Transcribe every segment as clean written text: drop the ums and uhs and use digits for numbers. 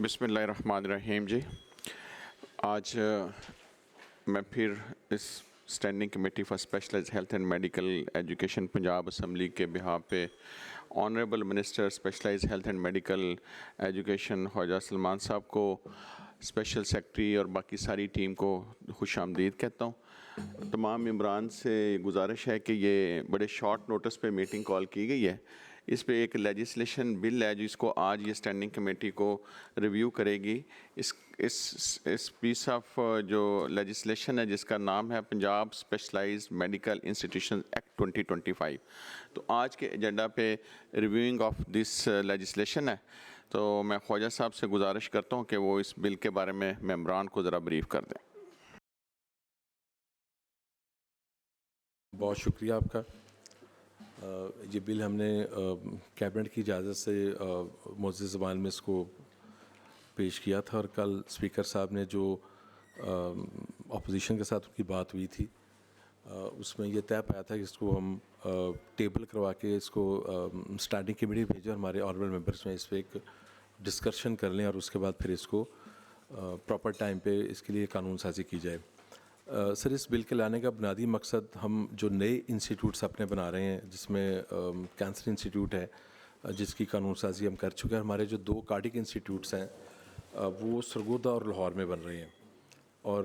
बिस्मिल्लाहिर्रहमानिर्रहीम जी। आज मैं फिर इस standing committee for specialized health and medical education Punjab assembly के बिहाफ पे honourable minister specialized health and medical education Khwaja Salman साहब को, स्पेशल सेक्रेटरी और बाकी सारी टीम को खुशामदीद कहता हूँ। तमाम मेंबरान से गुजारिश है कि ये बड़े शॉर्ट नोटिस पे मीटिंग कॉल की गई है। इस पे एक लेजिस्लेशन बिल है जिसको आज ये स्टैंडिंग कमेटी को रिव्यू करेगी। इस पीस ऑफ जो लेजिस्लेशन है जिसका नाम है Punjab specialized medical institution act 2025। तो आज के एजेंडा पे रिव्यूइंग ऑफ दिस लेजिस्लेशन है। तो मैं ख्वाजा साहब से गुजारिश करता हूँ कि वो इस बिल के बारे में मेंबरान को ज़रा ब्रीफ कर दें। बहुत शुक्रिया आपका। ये बिल हमने कैबिनेट की इजाज़त से मौजूदा ज़बान में इसको पेश किया था और कल स्पीकर साहब ने जो अपोजिशन के साथ उनकी बात हुई थी उसमें ये तय पाया था कि इसको हम टेबल करवा के इसको स्टैंडिंग कमेटी भेजें और हमारे ऑनरेबल मेंबर्स में इस पर एक डिस्कशन कर लें और उसके बाद फिर इसको प्रॉपर टाइम पे इसके लिए कानून साजी की जाए। सर, इस बिल के लाने का बुनियादी मकसद हम जो नए इंस्टीट्यूट्स अपने बना रहे हैं जिसमें कैंसर इंस्टीट्यूट है जिसकी कानून साजी हम कर चुके हैं। हमारे जो 2 कार्डिक इंस्टीट्यूट्स हैं वो सरगोदा और लाहौर में बन रहे हैं और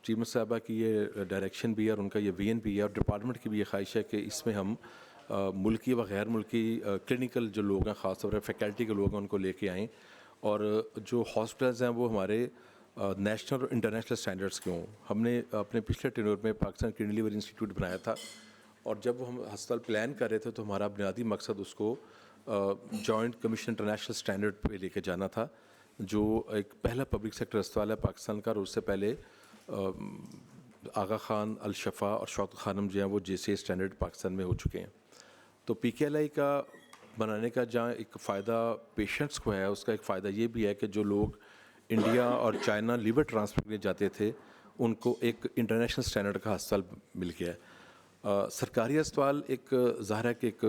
चीफ मिनिस्टर साहबा की ये डायरेक्शन भी है और उनका ये विजन भी है और डिपार्टमेंट की भी ये ख्वाहिश है कि इसमें हम मुल्की व गैर मुल्की क्लिनिकल जो लोग हैं, ख़ास तौर पर फैकल्टी के लोग हैं, उनको लेके आएँ और जो हॉस्पिटल्स हैं वो हमारे नेशनल और इंटरनेशनल स्टैंडर्ड्स के हों। हमने अपने पिछले टेन्योर में पाकिस्तान किडनी लिवर इंस्टीट्यूट बनाया था और जब हम अस्पताल प्लान कर रहे थे तो हमारा बुनियादी मकसद उसको जॉइंट कमीशन इंटरनेशनल स्टैंडर्ड पे लेके जाना था, जो एक पहला पब्लिक सेक्टर अस्पताल है पाकिस्तान का। और उससे पहले आगा खान, अल शफा और शौकत खानम जो हैं वो JCI स्टैंडर्ड पाकिस्तान में हो चुके हैं। तो PKLI का बनाने का जहाँ एक फ़ायदा पेशेंट्स को है, उसका एक फ़ायदा ये भी है कि जो लोग इंडिया और चाइना लिवर ट्रांसप्लांट के लिए जाते थे उनको एक इंटरनेशनल स्टैंडर्ड का अस्पताल मिल गया है। सरकारी अस्पताल एक ज़ाहिर है कि एक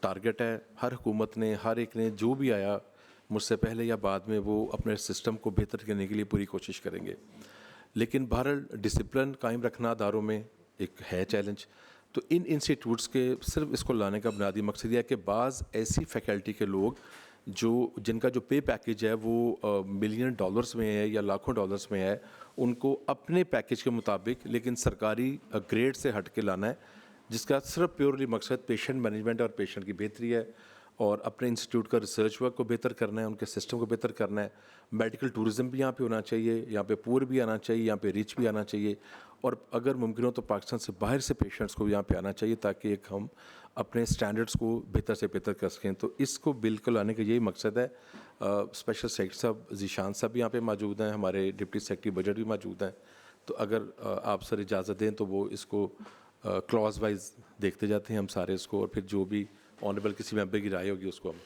टारगेट है। हर हुकूमत ने, हर एक ने, जो भी आया मुझसे पहले या बाद में, वो अपने सिस्टम को बेहतर करने के लिए पूरी कोशिश करेंगे। लेकिन बहरहाल डिसिप्लिन कायम रखना अदारों में एक है चैलेंज। तो इन इंस्टीट्यूट्स के सिर्फ इसको लाने का बुनियादी मकसद यह है कि बाज़ ऐसी फैकल्टी के लोग जिनका जो पे पैकेज है वो $मिलियन में है या लाखों डॉलर्स में है, उनको अपने पैकेज के मुताबिक लेकिन सरकारी ग्रेड से हट के लाना है, जिसका सिर्फ प्योरली मकसद पेशेंट मैनेजमेंट और पेशेंट की बेहतरी है और अपने इंस्टीट्यूट का रिसर्च वर्क को बेहतर करना है, उनके सिस्टम को बेहतर करना है। मेडिकल टूरिज़म भी यहाँ पे होना चाहिए, यहाँ पे पुअर भी आना चाहिए, यहाँ पे रिच भी आना चाहिए और अगर मुमकिन हो तो पाकिस्तान से बाहर से पेशेंट्स को यहाँ पे आना चाहिए ताकि एक हम अपने स्टैंडर्ड्स को बेहतर से बेहतर कर सकें। तो इसको बिल को लाने का यही मकसद है। स्पेशल सेक्रेटरी साहब ज़ीशान साहब भी यहाँ पे मौजूद हैं, हमारे डिप्टी सेक्रेटरी बजट भी मौजूद हैं। तो अगर आप सर इजाज़त दें तो वो इसको क्लॉज वाइज देखते जाते हैं हम सारे इसको, और फिर जो भी ऑनरेबल किसी मेंबर की राय होगी उसको हम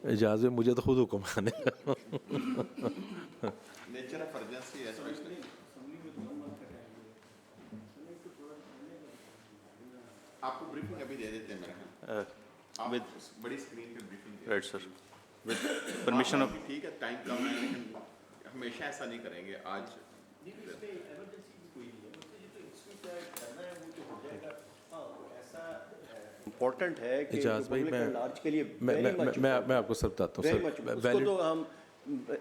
इजाज़ में मुझे तो खुद हुक्म खाने का। नेचर ऑफ अर्जेंसी है स्पेशली। आपको ब्रीफिंग अभी दे देते हैं मेरे ख्याल। आप बड़ी स्क्रीन पे briefing they. Right sir, with permission of ठीक है, टाइम कम है लेकिन हमेशा ऐसा नहीं करेंगे। आज इम्पोर्टेंट है कि इजाज़ भाई लार्ज के लिए मैं आपको सर बताता हूँ सर। उसको तो हम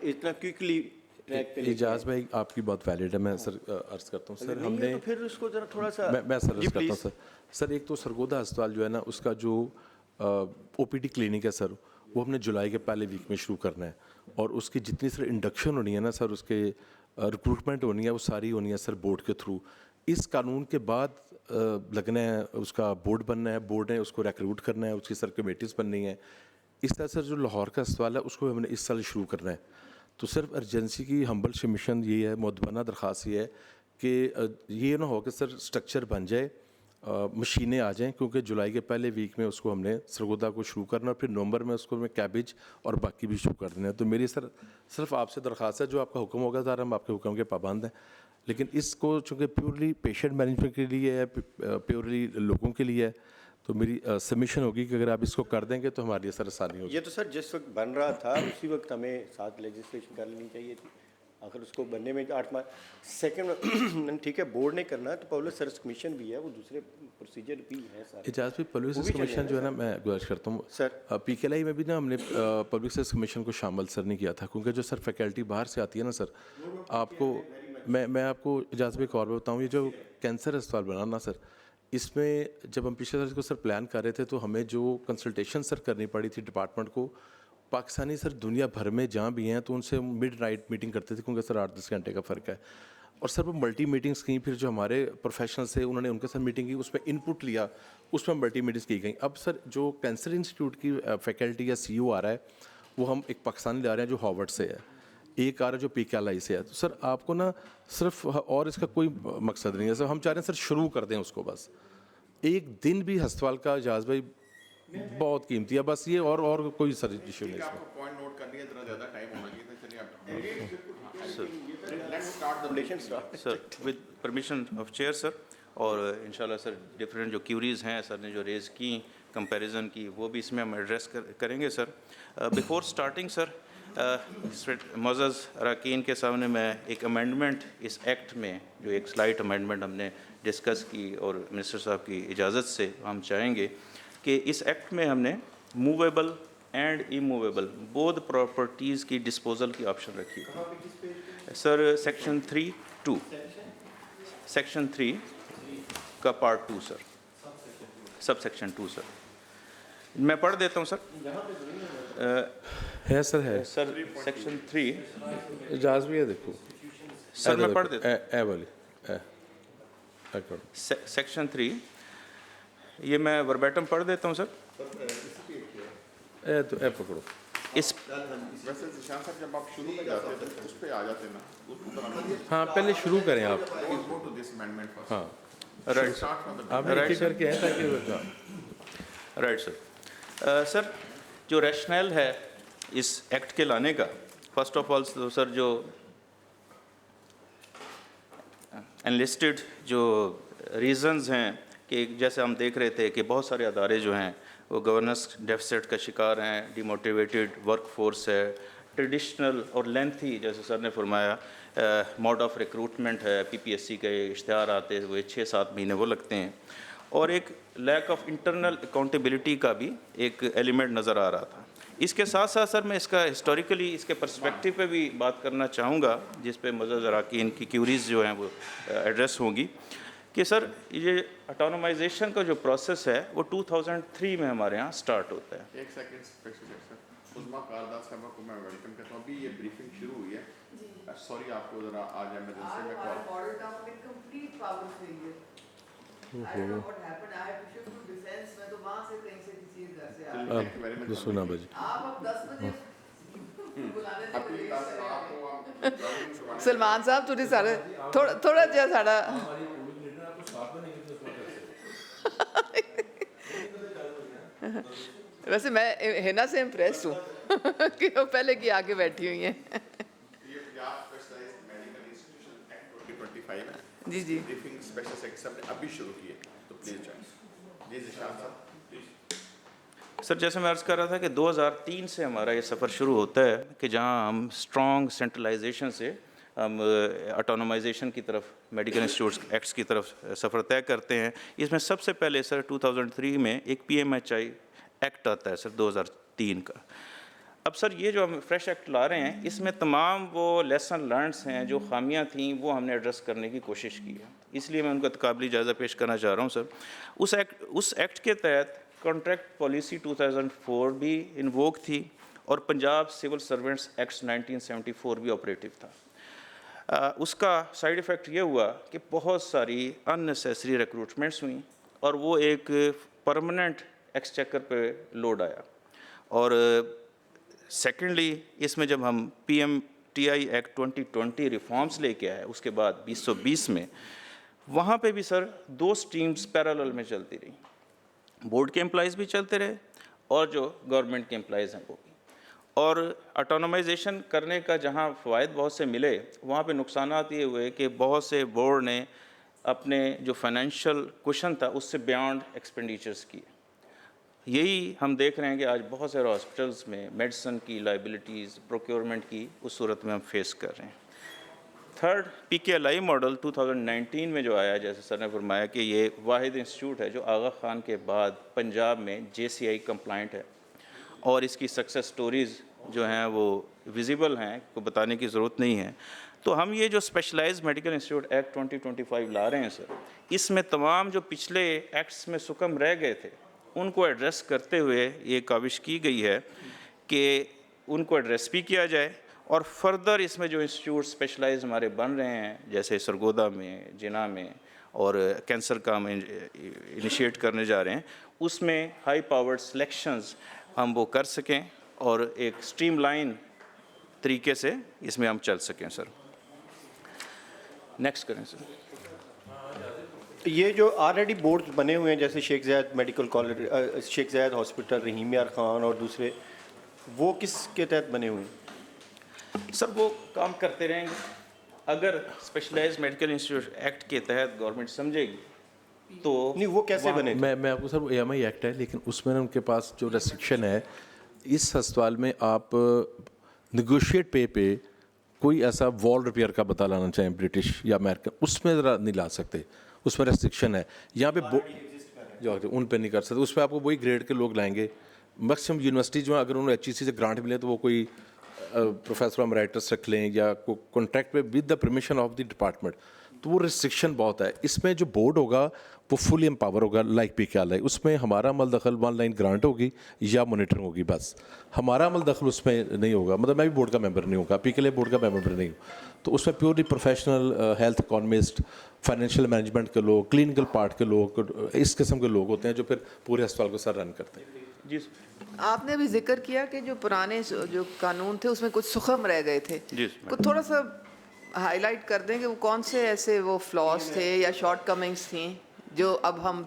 इतना क्विकली ट्रैक पे इजाज़ भाई आपकी बात वैलिड है, मैं सर अर्ज़ करता हूँ सर। हमने तो फिर उसको जरा थोड़ा सा मैं सर जी, अर्ज़ करता हूँ please। सर एक तो सरगोदा अस्पताल जो है ना, उसका जो OPD क्लिनिक है सर, वो हमने जुलाई के पहले वीक में शुरू करना है। और उसकी जितनी सर इंडक्शन होनी है ना सर, उसके रिक्रूटमेंट होनी है, वो सारी होनी है सर बोर्ड के थ्रू। इस कानून के बाद लगना है, उसका बोर्ड बनना है, बोर्ड ने उसको रिक्रूट करना है, उसकी सर कमेटीज़ बननी है। इस तरह सर जो लाहौर का अस्पताल है उसको हमने इस साल शुरू करना है। तो सिर्फ अर्जेंसी की हम्बल सबमिशन ये है, मुद्दबाना दरख्वास्त ये है कि ये ना हो कि सर स्ट्रक्चर बन जाए, मशीनें आ जाएं, क्योंकि जुलाई के पहले वीक में उसको हमने सरगोदा को शुरू करना और फिर नवंबर में उसको मैं कैबिज और बाकी भी शुरू कर देना है। तो मेरी सर सिर्फ आपसे दरख्वास्त है, जो आपका हुक्म होगा सर हम आपके हुक्म के पाबंद हैं, लेकिन इसको चूँकि प्योरली पेशेंट मैनेजमेंट के लिए है, प्योरली लोगों के लिए है, तो मेरी सबमिशन होगी कि अगर आप इसको कर देंगे तो हमारे लिए सर आसानी होगी। ये तो सर जिस वक्त बन रहा था उसी वक्त हमें साथ लेजिस्लेशन कर लेनी चाहिए थी। आखिर उसको बनने में 8 माह सेकंड ठीक है, बोर्ड ने करना तो पब्लिक सर्विस कमीशन भी है, वो दूसरे प्रोसीजर भी है सारे। इजाज़ भी पब्लिक सर्विस कमीशन जो है ना, मैं गुजारिश करता हूँ सर। PKLI में भी ना हमने पब्लिक सर्विस कमीशन को शामिल सर नहीं किया था, क्योंकि जो सर फैकल्टी बाहर से आती है ना सर, आपको मैं आपको इजाज़त भी एक और बताऊँ, ये जो कैंसर अस्पताल बना ना सर, इसमें जब हम पिछले साल को सर प्लान कर रहे थे तो हमें जो कंसल्टेशन सर करनी पड़ी थी डिपार्टमेंट को, पाकिस्तानी सर दुनिया भर में जहाँ भी हैं तो उनसे मिड नाइट मीटिंग करते थे, क्योंकि सर 8-10 घंटे का फ़र्क है। और सर वो मल्टी मीटिंग्स की, फिर जो हमारे प्रोफेशनल्स थे उन्होंने उनके साथ मीटिंग की, उसमें इनपुट लिया, उसमें मल्टी मीटिंग्स की गई। अब सर जो कैंसर इंस्टीट्यूट की फैकल्टी या CEO आ रहा है, वो हम एक पाकिस्तानी ला रहे हैं जो हार्वर्ड से है, एक आ रहा है जो PKLI से है। तो सर आपको ना सिर्फ और इसका कोई मकसद नहीं है सर, हम चाह रहे हैं सर शुरू कर दें उसको, बस एक दिन भी अस्पताल का इजाज़ भाई बहुत कीमती है, बस ये और कोई सर इशू नहीं है इसमें। आपको पॉइंट नोट कर लिया, जरा ज़्यादा टाइम होना चाहिए था। चलिए आप sir with permission of chair sir, और इंशाल्लाह सर डिफरेंट जो क्यूरीज़ हैं सर ने जो रेज़ की, कंपैरिजन की, वो भी इसमें हम एड्रेस करेंगे सर। बिफोर स्टार्टिंग सर, मोअज़्ज़ज़ अरकान के सामने मैं एक अमेंडमेंट इस एक्ट में, जो एक स्लाइट अमेंडमेंट हमने डिस्कस की और मिनिस्टर साहब की इजाज़त से हम चाहेंगे कि इस एक्ट में हमने movable and immovable both properties की डिस्पोजल की ऑप्शन रखी थी सर। सेक्शन 3(2) सेक्शन 3 का part 2 sir, sub section 2 sir, मैं पढ़ देता हूँ सर। है सर, है सर सेक्शन 3 इजाज़ भी है, देखो सर मैं पढ़ देता हूँ। सेक्शन 3 ये मैं वर्बैटम पढ़ देता हूँ सर। तो पकड़ो इस वैसे निशान साहब जब आप शुरू में जाते थे उस पे आ जाते ना, हाँ पहले शुरू करें आप। Go to this amendment first. हाँ राइट आप एक एक करके हैं ताकि राइट सर। सर जो रैशनल है इस एक्ट के लाने का, फर्स्ट ऑफ ऑल तो सर जो एनलिस्टेड जो रीज़न्स हैं कि जैसे हम देख रहे थे कि बहुत सारे अदारे जो हैं वो गवर्नेंस डेफिसिट का शिकार हैं, डिमोटिवेटेड वर्कफोर्स है, ट्रेडिशनल और लेंथी, जैसे सर ने फरमाया मोड ऑफ रिक्रूटमेंट है, PPSC के इश्तिहार आते हुए 6-7 महीने वो लगते हैं, और एक लैक ऑफ इंटरनल अकाउंटेबिलिटी का भी एक एलिमेंट नज़र आ रहा था। इसके साथ साथ सर मैं इसका हिस्टोरिकली इसके पर्सपेक्टिव पे भी बात करना चाहूँगा, जिस पे मोअज़्ज़ज़ अरकान की क्यूरीज़ जो हैं वो एड्रेस होंगी कि सर ये ऑटोनमाइजेशन का जो प्रोसेस है वो 2003 में हमारे यहाँ स्टार्ट होता है। एक सेकंड स्पेशली सर, उस्मा कारदास साहब को मैं वेलकम करता हूँ। अभी ये ब्रीफिंग शुरू हुई है, सॉरी आपको ज़रा आज इमरजेंसी में कॉल। सुना बजे सलमान साहब थोड़ी सारे थोड़ा जिहा साड़ा वैसे मैं हिना से इम्प्रेस हूँ कि वो पहले की आके बैठी हुई हैं। जी जी अभी शुरू किए तो प्लीज सर जैसे मैं अर्ज़ कर रहा था कि 2003 से हमारा ये सफ़र शुरू होता है कि जहां हम स्ट्रॉन्ग सेंट्रलाइजेशन से हम ऑटोनोमाइजेशन की तरफ, मेडिकल इंस्टीट्यूट्स एक्ट्स की तरफ सफ़र तय करते हैं। इसमें सबसे पहले सर 2003 में एक PMHI एक्ट आता है सर 2003 का। अब सर ये जो हम फ्रेश एक्ट ला रहे हैं, इसमें तमाम वो लेसन लर्न्स हैं, जो खामियां थीं, वो हमने एड्रेस करने की कोशिश की है। इसलिए मैं उनका तकाबली जायज़ा पेश करना चाह रहा हूँ सर। उस एक्ट के तहत कॉन्ट्रैक्ट पॉलिसी 2004 भी इन्वोक थी और पंजाब सिविल सर्वेंट्स एक्ट 1974 भी ऑपरेटिव था। उसका साइड इफ़ेक्ट ये हुआ कि बहुत सारी अननेसेसरी रिक्रूटमेंट्स हुई और वो एक परमानेंट एक्सचेकर पे लोड आया। और सेकेंडली इसमें जब हम PMTI एक्ट 2020 रिफॉर्म्स लेके आए उसके बाद 2020 में, वहाँ पे भी सर 2 स्ट्रीम्स पैरेलल में चलती रही। बोर्ड के एम्प्लॉइज़ भी चलते रहे और जो गवर्नमेंट के एम्प्लॉइज़ हैं वो भी। और ऑटोनोमाइजेशन करने का जहाँ फ़वाइद बहुत से मिले, वहाँ पे नुकसानात ये हुए कि बहुत से बोर्ड ने अपने जो फाइनेंशियल कुशन था उससे बियॉन्ड एक्सपेंडिचर्स किए। यही हम देख रहे हैं कि आज बहुत सारे हॉस्पिटल्स में मेडिसिन की लाइबिलिटीज़, प्रोक्योरमेंट की उस सूरत में हम फेस कर रहे हैं। थर्ड, PKLI मॉडल 2019 में जो आया, जैसे सर ने फरमाया कि ये वाहिद इंस्टीट्यूट है जो आगा खान के बाद पंजाब में JCI कंप्लाइंट है और इसकी सक्सेस स्टोरीज़ जो हैं वो विजिबल हैं, को बताने की ज़रूरत नहीं है। तो हम ये जो स्पेशलाइज्ड मेडिकल इंस्टीट्यूट एक्ट 2025 ला रहे हैं सर, इसमें तमाम जो पिछले एक्ट्स में सुकम रह गए थे उनको एड्रेस करते हुए ये काविश की गई है कि उनको एड्रेस भी किया जाए और फर्दर इसमें जो इंस्टीट्यूट स्पेशलाइज हमारे बन रहे हैं, जैसे सरगोदा में, जिना में और कैंसर का हम इनिशिएट करने जा रहे हैं, उसमें हाई पावर्ड सिलेक्शंस हम वो कर सकें और एक स्ट्रीमलाइन तरीके से इसमें हम चल सकें सर। नेक्स्ट करें सर। ये जो ऑलरेडी बोर्ड्स बने हुए हैं जैसे Sheikh Zayed medical college, Sheikh Zayed hospital, Rahim Yar Khan और दूसरे, वो किसके तहत बने हुए हैं? सर वो काम करते रहेंगे। अगर स्पेशलाइज्ड मेडिकल इंस्टीट्यूट एक्ट के तहत गवर्नमेंट समझेगी तो नहीं, वो कैसे बने? मैं आपको सर, AMI एक्ट है, लेकिन उसमें ना उनके पास जो रेस्ट्रिक्शन है, इस अस्पताल में आप नेगोशिएट पे कोई ऐसा वॉल रिपेयर का बता लाना चाहें ब्रिटिश या अमेरिकन, उसमें ज़रा नहीं ला सकते, उसमें रेस्ट्रिक्शन है। यहाँ पे जो उन पे नहीं कर सकते, उस पर आपको वही ग्रेड के लोग लाएंगे। मैक्सिमम यूनिवर्सिटी जो है, अगर उन्हें HEC से ग्रांट मिले तो वो कोई प्रोफेसर एमरेटस रख लें या कॉन्ट्रैक्ट पे with the permission of the department. तो वो रिस्ट्रिक्शन बहुत है। इसमें जो बोर्ड होगा वो फुली एम्पावर होगा, लाइक PKLI। उसमें हमारा अमल दखल 1 लाइन ग्रांट होगी या मॉनिटरिंग होगी, बस हमारा अमल दखल उसमें नहीं होगा। मतलब मैं भी बोर्ड का मेंबर नहीं होगा, PKLI बोर्ड का मेंबर नहीं हूँ, तो उसमें purely professional health economist, financial management के लोग, क्लिनिकल पार्ट के लोग, इस किस्म के लोग होते हैं जो फिर पूरे अस्पताल को सर रन करते हैं। जी आपने भी जिक्र किया कि जो पुराने जो कानून थे उसमें कुछ सुखम रह गए थे, जी, कुछ थोड़ा सा हाईलाइट कर दें कि वो कौन से ऐसे वो फ्लॉज थे या शॉर्ट कमिंग्स थी जो अब हम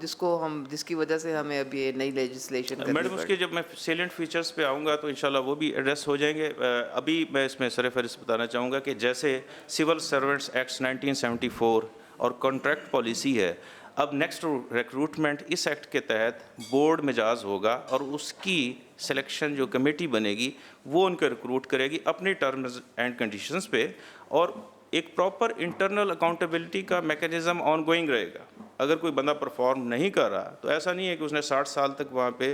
जिसकी वजह से हमें अब ये नई लेजिस्लेशन करनी मैडम, उसके जब मैं सेलेंट फीचर्स पे आऊँगा तो इंशाल्लाह वो भी एड्रेस हो जाएंगे। अभी मैं इसमें सरफहरिस्त बताना चाहूँगा कि जैसे सिविल सर्वेंट्स एक्ट 1974 और कॉन्ट्रैक्ट पॉलिसी है, अब नेक्स्ट रिक्रूटमेंट इस एक्ट के तहत बोर्ड मिजाज होगा और उसकी सिलेक्शन जो कमेटी बनेगी वो उनको रिक्रूट करेगी अपने टर्म्स एंड कंडीशंस पे, और एक प्रॉपर इंटरनल अकाउंटेबिलिटी का मैकेनिज़्म ऑनगोइंग रहेगा। अगर कोई बंदा परफॉर्म नहीं कर रहा तो ऐसा नहीं है कि उसने 60 साल तक वहाँ पे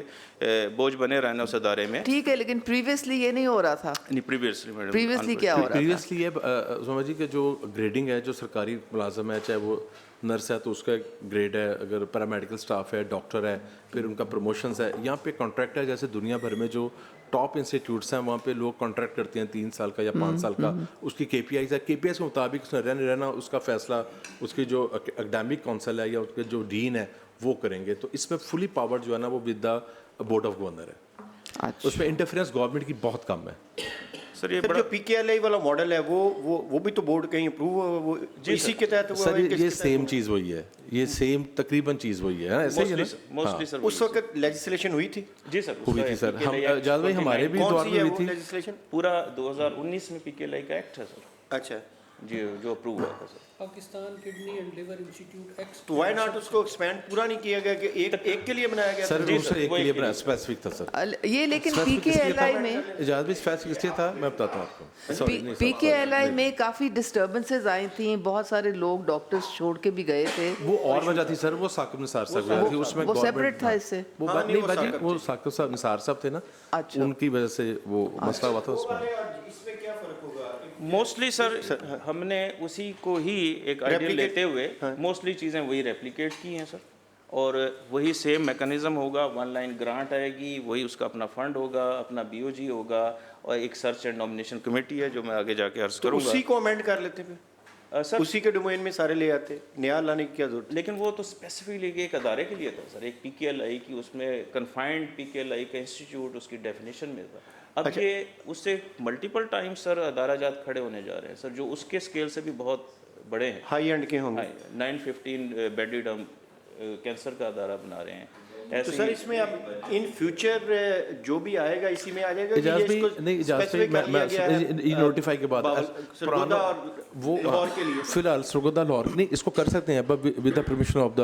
बोझ बने रहना उस अदारे में। ठीक है, लेकिन प्रीवियसली ये नहीं हो रहा था। नहीं, प्रीवियसली मैडम, प्रीवियसली क्या हो रहा था? प्रीवियसली ये समझ जी कि जो ग्रेडिंग है, जो सरकारी मुलाजम है, चाहे वो नर्स है तो उसका ग्रेड है, अगर पैरामेडिकल स्टाफ है, डॉक्टर है, फिर उनका प्रमोशंस है। यहाँ पे कॉन्ट्रैक्ट है, जैसे दुनिया भर में जो टॉप इंस्टीट्यूट्स हैं वहाँ पे लोग कॉन्ट्रैक्ट करते हैं 3 साल का या 5 साल का। उसकी KPIs है, KPIs के मुताबिक उसने रहना उसका फैसला उसकी जो एकेडमिक काउंसिल है या उसके जो डीन है वो करेंगे। तो इसमें फुली पावर जो है ना वो with the board of governor है। अच्छा। उसमें इंटरफेरेंस गवर्नमेंट की बहुत कम है। सर ये सर बड़ा जो पीकेएलआई वाला मॉडल है वो भी तो बोर्ड कहीं अप्रूव हुआ, वो इसी के तहत हुआ सर है, ये किसके तहत सेम हुआ? चीज़ वही है, ये सेम तकरीबन चीज़ वही है, ऐसे ही है ना। मोस्टली सर उस वक्त लेजिस्लेशन हुई थी? जी सर हुई थी सर, हम जावेद भाई हमारे भी कौन दौर सी में है हुई वो थी। लेजिस्लेशन? पूरा 2019 में पीकेएलआई का एक्ट है सर अच्छा, जी, जो अप्रूव हुआ था sir. Pakistan kidney and liver institute act तो व्हाई नॉट उसको एक्सपेंड पूरा नहीं किया गया कि एक के लिए बनाया गया था? सर जी दूसरे सर, एक वो के लिए एक बना स्पेसिफिक था सर। ये लेकिन Specific किस लिए था? पीकेएलआई में इजाज़ भी स्पेसिफिक इसलिए था, मैं बताता हूँ आपको। Sorry, नहीं, sorry, पीकेएलआई sorry, में काफ़ी डिस्टर्बेंसेस आई थी, बहुत सारे लोग डॉक्टर्स छोड़ के भी गए थे। वो और वजह थी सर, वो साकिब निसार साहब की वजह थी, उसमें वो government- separate था हाँ, इससे? वो हाँ, बात नहीं, नहीं वो बाजी, साकिब वो साकिब साहब निसार साहब थे ना, अच्छा। उनकी वजह से वो मसला हुआ था उसमें। इसमें क्या फर्क होगा? मोस्टली सर हमने उसी को ही एक आइडिया Replicate- लेते हुए मोस्टली चीज़ें वही रेप्लिकेट की हैं सर, और वही सेम मैकेनिज्म होगा, वन लाइन ग्रांट आएगी, वही उसका अपना फंड होगा, अपना बीओजी होगा, और एक सर्च एंड नॉमिनेशन कमेटी है जो मैं आगे जाके अर्ज तो करूँगा। उसी को अमेंड कर लेते फिर, सर उसी के डोमेन में सारे ले आते, नया लाने की क्या जरूरत? लेकिन वो तो स्पेसिफिकली एक अदारे के लिए था सर, एक पीकेएलआई की, उसमें कन्फाइंड पीकेएलआई का इंस्टीट्यूट उसकी डेफिनेशन में था। अब अच्छा। ये उससे मल्टीपल टाइम सर अदाराजात खड़े होने जा रहे हैं सर, जो उसके स्केल से भी बहुत बड़े हैं। हाई एंड के होंगे। 915 बेडेड हम कैंसर का अदारा बना रहे हैं। तो ऐसे सर ही इसमें अब इन फ्यूचर जो भी आएगा इसी में आ जाएगा कि इजाज़ ये भी इसको नहीं, इजाज़ भी specify कर लिया गया है, ये नोटिफाई के बाद सरगोदा और वो लाहौर के लिए? फिलहाल सरगोदा लाहौर नहीं, इसको कर सकते हैं with the permission of the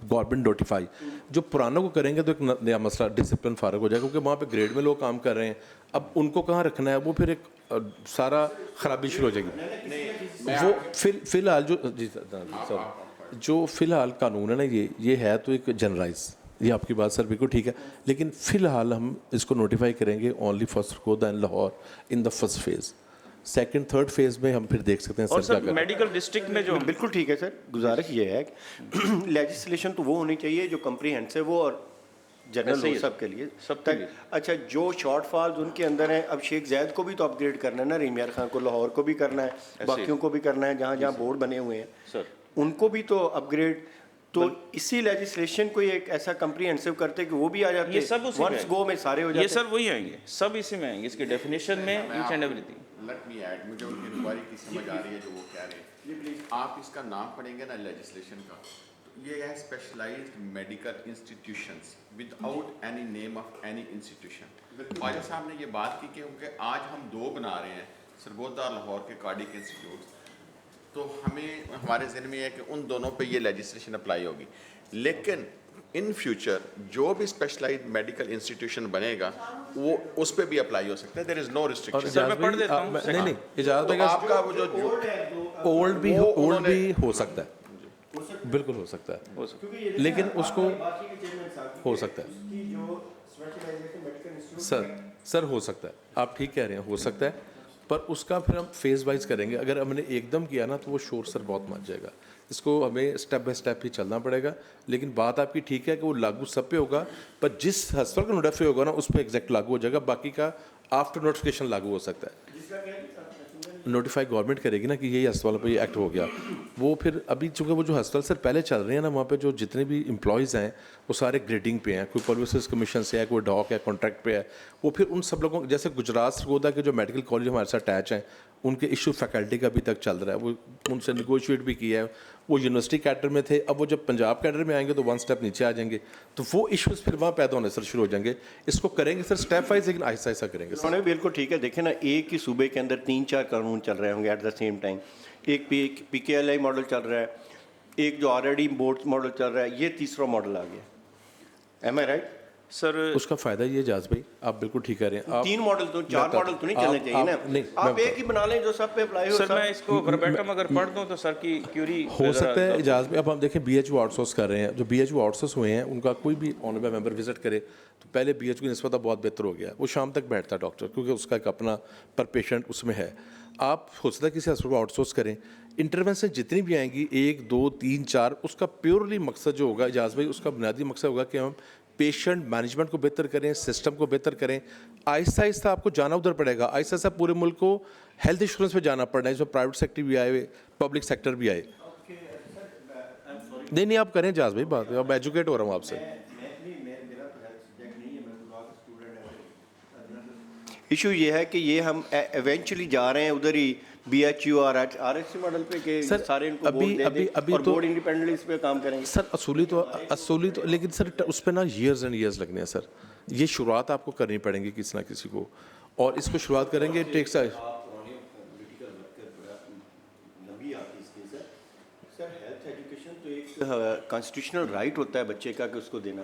government notify. जो पुरानों को करेंगे तो एक नया मसला डिसिप्लिन फारग हो जाएगा, क्योंकि वहाँ पे ग्रेड में लोग काम कर रहे हैं, अब उनको कहाँ रखना है, वो फिर एक सारा खराबी शुरू हो जाएगी। वो फिलहाल जो जी सर जो फिलहाल कानून है ना, ये है तो एक जनरलाइज, ये आपकी बात सर बिल्कुल ठीक है, लेकिन फिलहाल हम इसको नोटिफाई करेंगे only for Sargodha and Lahore in the first phase. Second third phase में हम फिर देख सकते हैं और सर क्या सर करें। मेडिकल डिस्ट्रिक्ट में जो बिल्कुल ठीक है सर, गुजारिश ये है कि लेजिस्लेशन तो वो होनी चाहिए जो कम्प्रीहेंसिव हो और जनरल ऐसे ही हो है सबके लिए, सबके लिए। अच्छा जो शॉर्ट फॉल्स उनके अंदर हैं, अब शेख जैद को भी तो अपग्रेड करना है ना, रीमियार खान को लाहौर को भी करना है, बाकियों को भी करना है, जहाँ जहाँ बोर्ड बने हुए हैं सर उनको भी तो अपग्रेड, तो इसी लेजिस्लेशन को एक ऐसा कम्प्रीहेंसिव करते कि वो भी आ जाते ये सब उसी में वंस है। गो में सारे हो जाते। ये सर वही आएंगे, सब इसी में आएंगे, इसकी डेफिनेशन में each and everything. Let me add, मुझे उनकी इंक्वायरी की समझ आ रही है जो वो कह रहे हैं। आप इसका नाम पढ़ेंगे ना लेजिस्लेशन का, तो ये है specialized medical institutions without any name of any institution. Khwaja साहब ने ये बात की क्योंकि आज हम दो बना रहे हैं, सरगोदा और लाहौर के कार्डिक इंस्टीट्यूट, तो हमें हमारे जहन में है कि उन दोनों पे ये लेजिस्लेशन अप्लाई होगी, लेकिन इन फ्यूचर जो भी स्पेशलाइज्ड मेडिकल इंस्टीट्यूशन बनेगा वो उस पे भी अप्लाई हो सकता है, देयर इज नो और रिस्ट्रिक्शन। सर, मैं इजाज़ पढ़ भाई, देता हूँ। नहीं इजाज़ तो भाई आपका वो जो ओल्ड भी वो ओल्ड उन्होंने- भी हो सकता है, बिल्कुल हो सकता है, लेकिन उसको हो सकता है सर हो सकता है, आप ठीक कह रहे हैं, हो सकता है, पर उसका फिर हम फेज वाइज करेंगे। अगर हमने एकदम किया ना तो वो शोर सर बहुत मच जाएगा, इसको हमें स्टेप बाय स्टेप ही चलना पड़ेगा। लेकिन बात आपकी ठीक है कि वो लागू सब पे होगा, पर जिस अस्पताल का नोटिफाई होगा ना उस पर एग्जैक्ट लागू हो जाएगा, बाकी का आफ्टर नोटिफिकेशन लागू हो सकता है। नोटिफाई गवर्नमेंट करेगी ना कि यही अस्पतालों पे ये एक्ट हो गया, वो फिर अभी चूँकि वो जो अस्पताल सर पहले चल रहे हैं ना, वहाँ पे जो जितने भी एम्प्लॉयज़ हैं वो सारे ग्रेडिंग पे हैं, कोई पब्लिसिटी कमीशन से है, कोई डॉक है, कॉन्ट्रैक्ट पे है, वो फिर उन सब लोगों, जैसे गुजरात सरगोदा के जो मेडिकल कॉलेज हमारे साथ अटैच हैं, उनके इशू फैकल्टी का अभी तक चल रहा है, वो उनसे निगोशिएट भी किया है, वो यूनिवर्सिटी कैडर में थे, अब वो जब पंजाब कैडर में आएंगे तो वन स्टेप नीचे आ जाएंगे, तो वो इश्यूज़ फिर वहाँ पैदा होने सर शुरू हो जाएंगे। इसको करेंगे सर स्टेप वाइज, लेकिन आहिस्ता आहिस्ता करेंगे सर। उन्होंने बिल्कुल ठीक है, देखें ना, एक ही सूबे के अंदर 3-4 कानून चल रहे होंगे एट द सेम टाइम, एक पीकेएलआई मॉडल चल रहा है, एक जो ऑलरेडी बोर्ड मॉडल चल रहा है, ये तीसरा मॉडल आ गया। एम आई राइट सर उसका फ़ायदा ये जाज भाई, आप बिल्कुल ठीक कह रहे हैं, आप 3 मॉडल तो 4 मॉडल तो नहीं चलने चाहिए ना, नहीं, आप एक ही बना लें जो सब पे अप्लाई हो। सर मैं इसको वर्बैटम अगर पढ़ दूं तो सर की क्यूरी हो सकता है इजाज़ में। अब हम देखें BHO आउटसोर्स कर रहे हैं, जो BHO आउटसोर्स हुए हैं उनका कोई भी ऑनरेबल मेंबर विजिट करे तो पहले BHO की निस्बत बहुत बेहतर हो गया, वो शाम तक बैठता है डॉक्टर, क्योंकि उसका एक अपना पर पेशेंट उसमें है। आप हो सकता है किसी हॉस्पिटल को आउटसोर्स करें, इंटरवेंशन जितनी भी आएंगी 1 2 3 4, उसका प्योरली मकसद जो होगा इजाज़ भाई, उसका बुनियादी मकसद होगा कि हम पेशेंट मैनेजमेंट को बेहतर करें, सिस्टम को बेहतर करें। आहिस्ता आहिस्ता आपको जाना उधर पड़ेगा, आहिस्ता आहिस्ता पूरे मुल्क को हेल्थ इंश्योरेंस पे जाना पड़ना है, इसमें प्राइवेट सेक्टर भी आए, पब्लिक सेक्टर भी आए। नहीं आप करें जाज भाई बात, अब एजुकेट हो रहा हूँ आपसे। इशू ये है कि ये हम इवेंचुअली जा रहे हैं उधर ही BHU और RSC मॉडल पे कि सर, सारे इनको अभी- बोर्ड दे अभी- दें अभी और तो- बोर्ड इंडिपेंडेंटली इस पे काम करेंगे। सर असूली तो लेकिन सर उस पर ना ईयर्स एंड ईयर्स लगने हैं सर। ये शुरुआत आपको करनी पड़ेगी किसी ना किसी को, और इसको शुरुआत करेंगे टेक्स सर हेल्थ एजुकेशन तो एक कॉन्स्टिट्यूशनल राइट होता है बच्चे का कि उसको देना,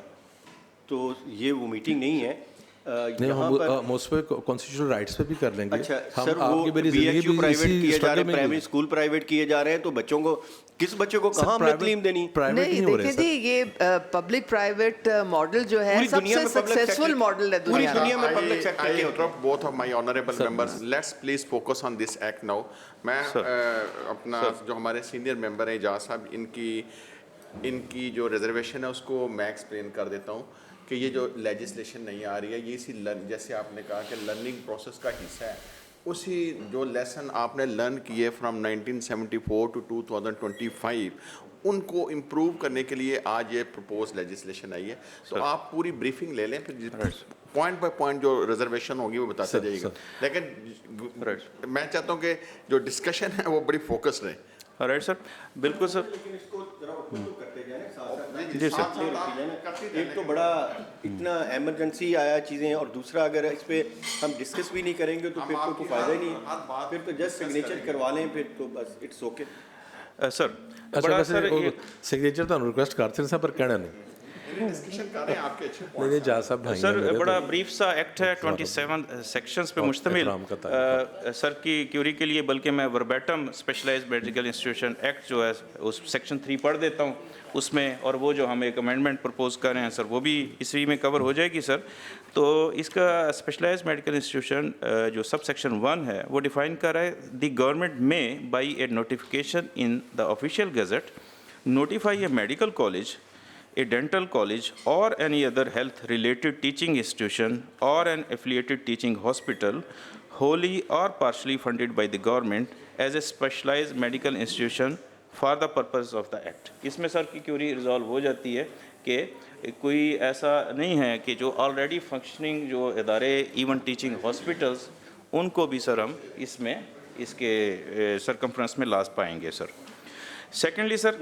तो ये वो मीटिंग नहीं है। नहीं, यहाँ हम पर उस पर कॉन्स्टिट्यूशनल राइट्स पे भी कर लेंगे। अच्छा हम सर, आपकी वो मेरी जिंदगी BHU भी प्राइवेट इसी किए जा struggle रहे हैं, में प्राइमरी स्कूल प्राइवेट किए जा रहे हैं, तो बच्चों को किस बच्चे को कहाँ हमने तालीम देनी? प्राइवेट नहीं नहीं हो रहे देखिए सर। जी, ये पब्लिक प्राइवेट मॉडल जो है पूरी दुनिया सबसे में public सक्सेसफुल sector- मॉडल है पूरी दुनिया दुनिया में। में public sector I के होते हैं। interrupt both of my honorable members. Let's please focus on this act now. मैं अपना जो हमारे सीनियर मेंबर हैं एजाज साहब, इनकी जो रिजर्वेशन है उसको मैं एक्सप्लेन कर देता हूँ कि ये जो लेजिस्लेशन नहीं आ रही है, ये इसी जैसे आपने कहा कि लर्निंग प्रोसेस का हिस्सा है। उसी जो लेसन आपने लर्न किए फ्रॉम 1974 टू 2025, उनको इम्प्रूव करने के लिए आज ये प्रपोज लेजिस्लेशन आई है। तो आप पूरी ब्रीफिंग ले लें, फिर पॉइंट बाय पॉइंट जो रिजर्वेशन होगी वो बताते जाइएगा। लेकिन मैं चाहता हूँ कि जो डिस्कशन है वो बड़ी फोकस्ड रहे। राइट सर, बिल्कुल सर। जी सर, एक तो बड़ा इतना इमरजेंसी आया चीज़ें, और दूसरा अगर इस पे हम डिस्कस भी नहीं करेंगे तो फिर तो कोई फ़ायदा ही नहीं है। फिर तो जस्ट सिग्नेचर करवा लें, फिर तो बस इट्स ओके। सर अच्छा बड़ा वैसे सर ये सिग्नेचर तो रिक्वेस्ट करते हैं पर कहना नहीं। डिस्कशन कर रहे हैं आपके अच्छे नहीं नहीं जा साहब भाई सर बड़ा ब्रीफ सा एक्ट है, 27 सेक्शंस पे मुश्तमिल। एहतराम का सर की क्यूरी के लिए बल्कि मैं वर्बैटम स्पेशलाइज्ड मेडिकल इंस्टीट्यूशन एक्ट जो है उस सेक्शन 3 पढ़ देता हूँ उसमें, और वो जो हम एक अमेंडमेंट प्रपोज कर रहे हैं सर वो भी इसी में कवर हो जाएगी सर। तो इसका स्पेशलाइज्ड मेडिकल इंस्टीट्यूशन जो सब सेक्शन 1 है वो डिफाइन कर रहा है, द गवर्नमेंट में by A notification in the official gazette notify a medical college, a dental college, or any other health-related teaching institution or an affiliated teaching hospital, wholly or partially funded by the government as a specialized medical institution for the purpose of the act. इसमें sir की Curie resolve हो जाती है कि कोई ऐसा नहीं है कि जो ऑलरेडी फंक्शनिंग जो इदारे इवन टीचिंग हॉस्पिटल्स, उनको भी सर हम इसमें इसके सरकमफ्रेंस में लाज पाएंगे सर। सेकेंडली सर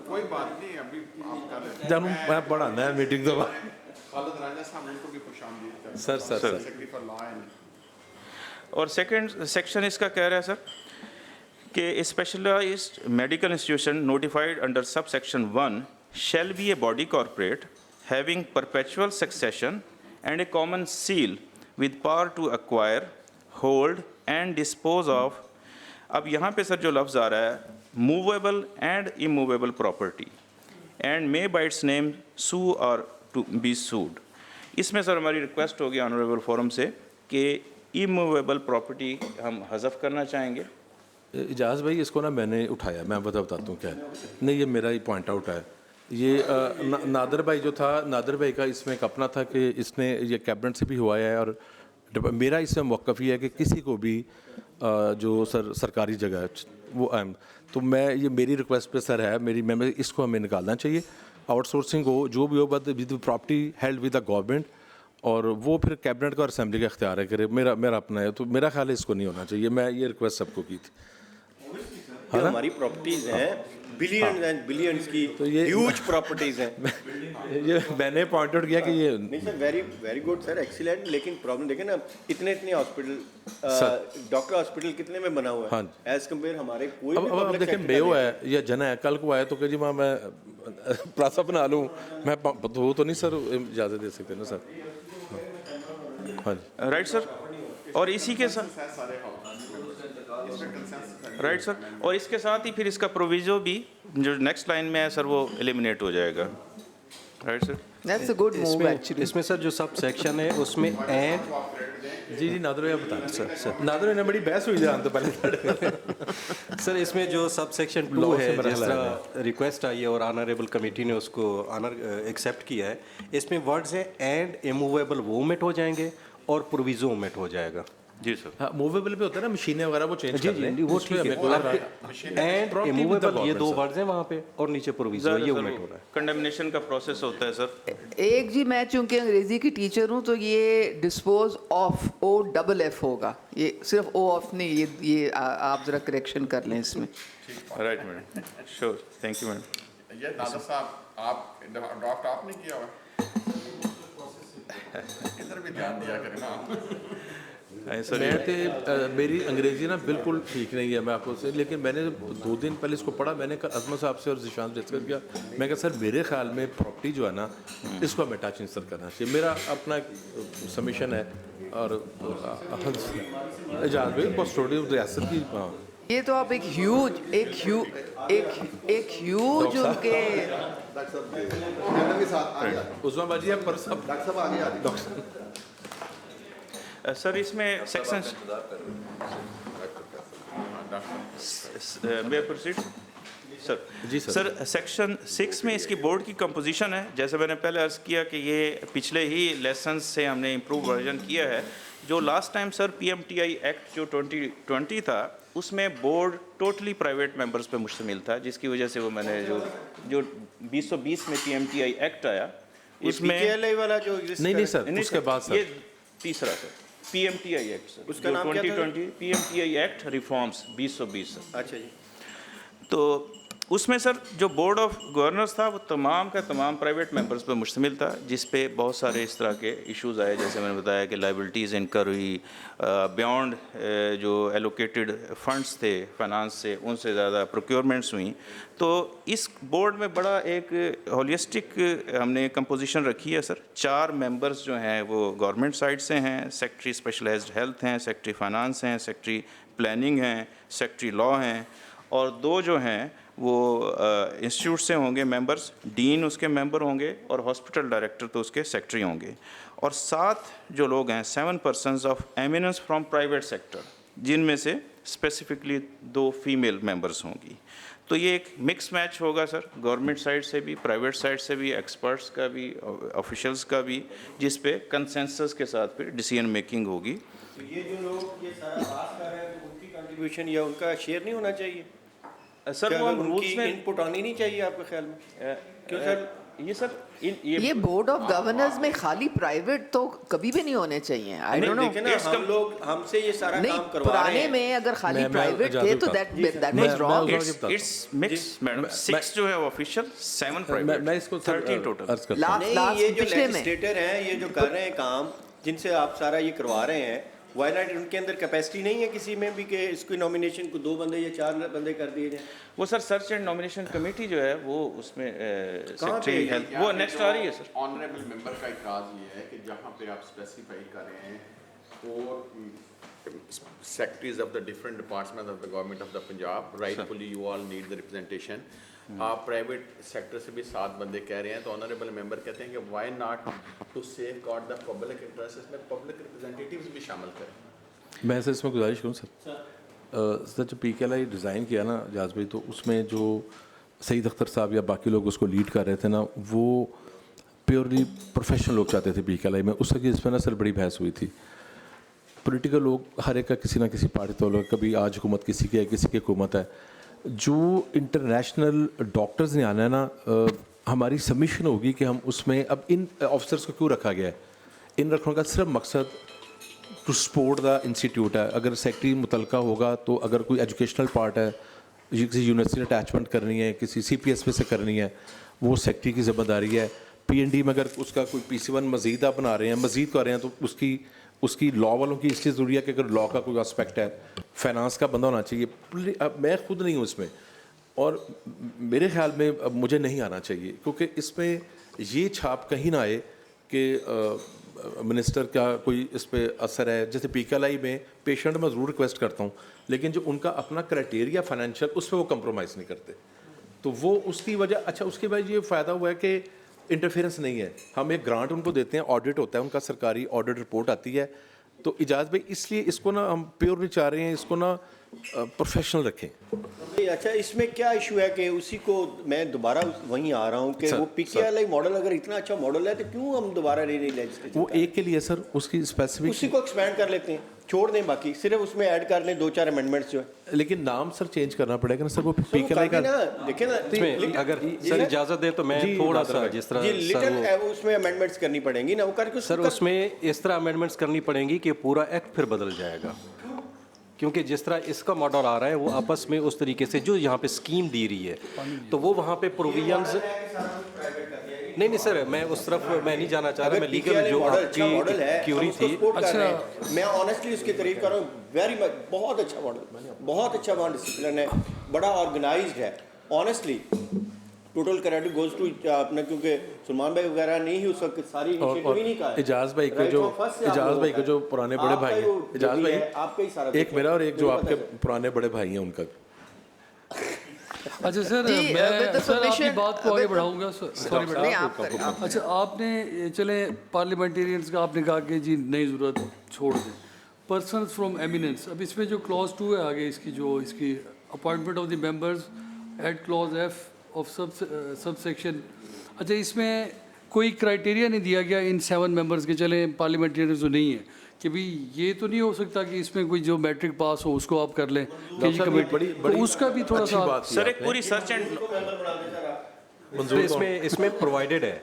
कोई बात नहीं, अभी आप कर रहे हैं। जानू मैं पढ़ाना है मीटिंग तो बाद। खालिद राजा साहब उनको भी खुशामदीद करते हैं। Sir sir sir secretary for law and और सेकंड सेक्शन इसका कह रहा है सर कि specialized medical institution notified under sub section 1 shall be a body corporate having perpetual succession and a common seal with power to acquire, hold and dispose of। अब यहाँ पे sir जो लफ्ज़ आ रहा है, movable and immovable property and may by its name sue और to B सूड। इसमें सर हमारी रिक्वेस्ट होगी ऑनरेबल फोरम से कि इमूवेबल प्रॉपर्टी हम हज़फ करना चाहेंगे। इजाज़ भाई इसको ना मैंने उठाया, मैं बताता हूँ क्या है। नहीं ये मेरा ही पॉइंट आउट है। ये नादर भाई जो था, नादर भाई का इसमें एक अपना था कि इसने ये कैबिनेट से भी हुआ है, और मेरा इसमें मौक़िफ़ ये है कि किसी को भी जो सरकारी जगह है वो तो मैं ये मेरी रिक्वेस्ट पे सर है मेरी, मैं इसको हमें निकालना चाहिए। आउटसोर्सिंग हो जो भी हो, but with property held with the government, और वो फिर कैबिनेट का और असेंबली का इख्तियार है करे। मेरा अपना है, तो मेरा ख्याल है इसको नहीं होना चाहिए। मैं ये रिक्वेस्ट सबको की थी। जो हमारी प्रॉपर्टीज हैं बिलियंस एंड बिलियंस की, तो ये ह्यूज प्रॉपर्टीज हैं। ये मैंने पॉइंट आउट किया कि ये नहीं sir, very good sir, excellent. लेकिन प्रॉब्लम देखें ना, इतने हॉस्पिटल, डॉक्टर हॉस्पिटल कितने में बना हुआ है हाँ। एज कम्पेयर हमारे कोई भी अब public देखिए sector मेयो का है या जना है, कल को आए तो कह जी मैं प्लाजा बना लूँ, मैं वो तो नहीं सर इजाज़त दे सकते ना सर। हाँ जी राइट सर, और इसी के साथ राइट सर, और इसके साथ ही फिर इसका प्रोविजो भी जो नेक्स्ट लाइन में है सर वो एलिमिनेट हो जाएगा। Right sir, that's a good move actually. इसमें सर जो सब सेक्शन है उसमें एंड जी नादर भाई बता सर नादर भाई ने बड़ी बहस हुई जान तो पहले सर इसमें जो सब सेक्शन 2 Law से है, मरहला जिस तरह रिक्वेस्ट आई है और ऑनरेबल कमेटी ने उसको एक्सेप्ट किया है, इसमें वर्ड्स हैं एंड इमूवेबल वो ओमिट हो जाएंगे और प्रोविजो ओमिट हो जाएगा। जी सर। हाँ, मूवेबल पे होता है ना, मशीनें वगैरह वो चेंज कर लें, वो उस पे ठीक हमें है। कोई and Property with the immovable ये government, दो sir. वर्ड्स हैं वहाँ पे, और नीचे प्रोविजन, ये ओमिट हो रहा है। कंडेमनेशन का प्रोसेस होता है सर। एक जी, मैं चूंकि अंग्रेजी की टीचर हूँ तो ये डिस्पोज ऑफ OFF होगा, ये सिर्फ ओ ऑफ नहीं, ये आप जरा करेक्शन कर लें इसमें। Right madam, sure, thank you madam. ये दादा साहब आप ड्राफ्ट आपने किया हुआ इधर भी ध्यान दिया करें ना। सर मैं तो मेरी अंग्रेजी ना बिल्कुल ठीक नहीं है, मैं आपको से, लेकिन मैंने 2 दिन पहले इसको पढ़ा, मैंने कहा अजमत साहब से और जिशान से डिस्कस किया, मैं कहा सर मेरे ख्याल में प्रॉपर्टी जो है ना, इसको हमें टच सर करना चाहिए, मेरा अपना सबमिशन है। और एजाज भाई कस्टोडियन रियासत की, हाँ ये तो आप एक ह्यूज उनके उस्मान बाजी आप पर सब सर इसमें सेक्शन मे प्रोसीड सर। जी सर। सर सेक्शन 6 में इसकी बोर्ड की कंपोजिशन है, जैसे मैंने पहले अर्ज़ किया कि ये पिछले ही लेसन से हमने इम्प्रूव वर्जन किया है। जो last time sir PMTI act जो 2020 था, उसमें बोर्ड टोटली प्राइवेट मेंबर्स पे मुश्तमिल था, जिसकी वजह से वो मैंने जो 2020 में PMTI एक्ट आया उसमें PKLI वाला जो नहीं सर, उसके बाद ये सर तीसरा सर PMTI एक्ट सर, उसका नाम क्या था? 2020 PMTI एक्ट रिफॉर्म्स 2020 सर। अच्छा जी। तो उसमें सर जो बोर्ड ऑफ गवर्नर्स था वो तमाम का तमाम प्राइवेट मेंबर्स पर मुश्तमिल था, जिस पे बहुत सारे इस तरह के इश्यूज़ आए, जैसे मैंने बताया कि लाइबिलिटीज़ इनकर हुई बियॉन्ड जो एलोकेटेड फंड्स थे फाइनेंस से, उनसे ज़्यादा प्रोक्योरमेंट्स हुई। तो इस बोर्ड में बड़ा एक होलिस्टिक हमने कंपोजिशन रखी है सर। 4 मेंबर्स जो हैं वो गवर्नमेंट साइड से हैं, सेक्रेटरी स्पेशलाइज्ड हेल्थ हैं, सेक्रेटरी फाइनेंस हैं, सेक्रेटरी प्लानिंग हैं, सेक्रेटरी लॉ हैं, और 2 जो हैं वो इंस्टीट्यूट से होंगे मेंबर्स, डीन उसके मेंबर होंगे और हॉस्पिटल डायरेक्टर तो उसके सेक्रेटरी होंगे। और 7 जो लोग हैं 7 persons of eminence from private sector, जिनमें से स्पेसिफिकली 2 फीमेल मेंबर्स होंगी। तो ये एक मिक्स मैच होगा सर, गवर्नमेंट साइड से भी, प्राइवेट साइड से भी, एक्सपर्ट्स का भी, ऑफिशियल्स का भी, जिस पे कंसेंसस के साथ फिर डिसीजन मेकिंग होगी। तो ये जो लोग ये सारा पास कर रहे हैं, तो उनकी कंट्रीब्यूशन या उनका शेयर नहीं होना चाहिए सर वो हम रूल्स में इनपुट आनी नहीं चाहिए आपके ख्याल में? क्यों सर? ये सर ये बोर्ड ऑफ गवर्नर्स में खाली प्राइवेट तो कभी भी नहीं होने चाहिए। आई डोंट नो, देखिए ना, हम लोग हमसे ये सारा नहीं काम करवा रहे पुराने हैं। में अगर खाली मैं प्राइवेट थे तो that was wrong. It's mix madam. 6 जो है ऑफिशियल, 7 प्राइवेट, मैं इसको 13 टोटल। अर्ज करता हूं। नहीं, ये जो पिछले में लेजिस्लेटर हैं, ये जो कर रहे हैं काम, जिनसे आप सारा ये करवा रहे हैं, वाई नॉट उनके अंदर कैपेसिटी नहीं है किसी में भी कि इसकी नॉमिनेशन को 2 बंदे या 4 बंदे कर दिए जाएं? वो sir search and nomination committee जो है वो उसमें सेक्रेटरी पे? हेल्थ वो नेक्स्ट आ रही है सर। ऑनरेबल मेंबर का इतराज़ ये है कि जहाँ पे आप स्पेसिफाई कर रहे हैं और secretaries of the different departments of the government of the Punjab, rightfully you all need the representation. आप प्राइवेट सेक्टर से भी 7 बंदे कह रहे हैं, तो ऑनरेबल मेंबर कहते हैं कि why not to safeguard the public interest, इसमें पब्लिक रिप्रेजेंटेटिव्स भी शामिल करें। मैं सर इसमें गुजारिश करूँ सर, जब PKLI डिज़ाइन किया ना जाज भाई, तो उसमें जो सईद अख्तर साहब या बाकी लोग उसको लीड कर रहे थे ना, वो प्योरली प्रोफेशनल लोग चाहते थे PKLI में। उसकी इसमें ना सर बड़ी बहस हुई थी। पॉलिटिकल लोग हर एक का किसी ना किसी पार्टी तो लोग, कभी आज हुकूमत किसी की है, किसी की हुकूमत है। जो इंटरनेशनल डॉक्टर्स ने आना है ना, हमारी सबमिशन होगी कि हम उसमें अब इन ऑफिसर्स को क्यों रखा गया है। इन रखने का सिर्फ मकसद टू सपोर्ट द इंस्टीट्यूट है। अगर सेक्रेटरी मुतलका होगा तो अगर कोई एजुकेशनल पार्ट है, किसी यूनिवर्सिटी अटैचमेंट करनी है, किसी CPS में से करनी है, वो सेक्रेटरी की जिम्मेदारी है। PND में अगर उसका कोई PC1 मज़ीद आप बना रहे हैं, मज़ीद कर रहे हैं, तो उसकी लॉ वालों की इसलिए ज़रूरी है कि अगर लॉ का कोई एस्पेक्ट है, फाइनेंस का बंदा होना चाहिए। अब मैं खुद नहीं हूँ इसमें, और मेरे ख्याल में अब मुझे नहीं आना चाहिए, क्योंकि इसमें ये छाप कहीं ना आए कि मिनिस्टर का कोई इस पर असर है। जैसे PKLI में पेशेंट मैं ज़रूर रिक्वेस्ट करता हूँ, लेकिन जो उनका अपना क्राइटेरिया फाइनेंशियल, उस पर वो कंप्रोमाइज़ नहीं करते, तो वो उसकी वजह। अच्छा, उसके बाद ये फ़ायदा हुआ है कि इंटरफेरेंस नहीं है। हम एक ग्रांट उनको देते हैं, ऑडिट होता है उनका, सरकारी ऑडिट रिपोर्ट आती है। तो इजाज़ भाई इसलिए इसको ना हम प्योरली चाह रहे हैं, इसको ना प्रोफेशनल रखें। नहीं, अच्छा इसमें क्या इशू है कि उसी को मैं दोबारा वहीं आ रहा हूँ कि सर, वो पीकेएलआई मॉडल अगर इतना अच्छा मॉडल है तो क्यों हम दोबारा नहीं लेजिस्लेशन वो एक के लिए सर उसकी स्पेसिफिक, उसी को एक्सपैंड कर लेते हैं, छोड़ दें बाकी, सिर्फ उसमें ऐड कर लें 2-4 अमेंडमेंट्स जो है। लेकिन नाम सर चेंज करना पड़ेगा ना सर, वो तो पीकेएलआई का देखें ना इसमें अगर सर इजाज़त दे तो मैं थोड़ा सा जिस तरह जी सर लिटिल उसमें अमेंडमेंट्स करनी पड़ेंगी ना, वो करके सर उसमें इस तरह अमेंडमेंट्स करनी पड़ेंगी कि पूरा एक्ट फिर बदल जाएगा, क्योंकि जिस तरह इसका मॉडल आ रहा है वो आपस में उस तरीके से जो यहाँ पे स्कीम दी रही है तो वो वहाँ पे प्रोविजंस नहीं सर, मैं उस तरफ मैं नहीं जाना चाह रहा, मैं लीगल जो आपकी क्यूरी थी। अच्छा, मैं ऑनेस्टली उसकी तारीफ कर रहा हूँ, वेरी मच, बहुत अच्छा मॉडल, बहुत अच्छा वहाँ डिसिप्लिन है, बड़ा ऑर्गेनाइज्ड है, honestly total credit goes to अपना, क्योंकि सलमान भाई वगैरह नहीं ही उस वक्त सारी इनिशिएटिव ही नहीं कहा। इजाज भाई के जो पुराने बड़े भाई हैं, इजाज भाई आपका ही सारा एक मेरा और एक जो आपके पुराने बड़े भाई हैं उनका। अच्छा सर, जी, मैं सर आपकी permission- बात को आगे बढ़ाऊंगा। सॉरी नहीं, मैडम। आप करें, आप अच्छा, आपने चले पार्लियामेंटेरियंस का आपने कहा कि जी नहीं ज़रूरत, छोड़ दें। पर्सनस फ्रॉम एमिनेंस, अब इसमें जो क्लॉज 2 है आगे इसकी appointment of the members eight clause F of sub section, अच्छा इसमें कोई क्राइटेरिया नहीं दिया गया इन 7 मेंबर्स के, चले पार्लियामेंटेरियंस जो नहीं है कि भाई ये तो नहीं हो सकता कि इसमें कोई जो मैट्रिक पास हो उसको आप कर लें केजी कमेटी, तो उसका भी थोड़ा सा सर एक पूरी सर्च एंड इसमें प्रोवाइडेड है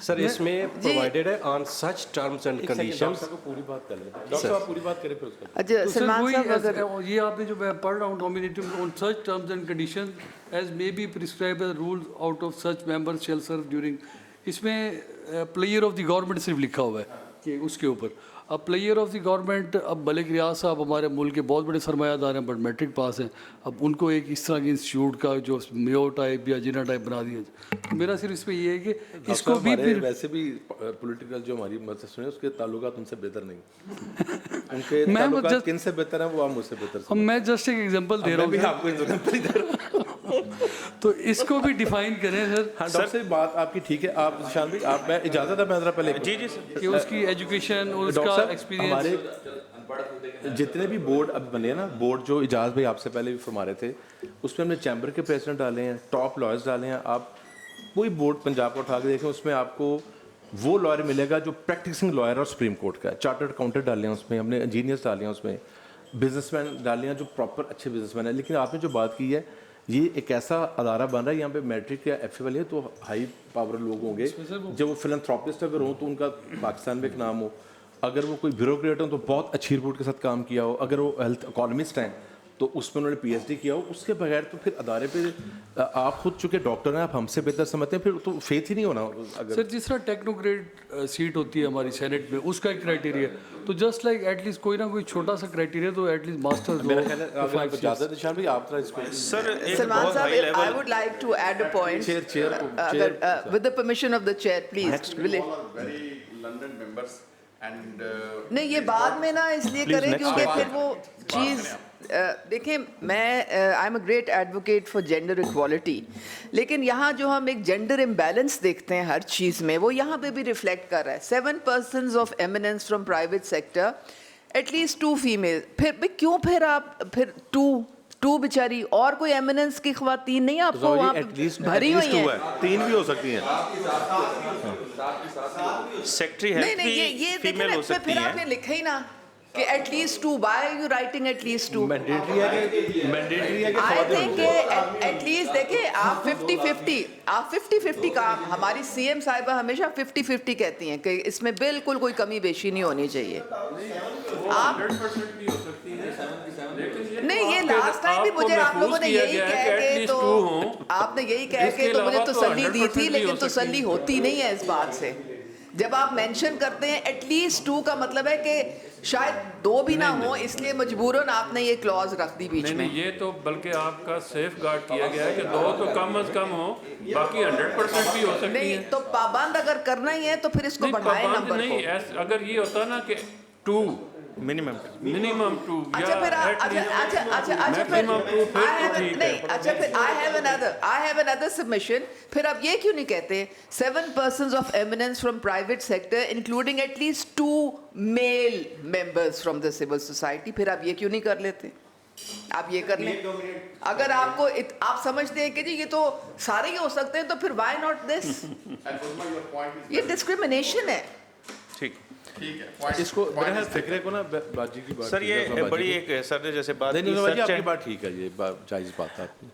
सर, इसमें प्रोवाइडेड है on such terms and conditions. पूरी बात कर लें डॉक्टर साहब, पूरी बात करें फिर उसका। अच्छा तो सर सलमान वही साहब अगर ये आपने जो मैं पढ़ रहा हूँ nominative on such terms and condition as may be prescribe rules out of such members shall serve during, इसमें प्लेयर ऑफ द गवर्नमेंट सिर्फ लिखा हुआ है कि उसके ऊपर। अब प्लेयर ऑफ द गवर्नमेंट, अब मलिक रियाज साहब हमारे मुल्क के बहुत बड़े सरमायादार हैं बट मैट्रिक पास हैं, अब उनको एक इस तरह के इंस्टीट्यूट का जो मेयो टाइप या जिना टाइप बना दिया। तो मेरा सिर्फ इसमें ये है कि इसको भी फिर वैसे भी पॉलिटिकल जो हमारी मदद सुने उसके ताल्लुकात उनसे बेहतर नहीं उनके मैं ताल्लुकात just- किन से बेहतर हैं वो आप मुझसे बेहतर हम मैं जस्ट एक एग्जांपल दे रहा मैं भी हूँ आपको एग्जांपल ही दे रहा हूँ। तो इसको भी डिफाइन करें सर हाँ डॉक्टर साहब, बात आपकी ठीक है। आप शान भाई, आप मैं इजाज़त है, मैं ज़रा पहले जी जी सर, कि उसकी एजुकेशन और डॉक्टर उसका साहब, एक्सपीरियंस। हमारे जितने भी बोर्ड अब बने हैं ना, बोर्ड जो इजाज़ भाई आपसे पहले भी फरमा रहे थे, उसमें हमने चैम्बर के प्रेसिडेंट डाले हैं, टॉप लॉयर्स डाले हैं। आप कोई बोर्ड पंजाब का उठा के देखें, उसमें आपको वो लॉयर मिलेगा जो प्रैक्टिसिंग लॉयर और सुप्रीम कोर्ट का है। चार्टर्ड अकाउंटेंट डाले हैं उसमें, हमने इंजीनियर्स डाले हैं उसमें, बिजनेसमैन डाले हैं जो प्रॉपर अच्छे बिजनेसमैन है। लेकिन आपने जो बात की है, ये एक ऐसा अदारा बन रहा है, यहाँ पे मैट्रिक या एफ वाले तो हाई पावर लोग होंगे, जब वो फिलंथ्रोपिस्ट अगर हो तो उनका पाकिस्तान में एक नाम हो, अगर वो कोई ब्यूरोक्रेट हो तो बहुत अच्छी रिपोर्ट के साथ काम किया हो, अगर वो हेल्थ इकोनॉमिस्ट हैं तो उसमें उन्होंने पीएचडी किया हो, उसके बगैर तो फिर अदारे पे आप खुद चुके डॉक्टर हैं, आप हमसे बेहतर समझते हैं, फिर तो फेथ ही नहीं होना। अगर सर जिस तरह टेक्नोक्रेट सीट होती है हमारी सेनेट में, उसका एक क्राइटेरिया, तो जस्ट लाइक एटलीस्ट कोई ना कोई छोटा सा क्राइटेरिया तो एटलीस्ट मास्टर्स मेरा ख्याल है आप इजाज़त है शान भाई, आप थोड़ा इसको सर एक सलमान बहुत हाई साहब, I level would like to add a point. Chair, With the permission of the chair, please. Will it? very London members and नहीं, ये बाद में ना इसलिए करें क्योंकि फिर वो चीज़ देखिए, मैं I am a great advocate for gender equality, लेकिन यहाँ जो हम एक जेंडर इम्बैलेंस देखते हैं हर चीज़ में, वो यहाँ पे भी रिफ्लेक्ट कर रहा है। 7 persons of eminence from private sector, at least 2 female, फिर आप 2 बेचारी और कोई एमिनेंस की ख्वातीन नहीं आपको वहाँ पे भरी हुई हैं। 3 भी हो सकती हैं। सेक्रेटरी नहीं हेल्थ नहीं, ये भी देखिए फीमेल ना, हो सकती फिर हैं। आपने लिखा ही ना कि at least 2, why are you writing at least 2? Mandatory है कि आई थिंक एटलीस्ट देखिए, आप 50-50 काम, हमारी सीएम साहिबा हमेशा 50-50 कहती हैं कि इसमें बिल्कुल कोई कमी बेशी नहीं होनी चाहिए। आप नहीं, ये लास्ट टाइम भी मुझे आप लोगों ने यही कह के तो आपने यही कह के तो मुझे तसल्ली दी थी, लेकिन तसल्ली होती नहीं है इस बात से। जब आप मेंशन करते हैं एटलीस्ट 2 का मतलब है कि शायद 2 भी ना हो, इसलिए मजबूरन आपने ये क्लॉज रख दी बीच में। ये तो बल्कि आपका सेफ गार्ड किया गया है कि 2 तो कम से कम हो, बाकी 100% भी हो सकती नहीं है। तो पाबंद अगर करना ही है तो फिर इसको बढ़ाएं नंबर नहीं, को। अगर ये होता ना कि 2 मिनिमम 2 अच्छा फिर I have another submission. फिर आप ये क्यों नहीं कहते 7 persons of eminence from private sector including at least 2 male members from the civil society? फिर आप ये क्यों नहीं कर लेते? आप ये कर लें। अगर आपको आप समझते हैं कि जी ये तो सारे ही हो सकते हैं, तो फिर व्हाई नॉट दिस? ये डिस्क्रिमिनेशन है। ठीक इसको बहरहाल फिक्रे को ना बाजी की बात सर, ये बड़ी एक सर ने जैसे बात की, नहीं, सच आपकी है। बात ठीक है, ये जायज़ बात है आपकी।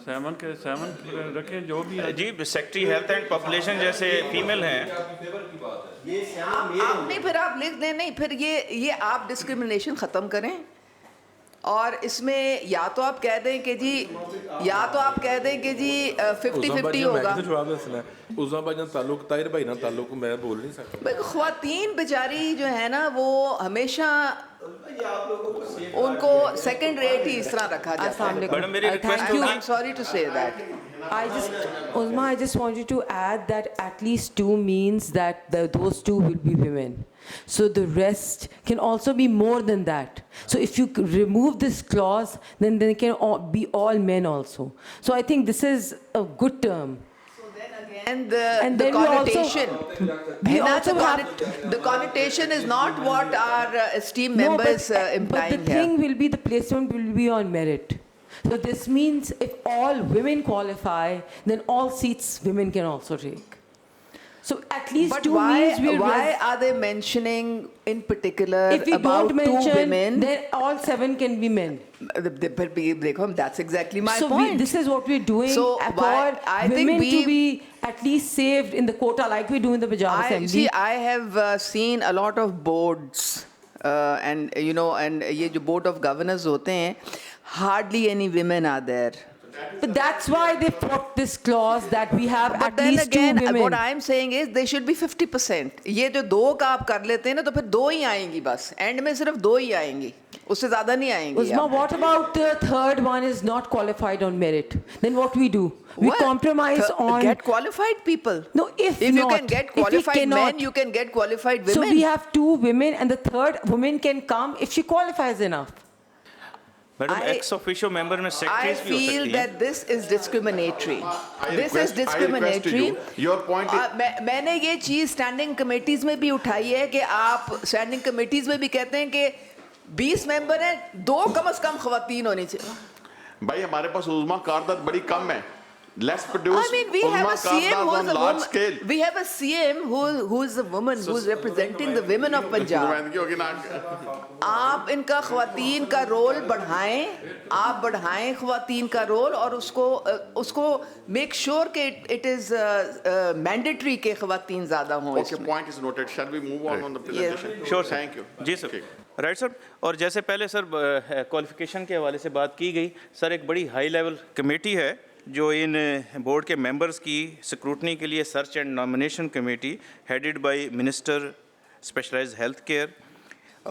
सैमन रखें जो भी है। जी, सेक्रेटरी हेल्थ एंड पॉपुलेशन जैसे फीमेल हैं, आप नहीं, फिर आप लिख दें, नहीं फिर ये आप डिस्क्रिमिनेशन ख़त्म करें, और इसमें या तो आप कह दें कि जी 50-50 होगा। उस्मान ताल्लुक ताहिर भाई ना ताल्लुक मैं बोल नहीं सकता। भाई ख्वातीन बेचारी जो है ना, वो हमेशा उनको सेकंड रेट ही इस तरह रखा जाता है। मैडम मेरी request Thank you. I'm sorry to say that. Uzma, I just wanted to add that at least 2 means that those 2 will be women. So the rest can also be more than that. So if you remove this clause, then they can be all men also. So I think this is a good term. And And the then we also- connotation, we and that's also the connotation is not what our esteemed No, members but the implying thing here. will be the placement will be on merit. So this means if all women qualify, then all seats women can also take. So at least But 2 means we'll why are they mentioning in particular if we about don't 2 mention, women? then all 7 can be men. But देखो, that's exactly my So point. this is what we're doing So for why- I think women to we- be at least saved in the quota like we do in the Punjab Assembly. I have seen a lot of boards and you know, and ये जो board of governors होते हैं, hardly any women are there. But that's why they put this clause that we have But at then least again, 2 women. what I'm saying is they should be 50%. ये जो 2 का आप कर लेते हैं ना, तो फिर 2 ही आएंगी बस, एंड में सिर्फ 2 ही आएंगी, उससे ज्यादा नहीं आएंगी। Uzma, what about the third one is not qualified on merit? Then what we do? We Well, compromise on... get qualified people. No, if you not, can get if we qualified cannot- men, you can get qualified women. So we have 2 women and the third woman can come if she qualifies enough. Madam I- ex officio member में I secretaries भी हो feel सकती हैं। that this is discriminatory. This is request discriminatory. you, your point is- मैंने ये चीज standing committees में भी उठाई है कि आप स्टैंडिंग कमेटीज में भी कहते हैं कि 20 मेंबर हैं, 2 कम से कम खवातीन होनी चाहिए। भाई हमारे पास उज़्मा कारदात बड़ी कम है। Let's produce I mean, we have a Uzzma CM कारदात who on is a large woman. scale. We have a CM who is a woman who is representing the women of Punjab. नुमाइंदगी होगी ना। आप इनका ख्वातीन का role बढ़ाएं, आप बढ़ाएं ख्वातीन का रोल, और उसको मेक श्योर कि इट इज मैंडेटरी के ख्वातीन ज्यादा हों Okay, इसमें। point is noted. Shall we move on the presentation? Sure, sir. Thank you. जी सर, राइट सर। और जैसे पहले सर क्वालिफिकेशन के हवाले से बात की गई, सर एक बड़ी हाई लेवल कमेटी है जो इन बोर्ड के मेंबर्स की स्क्रूटनी के लिए search and nomination committee headed by minister specialized health care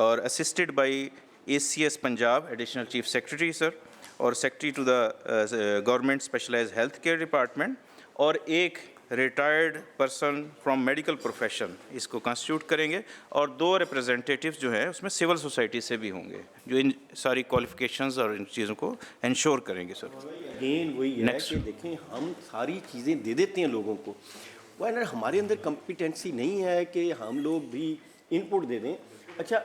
और assisted by ACS Punjab additional chief secretary sir, और secretary to the government specialized health care department, और एक retired person from medical profession इसको constitute करेंगे, और 2 representatives जो हैं उसमें सिविल सोसाइटी से भी होंगे जो इन सारी क्वालिफिकेशंस और इन चीज़ों को इंश्योर करेंगे सर। अगेन वही है कि देखें, हम सारी चीज़ें दे देते हैं लोगों को, वह ना हमारे अंदर कॉम्पिटेंसी नहीं है कि हम लोग भी इनपुट दे दें। अच्छा,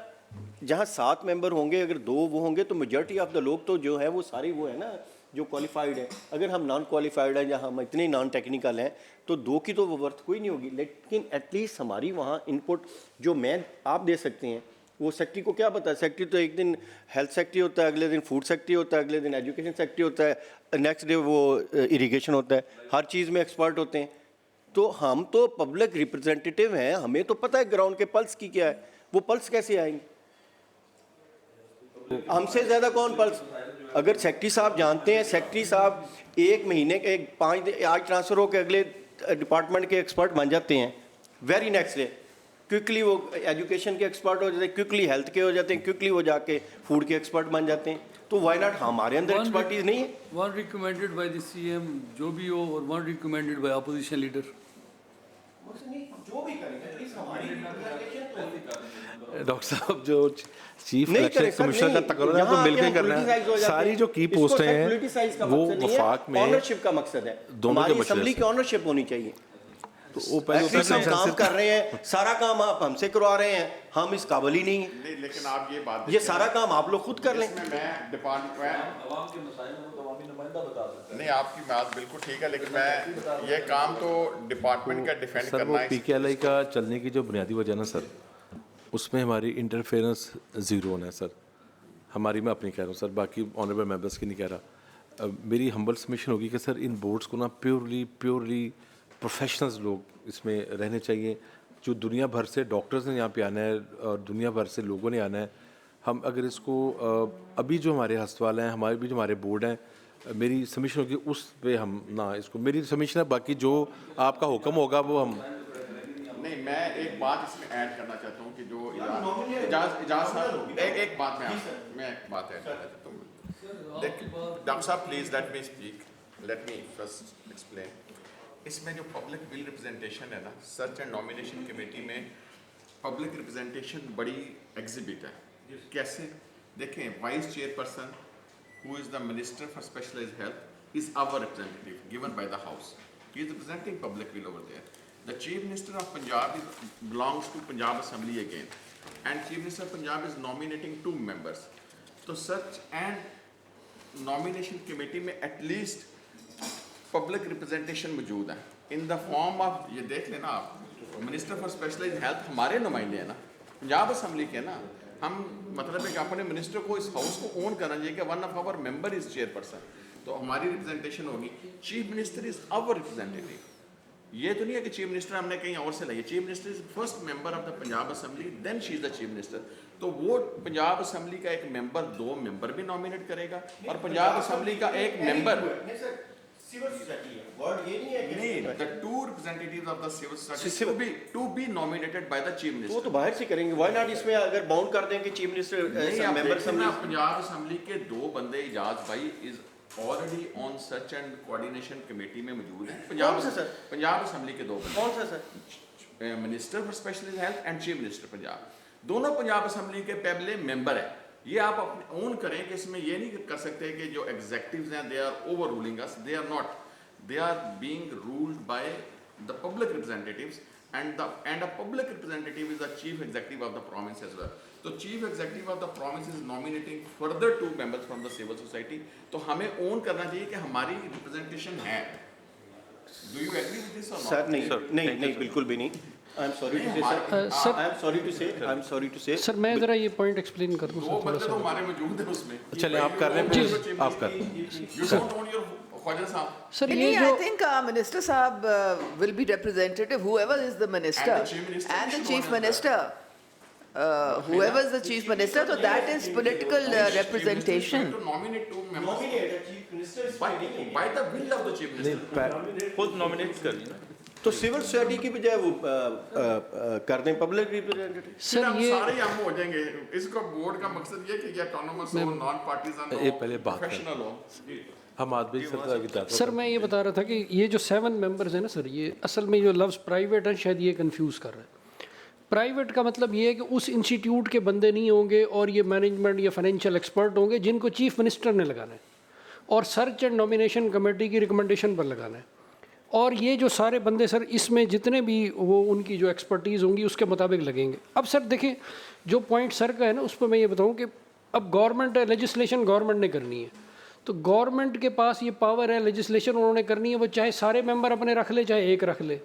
जहाँ 7 मेंबर होंगे, अगर 2 वो होंगे तो मेजॉरिटी ऑफ द लोग तो जो है वो सारे वो है ना जो क्वालिफाइड है। अगर हम नॉन क्वालिफाइड हैं या हम इतने नॉन टेक्निकल हैं तो 2 की तो वो वर्थ कोई नहीं होगी, लेकिन एटलीस्ट हमारी वहाँ इनपुट जो आप दे सकते हैं, वो सेक्रेटरी को क्या पता है। सेक्रेटरी तो एक दिन हेल्थ सेक्रेटरी होता है, अगले दिन फूड सेक्रेटरी होता है, अगले दिन एजुकेशन सेक्रेटरी होता है, नेक्स्ट डे वो इरिगेशन होता है, हर चीज़ में एक्सपर्ट होते हैं। तो हम तो पब्लिक रिप्रेजेंटेटिव हैं, हमें तो पता है ग्राउंड के पल्स की क्या है। वो पल्स कैसे आएंगे? हमसे ज़्यादा कौन पल्स? अगर सेक्रेटरी साहब जानते हैं, सेक्रेटरी साहब 1 महीने के 5 दिन आज ट्रांसफ़र होकर अगले डिपार्टमेंट के एक्सपर्ट बन जाते हैं, वेरी नेक्स्ट डे क्विकली वो एजुकेशन के एक्सपर्ट हो जाते हैं, क्विकली हेल्थ के हो जाते हैं, क्विकली वो जाके फूड के एक्सपर्ट बन जाते हैं। तो वाई नॉट? हमारे अंदर एक्सपर्टीज नहीं है। 1 रिकमेंडेड बाय द CM जो भी हो, और 1 रिकमेंडेड बाय अपोजिशन लीडर। जो भी डॉक्टर साहब जो चीफ नहीं इलेक्शन करें सर, कमिश्नर का नहीं। तकरीर यहाँ तो मिलकर आके करना politicize हो है। जाते सारी हैं। जो की इसको पोस्टें सर हैं politicize का वो मकसद नहीं है, वफाक में ऑनरशिप का मकसद है। दोनों के हमारी मसले असेंबली से। की ऑनरशिप होनी चाहिए। वो पहले एटलीस्ट हम काम कर रहे हैं, सारा काम आप हमसे करवा रहे हैं, हम इस काबिल ही नहीं हैं। नहीं, लेकिन आप ये बात ये सारा काम आप लोग खुद कर लें। मैं डिपार्टमेंट नहीं, आपकी बात बिल्कुल ठीक है, लेकिन मैं ये काम तो डिपार्टमेंट का डिफेंड सर वो करना है। पीकेएलआई का चलने की जो बुनियादी वजह ना सर, उसमें हमारी इंटरफेरेंस ज़ीरो होना है सर। हमारी, मैं अपनी कह रहा हूँ सर, बाकी ऑनरेबल मेंबर्स की नहीं कह रहा। मेरी हम्बल सबमिशन होगी कि सर इन बोर्ड्स को ना प्योरली प्रोफेशनल्स लोग इसमें रहने चाहिए। जो दुनिया भर से डॉक्टर्स ने यहाँ पे आना है और दुनिया भर से लोगों ने आना है। हम अगर इसको अभी जो हमारे हस्पताल हैं, हमारे भी जो हमारे बोर्ड हैं, मेरी सबमिशन होगी उस पे हम ना इसको, मेरी सबमिशन है, बाकी जो आपका हुक्म होगा वो हम। नहीं, मैं एक बात इसमें ऐड करना चाहता हूँ कि जो इजाज़ साहब, एक बात मैं एक बात ऐड करना चाहता हूँ। डॉक्टर साहब please let me speak, let me first explain. इसमें जो पब्लिक विल रिप्रेजेंटेशन है ना, सर्च एंड नॉमिनेशन कमेटी में पब्लिक रिप्रेजेंटेशन बड़ी एग्जिबिट है। कैसे देखें, vice chairperson who is the Minister for Specialized Health is our representative given by the House. He is representing public will over there. The Chief Minister of Punjab belongs to Punjab Assembly again, and Chief Minister of Punjab is nominating 2 members. So search and nomination committee में at least public representation मौजूद है in the form of, ये देख लेना आप, Minister for Specialized Health हमारे नुमाइंदे हैं ना, पंजाब असेंबली के ना। हम मतलब है कि अपने मिनिस्टर को, इस हाउस को ओन करना चाहिए कि one of our member is chairperson, तो हमारी रिप्रेजेंटेशन होगी। Chief minister is our representative. ये तो नहीं है कि चीफ मिनिस्टर हमने कहीं और से लाई है। Chief minister is first member of the Punjab assembly, then she is the chief minister. तो वो पंजाब असेंबली का एक मेंबर, 2 मेंबर भी नॉमिनेट करेगा और पंजाब असेंबली का एक मेंबर सिविल सोसाइटी है, वर्ड ये नहीं है कि नहीं, the 2 representatives of the civil society to be nominated by the chief minister। वो तो बाहर से करेंगे, व्हाई नॉट इसमें अगर बाउंड कर दें कि chief minister member assembly. Punjab assembly के 2 बंदे, इजाज भाई is already on search and coordination committee में मौजूद है। पंजाब असेंबली के 2 बंदे। कौन सा sir? Minister for special health and chief minister Punjab, दोनों पंजाब असेंबली के पहले मेंबर है। ये आप अपने ओन करें कि इसमें ये नहीं कर सकते कि जो एग्जेक्टिव्स हैं they are overruling us, they are not, they are being ruled by the public representatives, and a public representative is the chief executive of the province as well. So chief executive of the province is nominating further 2 members from the civil society. तो हमें own करना चाहिए कि हमारी representation है। Do you agree with this or not? Sir नहीं बिल्कुल भी नहीं। I'm sorry to say sir, I'm sorry to say sir, मैं ज़रा ये पॉइंट एक्सप्लेन कर दूँ वो बंदे तो हमारे मौजूद हैं उसमें। चलिए आप कर रहे हैं, फिर आप कर। You don't own your Khwaja Sahab. Sir ये नहीं, जो I think Minister Saab will be representative, whoever is the minister, And the chief minister and the should chief honor minister. Whoever is the chief minister, so that is political representation. To nominate 2 members nominate the chief minister is by the will of the chief minister। खुद nominate कर लेना। तो civil society की बजाय वो कर दें public representative. फिर सर हम ये सारे हम हो जाएंगे। इसका बोर्ड का मकसद ये कि ये ऑटोनोमस हो, नॉन पार्टीजन हो, ये पहले बात करें। प्रोफेशनल हो। हम आदमी सर मैं ये बता रहा था कि ये जो 7 मेंबर्स हैं ना सर, ये असल में जो लफ्ज़ प्राइवेट है शायद ये कंफ्यूज कर रहे हैं। प्राइवेट का मतलब ये है कि उस इंस्टीट्यूट के बंदे नहीं होंगे और ये मैनेजमेंट या फाइनेंशियल एक्सपर्ट होंगे जिनको चीफ मिनिस्टर ने लगाना है और सर्च एंड नॉमिनेशन कमेटी की रिकमेंडेशन पर लगाना है। और ये जो सारे बंदे सर, इसमें जितने भी वो उनकी जो एक्सपर्टीज़ होंगी उसके मुताबिक लगेंगे। अब सर देखें, जो पॉइंट सर का है ना, उस पर मैं ये बताऊँ कि अब गवर्नमेंट है, लेजिस्लेशन गवर्नमेंट ने करनी है, तो गवर्नमेंट के पास ये पावर है, लेजिस्लेशन उन्होंने करनी है, वो चाहे सारे मेंबर अपने रख ले चाहे एक रख ले।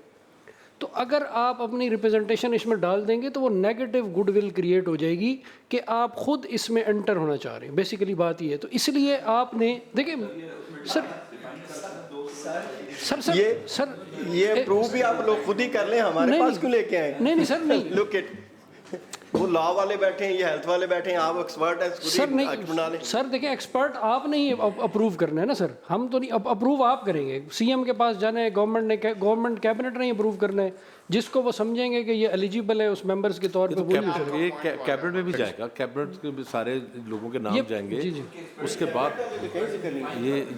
तो अगर आप अपनी रिप्रेजेंटेशन इसमें डाल देंगे तो वो नेगेटिव गुडविल क्रिएट हो जाएगी कि आप खुद इसमें एंटर होना चाह रहे हैं। बेसिकली बात ये है। तो इसलिए आपने देखिए सर ये प्रूव भी आप लोग खुद ही कर लें, हमारे पास क्यों लेके आए? नहीं सर नहीं, लुक इट, वो लॉ वाले बैठे हैं, ये हेल्थ वाले बैठे हैं, आप एक्सपर्ट हैं, सर नहीं सर देखिए, एक्सपर्ट आप नहीं अप्रूव करना है ना सर, हम तो नहीं। अप्रूव आप करेंगे, सीएम के पास जाना है, गवर्नमेंट कैबिनेट ने अप्रूव करना है, जिसको वो समझेंगे कि ये एलिजिबल है उस मेंबर्स के तौर पे। ये कैबिनेट में भी जाएगा, कैबिनेट के भी सारे लोगों के नाम जाएंगे। जी। उसके बाद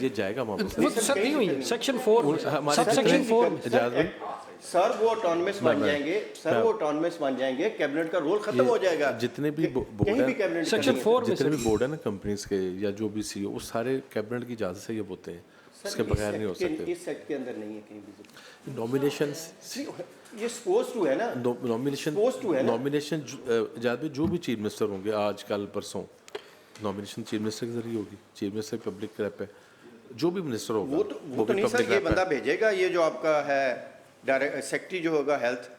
ये जाएगा वो सर नहीं हुई सेक्शन 4 सबसेक्शन 4 सर वो ऑटोनमस बन जाएंगे, सर वो ऑटोनमस बन जाएंगे, कैबिनेट का रोल खत्म हो जाएगा। जितने भी बोर्ड है, सेक्शन 4 जितने भी बोर्ड है ना कंपनीज के या जो भी सीईओ, वो सारे कैबिनेट की इजाजत से ये होते हैं। उसके बगैर नहीं हो सकते। इस सेक्ट के अंदर नहीं है कहीं भी। नॉमिनेशन ये सपोज टू है ना, नॉमिनेशन ज़्यादा जो भी चीफ मिनिस्टर होंगे आज कल परसों, नॉमिनेशन चीफ मिनिस्टर के जरिए होगी। चीफ मिनिस्टर पब्लिक रैप है, जो भी मिनिस्टर होगा वो तो नहीं सर, ये बंदा भेजेगा, ये जो आपका है डायरेक्ट सेक्रेटरी जो होगा हेल्थ,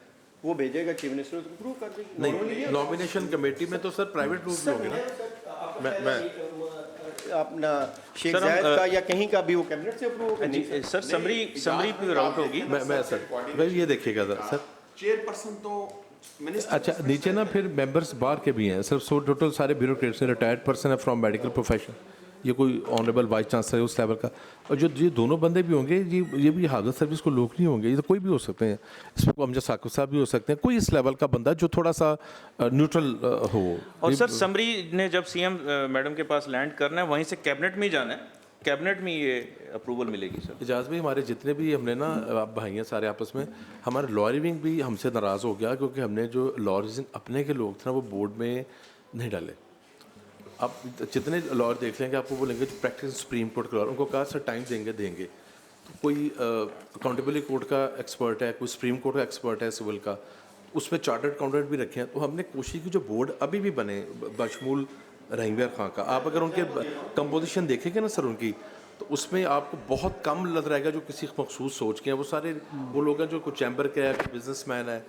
वो भेजेगा चीफ मिनिस्टर को अप्रूव कर देगी। नहीं, नॉमिनेशन कमेटी में तो सर प्राइवेट रूप में होगी ना। मैं अपना शेख जायद का या कहीं का भी वो कैबिनेट से अप्रूव होगा। जी सर, समरी पे आउट होगी। मैं सर भाई ये देखिएगा सर, चेयरपर्सन तो अच्छा नीचे ना फिर मेंबर्स बाहर के भी हैं सर। सो टोटल सारे ब्यूरोक्रेट्स हैं, रिटायर्ड पर्सन है फ्रॉम मेडिकल प्रोफेशन, ये कोई ऑनरेबल वाइस चांसलर है उस लेवल का। और जो ये दोनों बंदे भी होंगे, ये भी हाजत सर्विस को लोग नहीं होंगे, ये तो कोई भी हो सकते हैं। इसमें अमजद साकिब साहब भी हो सकते हैं, कोई इस लेवल का बंदा जो थोड़ा सा न्यूट्रल हो। और सर समरी ने जब सीएम मैडम के पास लैंड करना है, वहीं से कैबिनेट में ही जाना है, कैबिनेट में ये अप्रूवल मिलेगी सर। इजाज़ भाई, हमारे जितने भी हमने ना आप भाई हैं सारे आपस में, हमारा लॉयर विंग भी हमसे नाराज़ हो गया क्योंकि हमने जो लॉयर्स अपने के लोग थे ना वो बोर्ड में नहीं डाले। आप जितने लॉयर देख लेंगे आपको बोलेंगे जो प्रैक्टिस सुप्रीम कोर्ट के लॉयर, उनको कहा सर टाइम देंगे। तो कोई अकाउंटेबिलिटी कोर्ट का एक्सपर्ट है, कोई सुप्रीम कोर्ट का एक्सपर्ट है सिविल का, उसमें चार्टर्ड अकाउंटेंट भी रखे हैं। तो हमने कोशिश की जो बोर्ड अभी भी बने बशमूल रहीम खां का, आप अगर उनके कंपोजिशन देखेंगे ना सर उनकी, तो उसमें आपको बहुत कम लग रहेगा जो किसी मखसूस सोच के हैं। वो सारे वो लोग हैं जो कोई चैम्बर के है, कोई बिजनेसमैन है,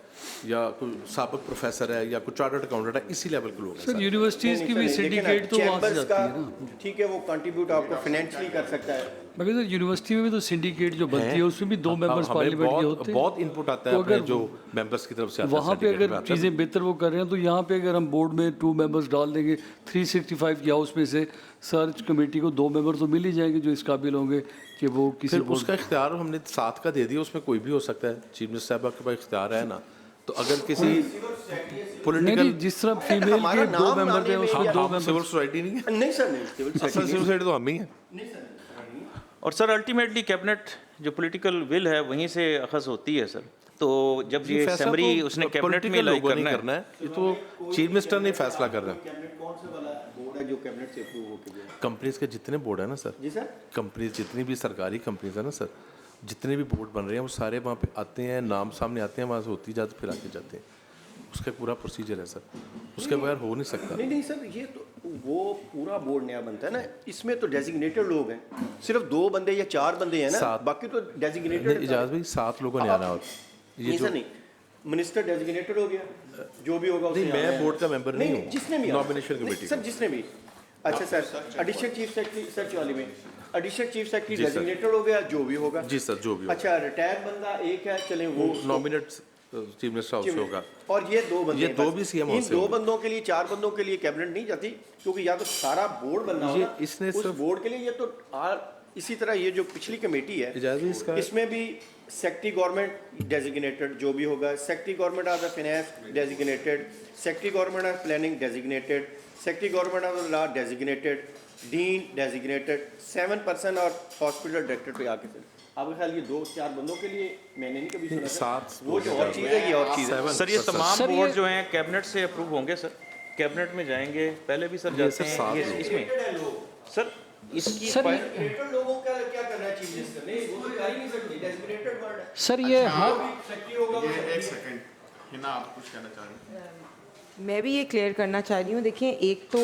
या कोई साबिक प्रोफेसर है, या कोई चार्टर्ड अकाउंटेंट है, इसी लेवल के लोग हैं सर। यूनिवर्सिटीज़ की भी सिंडिकेट तो वहाँ से जाती है ना, ठीक है, वो कंट्रीब्यूट आपको फाइनेंशियली कर सकता है। मगर सर यूनिवर्सिटी में भी तो सिंडिकेट जो बनती है उसमें भी 2 मेंबर्स पार्लियामेंट के होते हैं। बहुत इनपुट आता है अपने जो मेंबर्स की तरफ से आता है। वहाँ पे अगर चीज़ें बेहतर वो कर रहे हैं तो यहाँ पे अगर हम बोर्ड में 2 मेंबर्स डाल देंगे, 365 की हाउस में से सर्च कमेटी को 2 मेंबर तो मिल ही जाएंगे जो इस काबिल होंगे कि वो किसी उसका इख्तियार हमने 7 का दे दिया, उसमें कोई भी हो सकता है। चीफ मिनिस्टर साहब के पास इख्तियार है ना, तो अगर किसी पॉलिटिकल जिस तरह फीमेल के 2 मेंबर थे उसमें 2 मेंबर सिविल सोसाइटी नहीं है। नहीं सर, नहीं सिविल सोसाइटी तो हम ही हैं। और सर अल्टीमेटली कैबिनेट जो पॉलिटिकल विल है वहीं से अखज़ होती है सर। तो जब ये समरी उसने कैबिनेट में लाई करना है, ये तो चीफ मिनिस्टर ने फैसला कर रहा है। कैबिनेट कौन से वाला बोर्ड है जो कैबिनेट से अप्रूव होके गया? कंपनीज के जितने बोर्ड है ना सर, जी सर, कंपनीज जितनी भी सरकारी कंपनीज है ना सर, जितने भी बोर्ड बन रहे हैं वो सारे वहाँ पे आते हैं, नाम सामने आते हैं, वहाँ से होती जाते फिर आके जाते हैं। उसका पूरा प्रोसीजर है सर, उसके बगैर हो नहीं सकता। नहीं सर, ये तो वो पूरा बोर्ड नया बनता है ना, इसमें तो डेजिग्नेटेड लोग हैं, सिर्फ 2 बंदे या 4 बंदे हैं ना, बाकी तो डेजिग्नेटेड। इजाज़ भाई 7 लोगों ने आना होता ये जो नहीं मिनिस्टर डेजिग्नेटेड हो गया, जो भी होगा नहीं, मैं बोर्ड का मेंबर नहीं हूँ, जिसने भी नॉमिनेशन कमेटी सर, जिसने भी। अच्छा sir, additional chief secretary search वाले में एडिशनल चीफ सेक्रेटरी डेजिग्नेटेड हो गया, जो भी होगा। जी सर, जो भी। अच्छा, रिटायर्ड बंदा एक है, चलें वो नॉमिनेट चीफ मिनिस्टर हाउस होगा। और ये 2 बंदे, ये 2 भी सीएम हाउस इन 2 बंदों के लिए 4 बंदों के लिए कैबिनेट नहीं जाती, क्योंकि या तो सारा बोर्ड बनना होगा इसने उस बोर्ड के लिए। ये तो इसी तरह ये जो पिछली कमेटी है इसमें भी सेक्रेटरी गवर्नमेंट डेजिग्नेटेड जो भी होगा, secretary government of the finance designated, secretary government of planning designated, secretary government of the law designated, dean designated, 7 person और हॉस्पिटल डायरेक्टर पे आके आपके ख्याल ये 2-4 बंदों के लिए मैंने नहीं कभी सुना। 7 वो जो और चीज़ है, ये और चीज़ है सर। ये तमाम बोर्ड जो हैं कैबिनेट से अप्रूव होंगे सर, कैबिनेट में जाएंगे, पहले भी सर जाते हैं इसमें सर। इसकी लोगों का क्या करना है चीफ मिनिस्टर ने, वो तो कर ही नहीं सकती, डेजिग्नेटेड वर्ड है सर। ये सेक्रेटरी होगा। एक सेकंड, हिना आप कुछ कहना चाह रहे हैं? मैं भी ये क्लियर करना चाह रही हूँ। देखिए, एक तो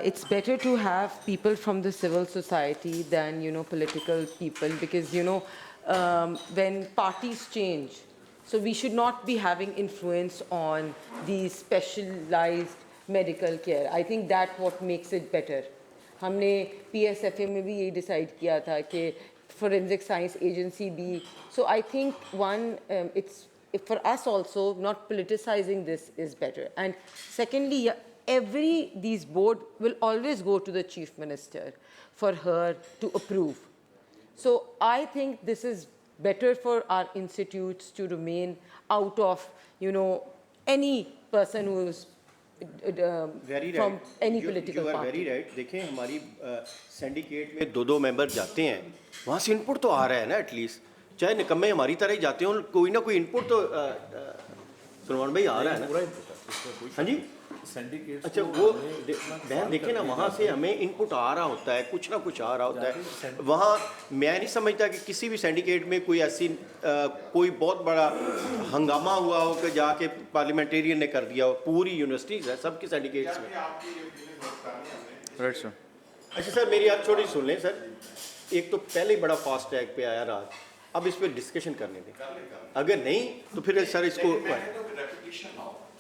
it's better to have people from the civil society than, you know, political people, because, you know, when parties change, so we should not be having influence on the specialized medical care. I think that what makes it better. हमने PSFA में भी ये decide किया था कि forensic science agency भी, so I think one it's for us also not politicizing this is better. And secondly, these board will always go to the chief minister for her to approve. So I think this is better for our institutes to remain out of, you know, any person who is from any political party. Very right. देखें, हमारी syndicate में 2-2 member जाते हैं, वहाँ से input तो आ रहा है ना, एटलीस्ट चाहे निकम्मे हमारी तरह ही जाते हो, कोई ना कोई इनपुट तो सलमान भाई आ रहा है ना। हाँ जी, अच्छा वो बहन देखिए ना, वहाँ से हमें इनपुट आ रहा होता है, कुछ ना कुछ आ रहा होता है वहाँ। मैं नहीं समझता कि किसी भी सिंडिकेट में कोई ऐसी कोई बहुत बड़ा हंगामा हुआ हो कि जाके पार्लियामेंटेरियन ने कर दिया हो। पूरी यूनिवर्सिटीज़ है सबकी सिंडिकेट्स में। Right sir. अच्छा सर, मेरी आप छोटी सुन लें सर। एक तो पहले ही बड़ा फास्ट ट्रैक पे आया रात, अब इस पर डिस्कशन करने दें, अगर नहीं तो फिर सर इसको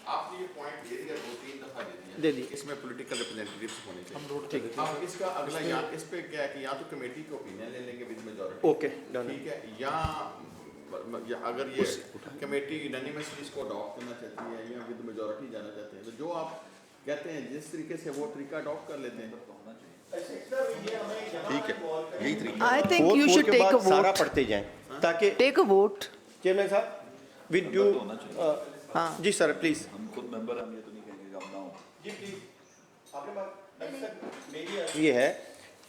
आपने ये पॉइंट दे दिया, 2-3 दफा दे दी। इसमें पॉलिटिकल रिप्रेजेंटेटिव्स होने चाहिए। ठीक है। अब इसका अगला या इस पे क्या है कि या तो कमेटी की ओपिनियन ले लेंगे विद मेजॉरिटी। Okay done. ठीक है, या अगर ये कमेटी यूनानिमसली इसको अडॉप्ट करना चाहती है या विद मेजॉरिटी जाना चाहते हैं, तो जो आप कहते हैं जिस तरीके से वो तरीका अडॉप्ट कर लेते हैं। ठीक है, यही तरीका। I think you should take a सारा vote. पढ़ते जाएं ताकि Take a vote. चेयरमैन साहब विद ड्यू। हाँ जी सर प्लीज। हम खुद मेंबर हम ये तो नहीं कहेंगे कि हम ना हो। जी प्लीज। आपने बात मेरी अर्ज़ी ये है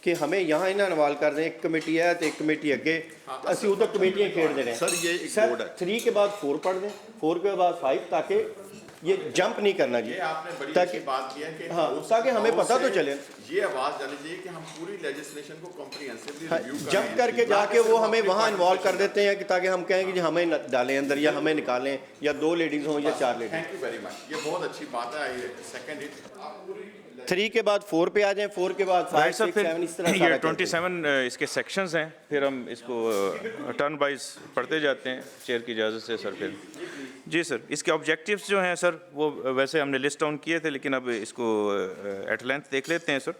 कि हमें यहाँ इन्हें इन्वॉल्व कर दें। एक कमेटी है तो एक कमेटी अगे असं उधर कमेटियाँ खेड़ दे रहे हैं। सर ये एक सर बोर्ड है। 3 के बाद 4 पढ़ दें, 4 के बाद 5, ताकि ये जंप नहीं करना जी। ये आपने बड़ी ताकि अच्छी बात की है कि हाँ ताकि हमें पता तो चले। ये आवाज जानी चाहिए कि हम पूरी लेजिस्लेशन को कॉम्प्रिहेंसिवली रिव्यू करें। जंप करके जाके वो हमें वहाँ इन्वॉल्व कर देते हैं कि ताकि हम कहें कि जी हमें डालें अंदर या हमें निकालें, या 2 लेडीज़ हों या 4 ladies. Thank you very much, ये बहुत अच्छी बात है। सेकंड इट 3 के बाद 4 पे आ जाएं, 4 के बाद 5, 6, 7 इस तरह ये सारा चलते हैं। 27 इसके सेक्शंस हैं, फिर हम इसको टर्न वाइज पढ़ते जाते हैं चेयर की इजाज़त से सर। फिर जी सर, इसके ऑब्जेक्टिव्स जो हैं सर वो वैसे हमने लिस्ट डाउन किए थे, लेकिन अब इसको एट लेंथ देख लेते हैं sir.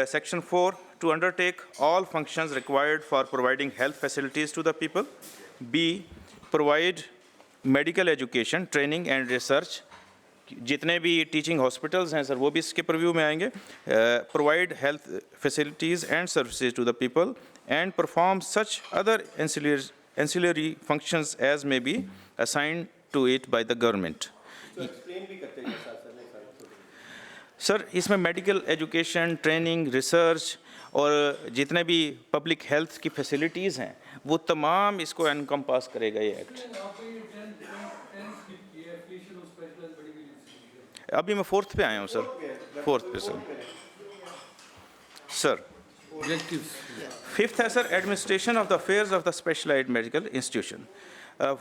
Section 4, to undertake all functions required for providing health facilities to the people. B, provide medical education, training and research. जितने भी टीचिंग हॉस्पिटल्स हैं सर वो भी इसके प्रीव्यू में आएंगे। Provide health facilities and services to the people and perform such other ancillary functions as may be assigned to it by the government. Sir इसमें medical education, training, research और जितने भी पब्लिक हेल्थ की facilities हैं वो तमाम इसको encompass करेगा ये एक्ट। अभी मैं 4th पे आया हूँ सर, 4th पे सर। Objectives. 5th है sir, administration of the affairs of the specialized medical institution.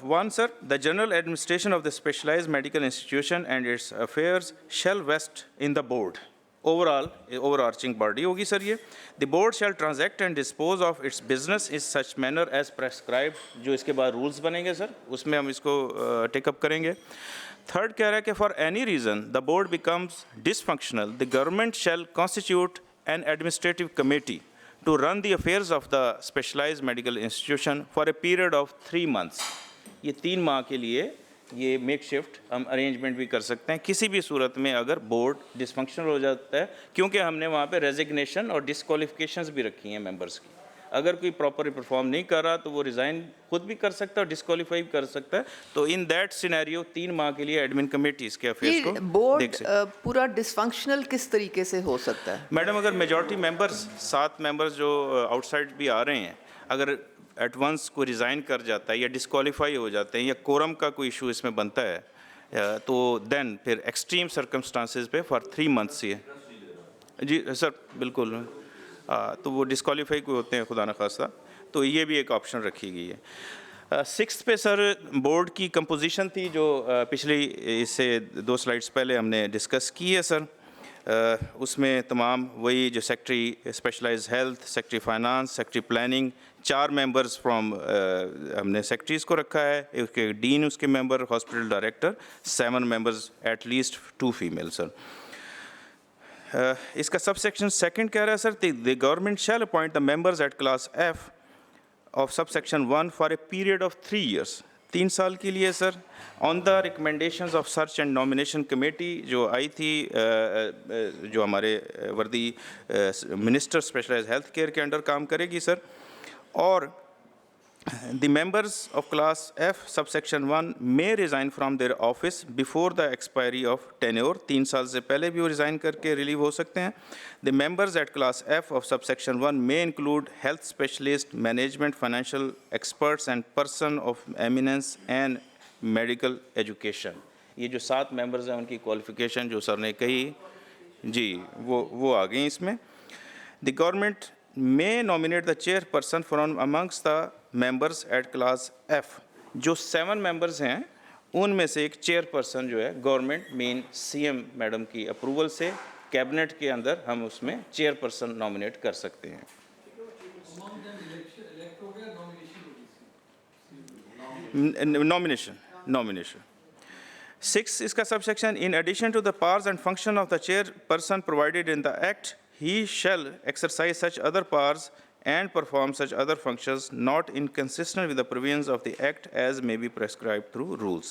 1 sir, the general administration of the specialized medical institution and its affairs shall vest in the board. Overarching body होगी sir ये। The board shall transact and dispose of its business in such manner as prescribed. जो इसके बाद rules बनेंगे sir उसमें हम इसको take up करेंगे। 3rd कह रहा है कि for any reason the board becomes dysfunctional, the government shall constitute an administrative committee to run the affairs of the specialized medical institution for a period of 3 months. ये 3 माह के लिए ये मेक शिफ्ट हम अरेंजमेंट भी कर सकते हैं किसी भी सूरत में अगर बोर्ड डिसफंक्शनल हो जाता है, क्योंकि हमने वहाँ पे रेजिग्नेशन और डिस्क्वालिफिकेशंस भी रखी हैं मेंबर्स की। अगर कोई प्रॉपर परफॉर्म नहीं कर रहा तो वो रिज़ाइन खुद भी कर सकता है और डिस्क्वालीफाई भी कर सकता है। तो इन दैट सिनेरियो 3 माह के लिए एडमिन कमेटी इसके अफेयर्स को बोर्ड पूरा डिसफंक्शनल किस तरीके से हो सकता है? मैडम अगर मेजॉरिटी मेंबर्स 7 मेंबर्स जो आउटसाइड भी आ रहे हैं अगर एट वंस कोई रिज़ाइन कर जाता है या डिस्क्वालीफाई हो जाते हैं या कोरम का कोई इशू इसमें बनता है तो देन फिर एक्सट्रीम सर्कमस्टांसेस पे फॉर 3 मंथ्स ये जी सर बिल्कुल तो वो डिस्क्वालीफाई कोई होते हैं खुदा न खास्ता, तो ये भी एक ऑप्शन रखी गई है। 6th पे सर बोर्ड की कंपोजिशन थी जो पिछली इससे 2 स्लाइड्स पहले हमने डिस्कस की है सर। उसमें तमाम वही जो secretary specialized health, secretary finance, secretary planning, 4 members from हमने सेक्रेटरीज़ को रखा है, उसके डीन उसके member, hospital director, 7 members at least 2 female sir. इसका सब सेक्शन 2nd कह रहा है sir the government shall appoint the members at class F of sub section 1 for a period of 3 years, 3 साल के लिए sir, on the recommendations of search and nomination committee जो आई थी जो हमारे वर्दी मिनिस्टर स्पेशलाइज्ड हेल्थ केयर के under काम करेगी सर। और the members of class F subsection 1 may resign from their office before the expiry of tenure, 3 साल से पहले भी वो रिज़ाइन करके रिलीव हो सकते हैं। The members at class F of subsection 1 may include health specialist, management, financial experts and person of eminence and medical education. ये जो 7 मेंबर्स हैं उनकी क्वालिफिकेशन जो सर ने कही जी वो आ गई इसमें। The government may nominate the chairperson from amongst the members at class F। जो 7 members हैं उनमें से एक चेयरपर्सन जो है गवर्नमेंट मेन सीएम मैडम की अप्रूवल से कैबिनेट के अंदर हम उसमें चेयरपर्सन नॉमिनेट कर सकते हैं। नॉमिनेशन 6 इसका subsection, in addition to the powers and function of the chairperson provided in the act, he shall exercise such other powers and perform such other functions not inconsistent with the provisions of the Act as may be prescribed through rules.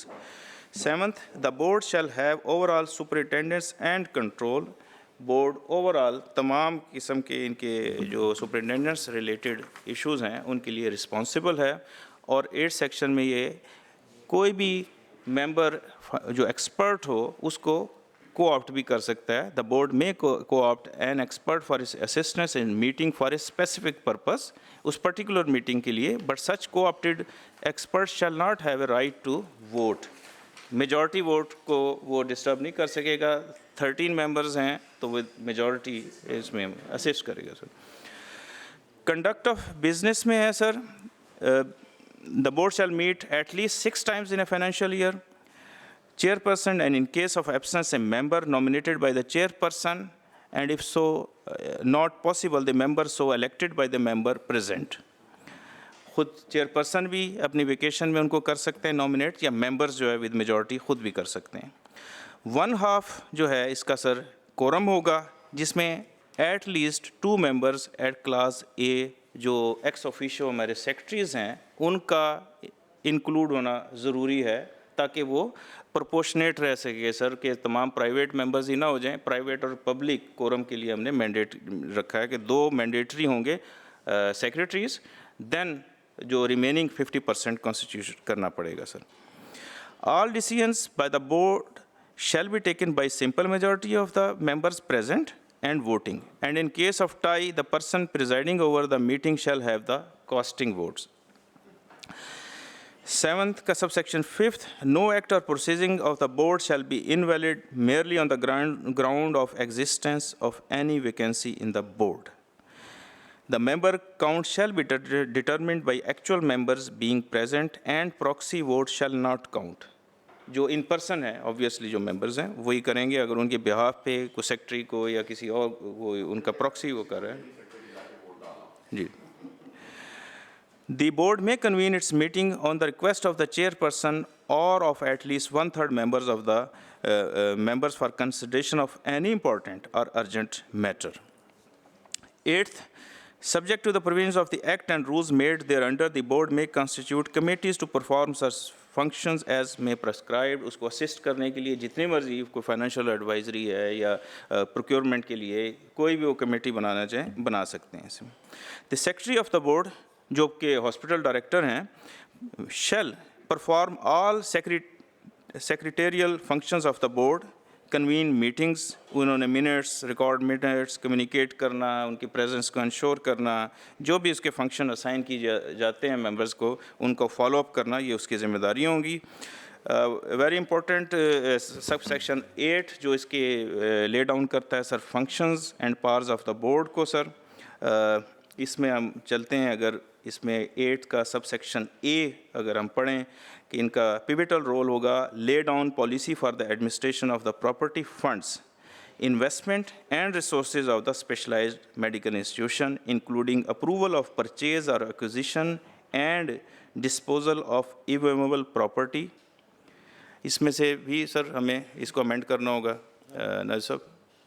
7th, the board shall have overall superintendence and control। Board overall तमाम किस्म के इनके जो superintendents related issues हैं उनके लिए responsible है। और 8 सेक्शन में ये कोई भी मेंबर जो एक्सपर्ट हो उसको co-opt भी कर सकता है। द बोर्ड में co-opt an expert for his assistance in meeting for a specific purpose, उस पर्टिकुलर मीटिंग के लिए, but such co-opted expert shall not have a right to vote. Majority vote को वो डिस्टर्ब नहीं कर सकेगा। 13 मेंबर्स हैं तो विद मेजॉरिटी इसमें असिस्ट करेगा सर। कंडक्ट ऑफ बिजनेस में है sir, the board shall meet at least 6 times in a financial year. Chairperson, and in case of absence, a member nominated by the chairperson, and if so not possible, the member so elected by the member present। खुद chairperson भी अपनी vacation में उनको कर सकते हैं nominate, या members जो है विद मेजॉरिटी खुद भी कर सकते हैं। 1/2 जो है इसका सर कोरम होगा, जिसमें eight least 2 members at class ए जो एक्स ऑफिशियो हमारे सेक्रेटरीज़ हैं उनका इंक्लूड होना ज़रूरी है, ताकि वो प्रोपोर्शनेट रह सके सर, कि तमाम प्राइवेट मेंबर्स ही ना हो जाएं। प्राइवेट और पब्लिक कोरम के लिए हमने मैंडेट रखा है कि 2 मैंडेटरी होंगे सेक्रेटरीज, देन जो रिमेनिंग 50% कॉन्स्टिट्यूशन करना पड़ेगा sir. All decisions bye the board shall be taken by simple majority of the members present and voting, and in case of tie the person presiding over the meeting shall have the casting votes. 7th का subsection 5th, no act or proceeding of the board shall be invalid merely on the ground of existence of any vacancy in the board। The member count shall be determined by actual members being present, and proxy vote shall not count। जो in person है obviously जो members हैं वही करेंगे, अगर उनके behalf पे कोई सेक्रेटरी को या किसी और वो उनका प्रॉक्सी वो कर रहा है जी। The board may convene its meeting on the request of the chairperson or of at least 1/3 members of the members for consideration of any important or urgent matter। 8th, subject to the provisions of the Act and rules made thereunder, the board may constitute committees to perform such functions as may prescribed। उसको assist करने के लिए जितनी मर्जी कोई financial advisory है या procurement के लिए कोई भी वो कमेटी बनाना चाहें बना सकते हैं इसमें। The secretary of the board जो कि हॉस्पिटल डायरेक्टर हैं, shall perform all secretarial functions of the board, convene meetings, उन्होंने मिनट्स, रिकॉर्ड मिनट्स, कम्युनिकेट करना, उनकी प्रेजेंस को इंश्योर करना, जो भी उसके फंक्शन असाइन किए जाते हैं मेंबर्स को उनको फॉलोअप करना, ये उसकी जिम्मेदारियाँ होंगी। वेरी इंपॉर्टेंट सब सेक्शन 8 जो इसके ले डाउन करता है sir functions and powers of the board को सर, इसमें हम चलते हैं। अगर इसमें 8 का सब सेक्शन ए अगर हम पढ़ें कि इनका पिविटल रोल होगा lay down policy for the administration of the property funds, investment and resources of the specialized medical institution, including approval of purchase और acquisition and disposal of immovable property. इसमें से भी सर हमें इसको amend करना होगा नज़र साहब,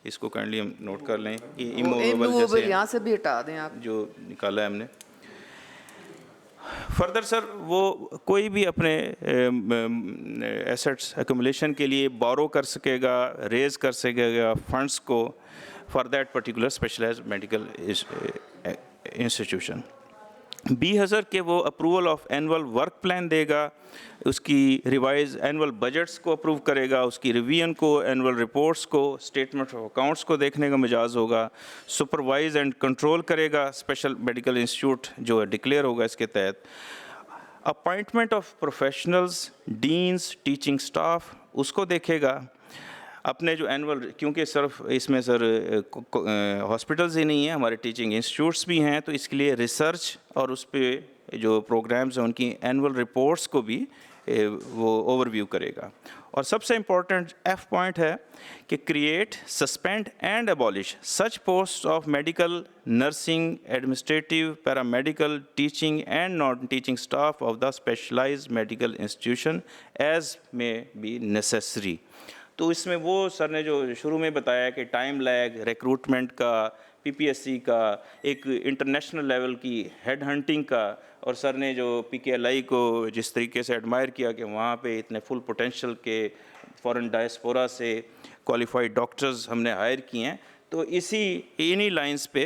इसको काइंडली हम नोट कर लें। इमूवेबल जैसे यहाँ से भी हटा दें आप, जो निकाला है हमने। फर्दर सर वो कोई भी अपने एसेट्स एक्यूमुलेशन के लिए बोरो कर सकेगा, रेज कर सकेगा फंड्स को for that particular specialized medical institution. B है सर कि वो approval of annual work plan देगा, उसकी रिवाइज एनुअल बजट्स को अप्रूव करेगा, उसकी रिवीजन को, एनुअल रिपोर्ट्स को, स्टेटमेंट ऑफ अकाउंट्स को देखने का मिजाज होगा, सुपरवाइज एंड कंट्रोल करेगा स्पेशल मेडिकल इंस्टीट्यूट जो डिक्लेयर होगा इसके तहत। Appointment of professionals, deans, teaching staff, उसको देखेगा। अपने जो एनुअल, क्योंकि सिर्फ इसमें सर हॉस्पिटल्स ही नहीं है, हमारे टीचिंग इंस्टीट्यूट्स भी हैं, तो इसके लिए रिसर्च और उस पे जो प्रोग्राम्स हैं उनकी एनुअल रिपोर्ट्स को भी वो ओवरव्यू करेगा। और सबसे इम्पॉर्टेंट एफ पॉइंट है कि create, suspend and abolish such post of medical, nursing, administrative, paramedical, teaching and non teaching staff of the specialized medical institution as may be necessary. तो इसमें वो सर ने जो शुरू में बताया कि टाइम लैग, रिक्रूटमेंट का, पीपीएससी का, एक इंटरनेशनल लेवल की हेड हंटिंग का, और सर ने जो पीकेएलआई को जिस तरीके से एडमायर किया कि वहाँ पे इतने फुल पोटेंशियल के फॉरेन डायस्पोरा से क्वालिफाइड डॉक्टर्स हमने हायर किए हैं, तो इन्हीं लाइंस पे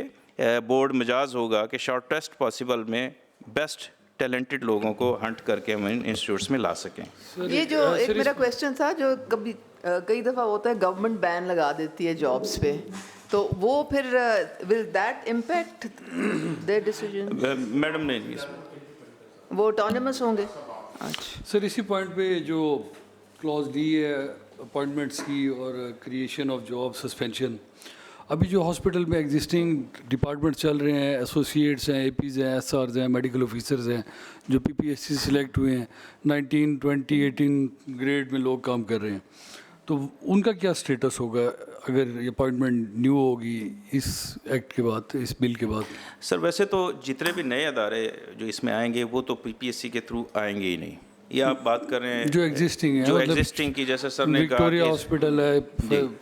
बोर्ड मिजाज होगा कि शॉर्टेस्ट पॉसिबल में बेस्ट टैलेंटेड लोगों को हंट करके हम इन इंस्टीट्यूट्स में ला सकें। ये जो एक मेरा क्वेश्चन था, जो कभी कई दफ़ा होता है गवर्नमेंट बैन लगा देती है जॉब्स पे, तो वो फिर will that impact there decision? Madam नहीं, इसमें वो ऑटोनमस होंगे? अच्छा सर, इसी पॉइंट पे जो क्लॉज डी है अपॉइंटमेंट्स की और क्रिएशन ऑफ जॉब सस्पेंशन, अभी जो हॉस्पिटल में एग्जिस्टिंग डिपार्टमेंट चल रहे हैं, एसोसिएट्स हैं, एपीज़ हैं, एसआरज हैं, मेडिकल ऑफिसर्स हैं, जो पीपीएससी सिलेक्ट हुए हैं, 19, 20, 18 ग्रेड में लोग काम कर रहे हैं, तो उनका क्या स्टेटस होगा अगर ये अपॉइंटमेंट न्यू होगी इस एक्ट के बाद, इस बिल के बाद? सर वैसे तो जितने भी नए अदारे जो इसमें आएंगे वो तो पीपीएससी के थ्रू आएंगे ही नहीं। ये आप बात कर रहे हैं जो एग्जिस्टिंग है, जो मतलब एग्जिस्टिंग की, जैसे सर ने कहा विक्टोरिया हॉस्पिटल है,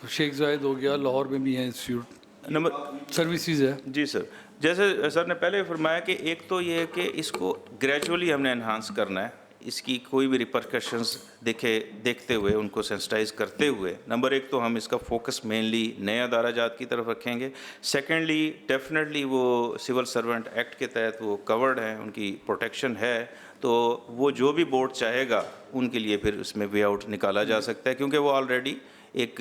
शेख जायद हो गया, लाहौर में भी है इंस्टीट्यूट, नंबर सर्विसेज है। जी सर, जैसे सर ने पहले फरमाया कि एक तो ये है कि इसको ग्रेजुअली हमने एनहांस करना है, इसकी कोई भी रिपरकशंस देखते हुए उनको सेंसिटाइज करते हुए, नंबर एक तो हम इसका फोकस मेनली नए अदारा जात की तरफ रखेंगे। सेकेंडली डेफिनेटली वो सिविल सर्वेंट एक्ट के तहत वो कवर्ड हैं, उनकी प्रोटेक्शन है, तो वो जो भी बोर्ड चाहेगा उनके लिए फिर उसमें वे आउट निकाला जा सकता है, क्योंकि वो ऑलरेडी एक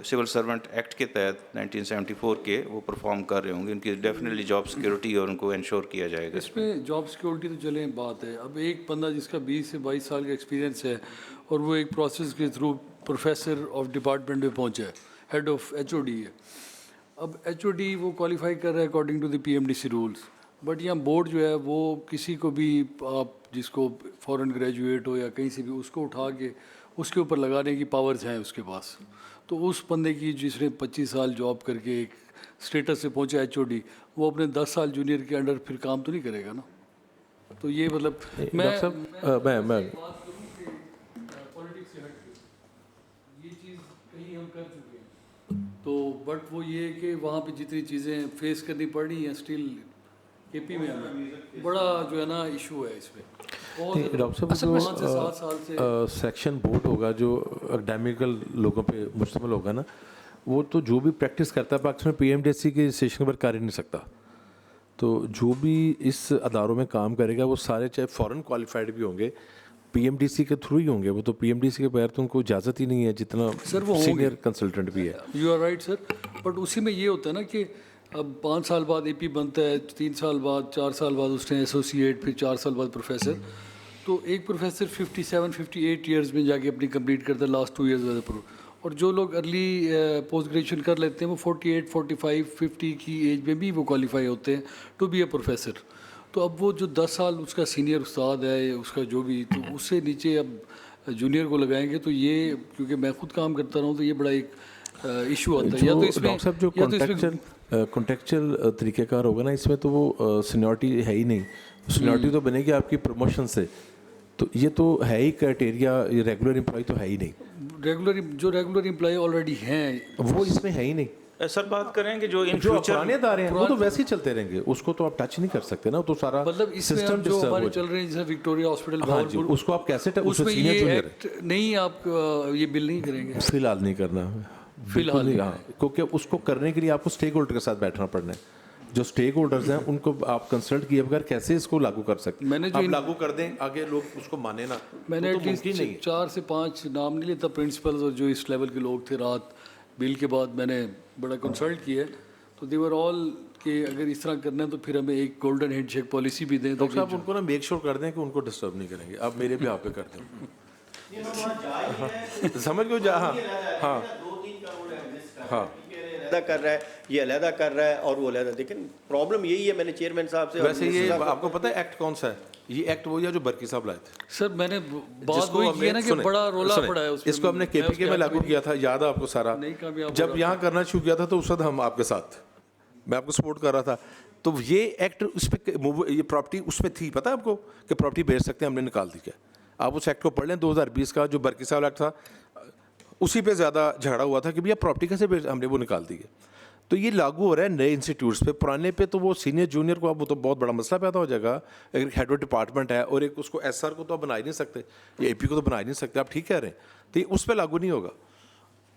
सिविल सर्वेंट एक्ट के तहत 1974 के वो परफॉर्म कर रहे होंगे, उनकी डेफिनेटली जॉब सिक्योरिटी और उनको इंश्योर किया जाएगा। इसमें जॉब सिक्योरिटी तो चले बात है, अब एक बंदा जिसका 20 से 22 साल का एक्सपीरियंस है और वो एक प्रोसेस के थ्रू प्रोफेसर ऑफ डिपार्टमेंट में पहुंचा है, हेड ऑफ एचओडी है, अब एचओडी वो क्वालिफाई कर रहा है according to the PMDC rules, but यहाँ बोर्ड जो है वो किसी को भी, आप जिसको फॉरेन ग्रेजुएट हो या कहीं से भी, उसको उठा के उसके ऊपर लगाने की पावर्स हैं उसके पास, तो उस बंदे की जिसने 25 साल जॉब करके एक स्टेटस से पहुंचा एचओडी, वो अपने 10 साल जूनियर के अंडर फिर काम तो नहीं करेगा ना। तो ये मतलब मैं पॉलिटिक्स से हट के ये चीज़ कहीं हम कर चुके हैं, तो बट वो ये है कि वहाँ पे जितनी चीज़ें फेस करनी पड़ रही हैं स्टिल केपी में हमें बड़ा जो है ना इशू है इसमें। डॉक्टर साहब, जो सेक्शन बोर्ड होगा जो एकेडमिकल लोगों पे मुश्तमिल होगा ना, वो तो जो भी प्रैक्टिस करता है पाकिस्तान में पीएमडीसी के रजिस्ट्रेशन पर कर ही नहीं सकता, तो जो भी इस अदारों में काम करेगा वो सारे चाहे फ़ॉरेन क्वालिफाइड भी होंगे, पीएमडीसी के थ्रू ही होंगे, वो तो पीएमडीसी के बगैर तो उनको इजाज़त ही नहीं है, जितना सर वो सीनियर कंसल्टेंट भी है। You are right sir, but उसी में ये होता है ना कि अब 5 साल बाद एपी बनता है, 3 साल बाद, 4 साल बाद उसने एसोसिएट, फिर 4 साल बाद प्रोफेसर, तो एक प्रोफेसर 57-58 ईयर्स में जाके अपनी कंप्लीट करता है, लास्ट 2 ईयर्स बाद, और जो लोग अर्ली पोस्ट ग्रेजुएशन कर लेते हैं वो 48, 45, 50 की एज में भी वो क्वालिफाई होते हैं टू बी ए प्रोफेसर। तो अब वो जो 10 साल उसका सीनियर उस्ताद है, उसका जो भी, तो उससे नीचे अब जूनियर को लगाएंगे, तो ये क्योंकि मैं खुद काम करता रहा हूँ तो ये बड़ा एक इशू आता है। या तो इसमें डॉक्टर साहब जो कॉन्टेक्चुअल तरीक़ेकार होगा ना, इसमें तो वो सीनियरिटी है ही नहीं, सीनियरिटी तो बनेगी आपकी प्रमोशन से, तो ये तो है ही क्राइटेरिया, ये रेगुलर एम्प्लॉय तो है ही नहीं, रेगुलर एम्प्लॉय ऑलरेडी हैं वो इसमें है ही नहीं। सर बात करेंगे जो इन जो फ्यूचर पुराने अदारे हैं वो तो वैसे ही चलते रहेंगे, उसको तो आप टच नहीं कर सकते ना, तो सारा मतलब इसमें अब जो हमारे चल रहे हैं जैसे विक्टोरिया हॉस्पिटल, हाँ जी, उसको आप कैसे उसमें ये एक्ट नहीं, आप ये बिल नहीं करेंगे फिलहाल नहीं करना, फिलहाल नहीं, हाँ, क्योंकि उसको करने के लिए आपको स्टेक होल्डर के साथ बैठना पड़ना है, जो स्टेक होल्डर्स हैं उनको आप कंसल्ट किए बगैर कैसे इसको लागू कर सकते हैं, आप लागू कर दें आगे लोग उसको माने ना, मैंने एटलीस्ट 4 से 5 नाम नहीं लेता प्रिंसिपल्स और जो इस लेवल के लोग थे, रात बिल के बाद मैंने बड़ा कंसल्ट किया, तो दे वर ऑल कि अगर इस तरह करना है तो फिर हमें एक गोल्डन हैंडशेक पॉलिसी भी दें। डॉक्टर साहब उनको ना मेक श्योर कर दें कि उनको डिस्टर्ब नहीं करेंगे, आप मेरे भी आप पे कर दें। समझ गए हाँ हाँ हाँ अलहदा कर रहा है, ये अलहदा कर रहा है और वो अलहदा, लेकिन प्रॉब्लम यही है, मैंने चेयरमैन साहब से वैसे ये आपको पता है एक्ट कौन सा है? ये एक्ट वही है जो बरकी साहब लाए थे। सर मैंने बात जिसको वही हमने- की है ना कि सुने, बड़ा रोला सुने, पड़ा है उसमें। इसको हमने मैं केपीके उसके में लागू हाथ किया था, याद है आपको सारा? नहीं कामयाब हो जब रहा। यहाँ करना शुरू किया था तो उस वक्त हम आपके साथ, मैं आपको सपोर्ट कर रहा था। तो ये एक्ट उस पर ये प्रॉपर्टी उसमें थी, पता है आपको कि प्रॉपर्टी बेच सकते हैं, हमने निकाल दी। क्या आप उस एक्ट को पढ़ लें, 2020 का जो बरकी साहब एक्ट था, उसी पे ज़्यादा झगड़ा हुआ था कि भैया प्रॉपर्टी कैसे बेच, हमने वो निकाल दी है। तो ये लागू हो रहा है नए इंस्टीट्यूट्स पे, पुराने पे तो वो सीनियर जूनियर को अब वो तो बहुत बड़ा मसला पैदा हो जाएगा। एक हेड ऑफ डिपार्टमेंट है और एक उसको एसआर को तो आप बना ही नहीं सकते, ये एपी को तो बना ही नहीं सकते, आप ठीक कह रहे हैं। तो ये उस पर लागू नहीं होगा।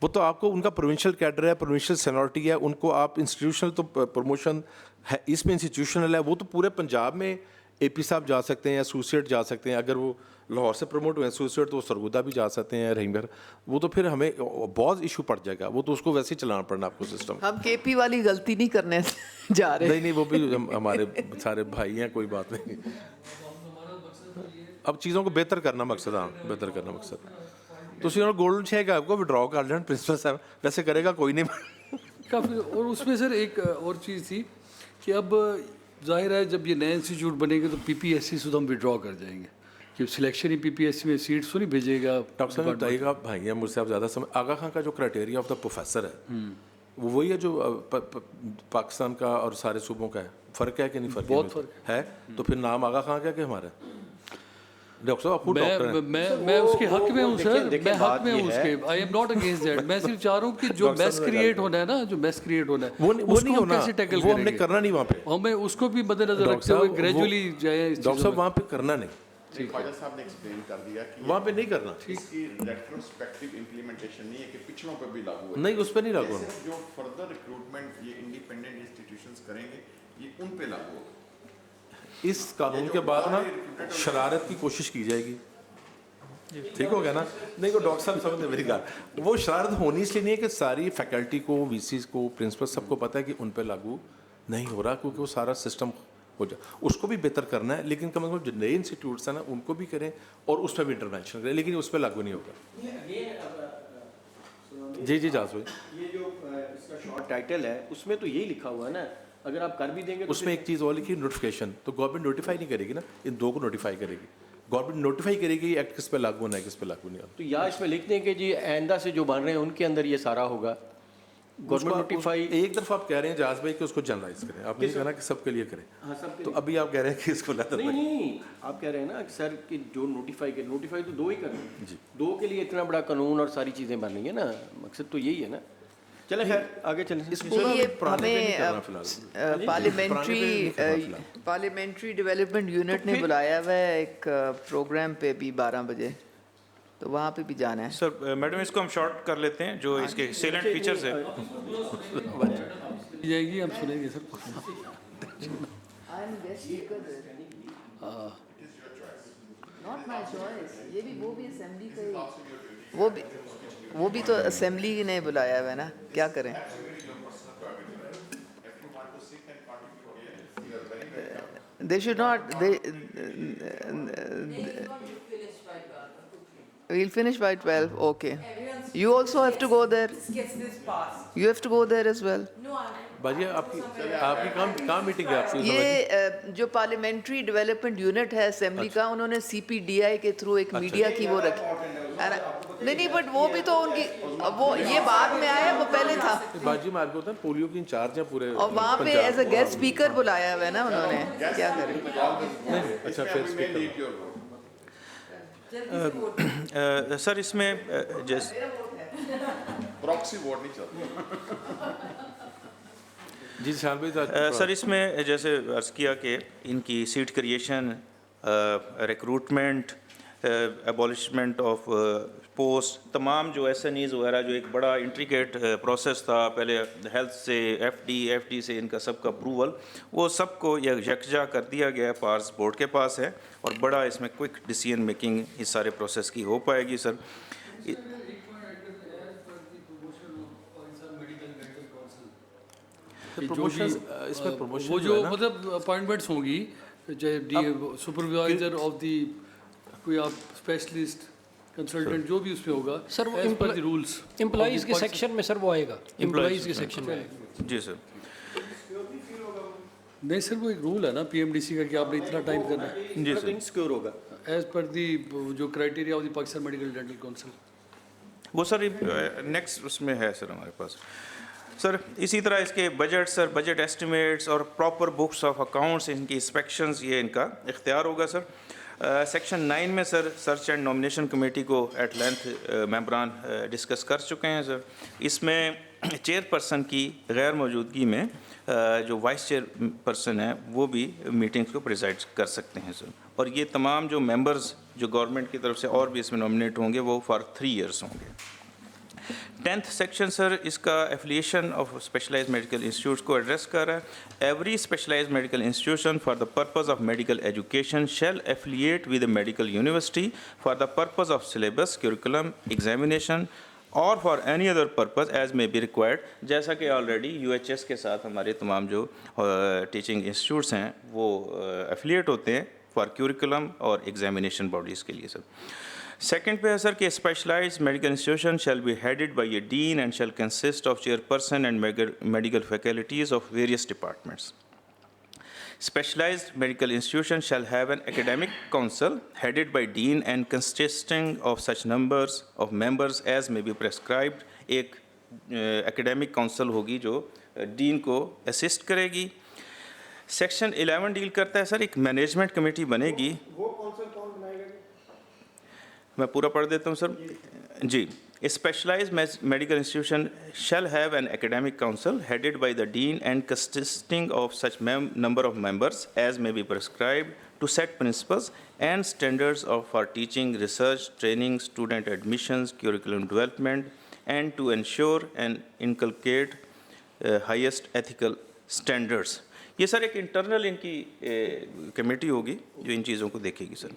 वो तो आपको उनका प्रोविंशियल कैडर है, प्रोविंशियल सेनोरिटी है, उनको आप इंस्टीट्यूशनल तो प्रमोशन है, इसमें इंस्टीट्यूशनल है। वो तो पूरे पंजाब में एपी साहब जा सकते हैं, एसोसिएट जा सकते हैं। अगर वो लाहौर से प्रमोट हुए एसोसिएट तो वो सरगोदा भी जा सकते हैं, रहीमगर। वो तो फिर हमें बहुत इशू पड़ जाएगा, वो तो उसको वैसे ही चलाना पड़ना आपको सिस्टम। हम केपी वाली गलती नहीं करने जा रहे। नहीं नहीं, वो भी हमारे सारे भाई हैं, कोई बात नहीं। अब चीज़ों को बेहतर करना मकसद, हाँ बेहतर करना मकसद। तो उसी गोल्डन शेक आपको विड्रॉ कर लेना प्रिंसिपल साहब, वैसे करेगा कोई नहीं। काफ़ी। और उसमें सर एक और चीज़ थी कि अब जाहिर है जब ये नए इंस्टीट्यूट बनेंगे तो पीपीएससी से तो हम विड्रॉ कर जाएंगे कि सिलेक्शन ही पीपीएससी में सीट्स तो नहीं भेजेगा। डॉक्टर साहब बताइएगा, भाई हैं मुझसे आप ज़्यादा समझ। आगा खान का जो क्राइटेरिया ऑफ द प्रोफेसर है वो वही है जो पाकिस्तान का और सारे सूबों का है। फ़र्क है कि नहीं? फ़र्क बहुत फ़र्क है। तो फिर नाम आगा खान क्या कि हमारा? डॉक्टर साहब आप खुद डॉक्टर हैं। मैं उसके हक में हूँ सर, मैं हक में हूँ उसके। I am not against that. मैं सिर्फ चाह रहा हूँ कि जो मैस क्रिएट होना है ना, जो मैस क्रिएट होना है वो नहीं होना, कैसे टैकल वो हमने करना नहीं वहाँ पे। हमें उसको भी मद्देनजर रखते हुए ग्रेजुअली जाए। डॉक्टर साहब वहाँ पे करना नहीं, ख्वाजा साहब ने एक्सप्लेन कर दिया कि वहाँ पे नहीं करना। इसकी रेट्रोस्पेक्टिव इम्प्लीमेंटेशन नहीं है कि पिछलों पे भी लागू हो। नहीं, उस पर नहीं लागू होना। सिर्फ जो फर्दर रिक्रूटमेंट ये इंडिपेंडेंट इंस्टीट्यूशंस करेंगे ये उन पे लागू होगा। इस कानून के बाद ना शरारत की कोशिश की जाएगी, ठीक हो गया ना? नहीं वो डॉक्टर साहब समझते मेरी बात, वो शरारत होनी इसलिए नहीं है कि सारी फैकल्टी को, वीसीज को, प्रिंसिपल सबको पता है कि उन पे लागू नहीं हो रहा, क्योंकि वो सारा सिस्टम हो जाए। उसको भी बेहतर करना है, लेकिन कम से कम जो नए इंस्टीट्यूट्स हैं ना उनको भी करें और उस पर भी इंटरवेंशन करें, लेकिन उस पर लागू नहीं होगा। जी जी जास भाई, ये जो इसका शॉर्ट टाइटल है उसमें तो यही लिखा हुआ है ना, अगर आप कर भी देंगे तो उसमें एक चीज़ और लिखी, नोटिफिकेशन। तो गवर्नमेंट नोटिफाई नहीं करेगी ना, इन दो को नोटिफाई करेगी। गवर्नमेंट नोटिफाई करेगी एक्ट किस पे लागू होना है, किस पे लागू नहीं होना। तो या इसमें लिख दें कि जी आइंदा से जो बन रहे हैं उनके अंदर ये सारा होगा। गवर्नमेंट नोटिफाई एक तरफ आप कह रहे हैं जहाज भाई कि उसको जनरलाइज करें, आप नहीं कहना कि सबके लिए करें। हाँ सबके तो अभी आप कह रहे हैं कि इसको नहीं नहीं, आप कह रहे हैं ना कि सर कि जो नोटिफाई के, नोटिफाई तो दो ही करना जी, दो के लिए इतना बड़ा कानून और सारी चीज़ें बन रही है ना, मकसद तो यही है ना। चले खैर आगे चलें। ये हमें पार्लियामेंट्री डेवलपमेंट यूनिट ने बुलाया हुआ है एक प्रोग्राम पे भी 12 बजे, तो वहाँ पे भी जाना है। सर मैडम इसको हम शॉर्ट कर लेते हैं, जो इसके सेलेंट फीचर्स है जाएगी, हम सुनेंगे सर। नॉट माय चॉइस, ये भी वो भी असेंबली का, वो भी तो असेंबली ने बुलाया हुआ है ना, क्या करें। They should not. We'll finish by 12. Okay. You also have to go there. You have to go there as well. बाजी आपकी काम मीटिंग है आपकी? ये जो पार्लियामेंट्री डेवलपमेंट यूनिट है असेंबली का, उन्होंने सीपीडीआई के थ्रू एक मीडिया की वो रखी। नहीं बट वो भी तो उनकी, वो ये बाद में आया, वो पहले था। बाजी में आपको होता है पोलियो की इंचार्ज है पूरे, और वहाँ पे एज अ गेस्ट स्पीकर बुलाया हुआ है ना उन्होंने, क्या करें। अच्छा फिर सर इसमें जैसे प्रॉक्सी वोट नहीं चलता जी शान भाई। सर इसमें जैसे अर्ज़ किया कि इनकी seat creation, recruitment, abolishment of post, तमाम जो SNEs वगैरह, जो एक बड़ा इंट्रिकेट प्रोसेस था पहले हेल्थ से FD से इनका सबका अप्रूवल, वो सबको यकजा कर दिया गया है, पार्स बोर्ड के पास है, और बड़ा इसमें क्विक डिसीजन मेकिंग इस सारे प्रोसेस की हो पाएगी सर। वो जो मतलब अपॉइंटमेंट्स होंगी, चाहे सुपरवाइजर ऑफ दी, कोई आप स्पेशलिस्ट कंसल्टेंट जो भी उसमें होगा सर वो as per the rules employees के सेक्शन में सर वो आएगा, एम्प्लॉइज के सेक्शन में आएगा। जी सर। नहीं सर, वो एक रूल है ना पीएमडीसी का कि आपने इतना टाइम करना है। जी सर। सिक्योर होगा एज पर दी जो criteria of the Pakistan medical dental council. वो सर नेक्स्ट उसमें है सर हमारे पास। सर इसी तरह इसके बजट सर, बजट एस्टिमेट्स और प्रॉपर बुक्स ऑफ अकाउंट्स, इनकी इंस्पेक्शंस, ये इनका इख्तियार होगा सर। सेक्शन 9 में sir search and nomination committee को एट लेंथ मेंबरान डिस्कस कर चुके हैं सर। इसमें चेयरपर्सन की गैर मौजूदगी में जो वाइस चेयरपर्सन है वो भी मीटिंग्स को प्रिसाइड कर सकते हैं सर। और ये तमाम जो मेंबर्स जो गवर्नमेंट की तरफ से और भी इसमें नॉमिनेट होंगे वो फॉर 3 ईयर्स होंगे। 10th सेक्शन सर इसका affiliation of specialized medical institutes को एड्रेस कर रहा है। Every specialized medical institution for the purpose of medical education shall affiliate with the medical university for the purpose of syllabus, curriculum, examination और for any other purpose as may be required. जैसा कि already UHS के साथ हमारे तमाम जो teaching institutes हैं वो एफिलिएट होते हैं फॉर करिकुलम और एग्जामिनेशन बॉडीज़ के लिए सर। सेकेंड पे है सर कि specialized medical institution shall be headed by a dean and shall consist of chairperson and medical faculties of various departments. Specialized medical institution shall have an academic council headed by dean and consisting of such numbers of members as may be prescribed. एक academic council होगी जो dean को assist करेगी। Section 11 deal करता है sir, एक management committee बनेगी। वो council कौन बनाएगा? मैं पूरा पढ़ देता हूँ सर जी। A specialized medical institution shall have an academic council headed by the dean and consisting of such number of members as may be prescribed to set principles and standards for teaching, research, training, student admissions, curriculum development, and to ensure and inculcate highest ethical standards. ये sir एक internal इनकी committee होगी जो इन चीज़ों को देखेगी sir.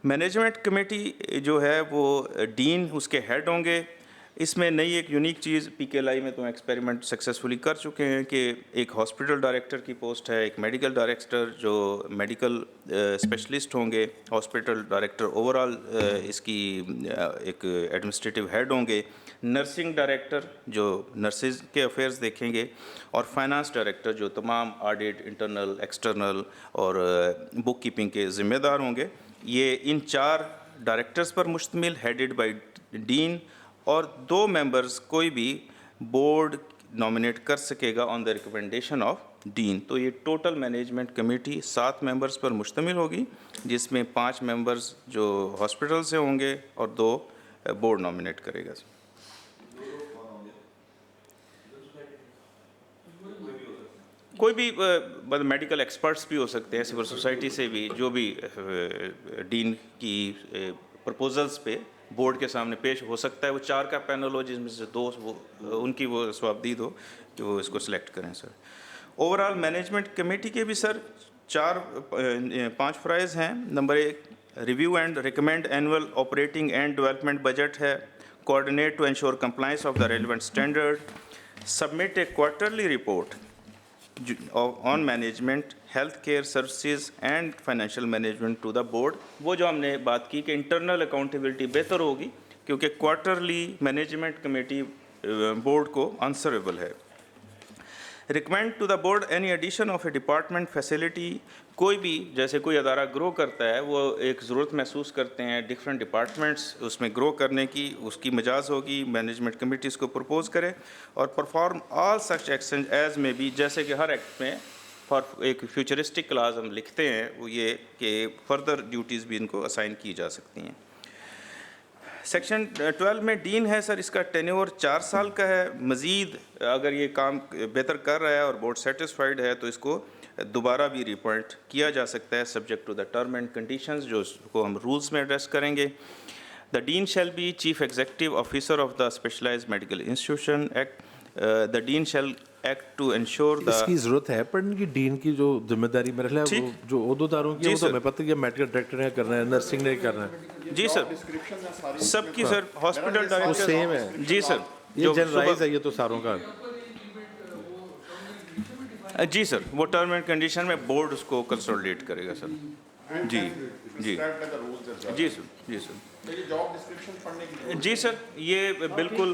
Management committee जो है वो डीन उसके हेड होंगे। इसमें नई एक यूनिक चीज़ पीकेएलआई में तो एक्सपेरिमेंट सक्सेसफुली कर चुके हैं कि एक हॉस्पिटल डायरेक्टर की पोस्ट है, एक मेडिकल डायरेक्टर जो मेडिकल स्पेशलिस्ट होंगे, हॉस्पिटल डायरेक्टर ओवरऑल इसकी एक एडमिनिस्ट्रेटिव हेड होंगे, नर्सिंग डायरेक्टर जो नर्सेज के अफेयर्स देखेंगे और फाइनेंस डायरेक्टर जो तमाम ऑडिट, इंटरनल, एक्सटर्नल और बुक कीपिंग के ज़िम्मेदार होंगे। ये इन 4 डायरेक्टर्स पर मुश्तमिल हेडेड बाय डीन और 2 मेंबर्स कोई भी बोर्ड नॉमिनेट कर सकेगा on the recommendation of dean. तो ये टोटल मैनेजमेंट कमेटी 7 मेंबर्स पर मुश्तमिल होगी जिसमें 5 मेंबर्स जो हॉस्पिटल से होंगे और 2 बोर्ड नॉमिनेट करेगा। कोई भी मेडिकल एक्सपर्ट्स भी हो सकते हैं, सिविल सोसाइटी से भी, जो भी डीन की प्रपोजल्स पे बोर्ड के सामने पेश हो सकता है। वो 4 का पैनल हो जिसमें से 2 वो उनकी वो स्वाबदीद हो कि वो इसको सिलेक्ट करें सर। ओवरऑल मैनेजमेंट कमेटी के भी सर 5 फ्राइज़ हैं। Number 1 review and recommend annual operating and development budget है। Coordinate to ensure compliance of the relevant standard. Submit a quarterly report on management, health care services and financial management to the board. वो जो हमने बात की कि internal accountability बेहतर होगी क्योंकि क्वार्टरली मैनेजमेंट कमेटी बोर्ड को आंसरेबल है। Recommend to the board any addition of a department facility. कोई भी जैसे कोई अदारा ग्रो करता है वो एक ज़रूरत महसूस करते हैं डिफरेंट डिपार्टमेंट्स उसमें ग्रो करने की, उसकी मजाज होगी, मैनेजमेंट कमेटी इसको प्रपोज करे और perform all such action as में भी, जैसे कि हर एक्ट में फॉर एक फ्यूचरिस्टिक क्लास हम लिखते हैं वो ये कि फर्दर ड्यूटीज़ भी इनको असाइन की जा सकती हैं। सेक्शन 12 में डीन है सर, इसका टेन्योर 4 साल का है। मज़ीद अगर ये काम बेहतर कर रहा है और बोर्ड सेटिस्फाइड है तो इसको दोबारा भी रिपॉइंट किया जा सकता है subject to the term and conditions जो उसको हम रूल्स में एड्रेस करेंगे। The dean shall be chief executive officer of the specialized medical institution act. The dean shall act to ensure the इसकी ज़रूरत है पर इनकी डीन की जो जिम्मेदारी मेरे ख्याल है वो जो ओहदेदारों की वो तो हमें पता है मेडिकल डायरेक्टर ने करना है, नर्सिंग ने करना है। जी सर, सबकी सर हॉस्पिटल डायरेक्टर सेम है। जी सर, ये जनरलाइज है ये तो सारों का। जी सर, वो टर्म एंड कंडीशन में बोर्ड उसको कंसोलिडेट करेगा सर। जी जी जी सर, जी सर, ये जॉब डिस्क्रिप्शन पढ़ने की जी सर, ये बिल्कुल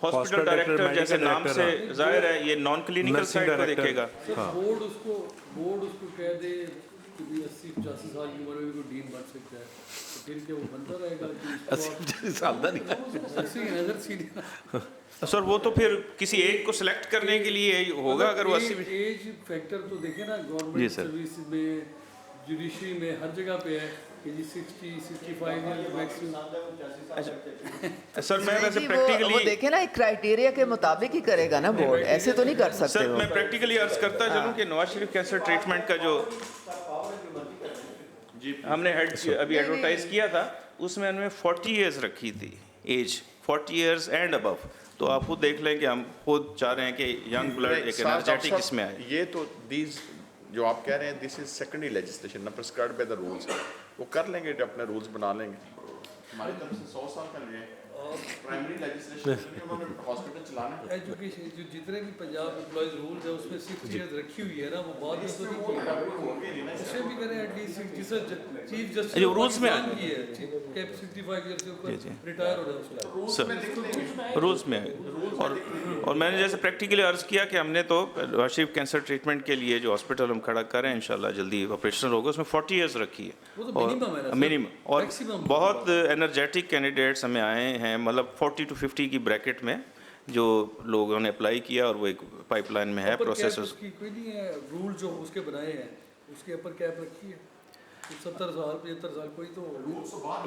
हॉस्पिटल डायरेक्टर जैसे नाम से जाहिर है ये नॉन क्लिनिकल साइड को देखेगा। बोर्ड उसको कह दे कि 80-85 साल की उम्र में भी कोई डीन बन सकता है, तो फिर क्या वो बनता रहेगा कि 80 साल का नहीं ऐसी नजर सीधी सर वो तो फिर किसी एक को सिलेक्ट करने के लिए होगा अगर वो 80 एज फैक्टर तो देखे ना जी गवर्नमेंट सर। सर्विस में, जुडिशरी में, हर जगह पे है कि जी 60-65 ईयर मैक्सिमम। सर मैं वैसे जी, वो प्रैक्टिकली देखे ना एक क्राइटेरिया के मुताबिक ही करेगा ना बोर्ड, ऐसे तो नहीं कर सकते सर वो। मैं प्रैक्टिकली अर्ज करता चलूं कि नवाज शरीफ कैंसर ट्रीटमेंट का जो हमने अभी एडवर्टाइज किया था उसमें उन्होंने 40 इयर्स रखी थी एज, 40 इयर्स एंड अबव, तो आप खुद देख लें कि हम खुद चाह रहे हैं कि यंग ब्लड एक एनर्जेटिक इसमें आए। ये तो दीज जो आप कह रहे हैं दिस इज सेकेंडरी लेजिस्लेशन ना प्रिस्क्राइब्ड बाय द रूल्स, वो कर लेंगे, अपने रूल्स बना लेंगे। हमारी तरफ से 100 साल का लिए प्राइमरी लेजिस्लेशन उन्होंने हॉस्पिटल चलाना है। एजुकेशन जो जितने भी पंजाब एम्प्लॉयज रूल्स है उसमें 6 इयर्स रखी हुई है ना, वो बाद में तो नहीं किया, उससे भी करें एटलीस्ट जिससे चीफ जस्टिस जो रूल्स में की है कैप 65 ईयर से ऊपर रिटायर हो रहा है उसका रूल्स में आए। और मैंने जैसे प्रैक्टिकली अर्ज किया कि हमने तो नवाज शरीफ कैंसर ट्रीटमेंट के लिए जो हॉस्पिटल हम खड़ा करें इंशाल्लाह जल्दी ऑपरेशन होगा, उसमें 40 इयर्स रखी वो है तो और minimum है ना सर, मिनिमम, और maximum बहुत एनर्जेटिक कैंडिडेट्स हमें आए हैं, मतलब 40 to 50 की ब्रैकेट में जो लोगों ने अप्लाई किया और वो एक पाइपलाइन में है अपर प्रोसेस। कैप उसकी कोई नहीं है, रूल जो उसके बनाए हैं उसके अपर कैप रखी है 70 साल 75 साल, कोई तो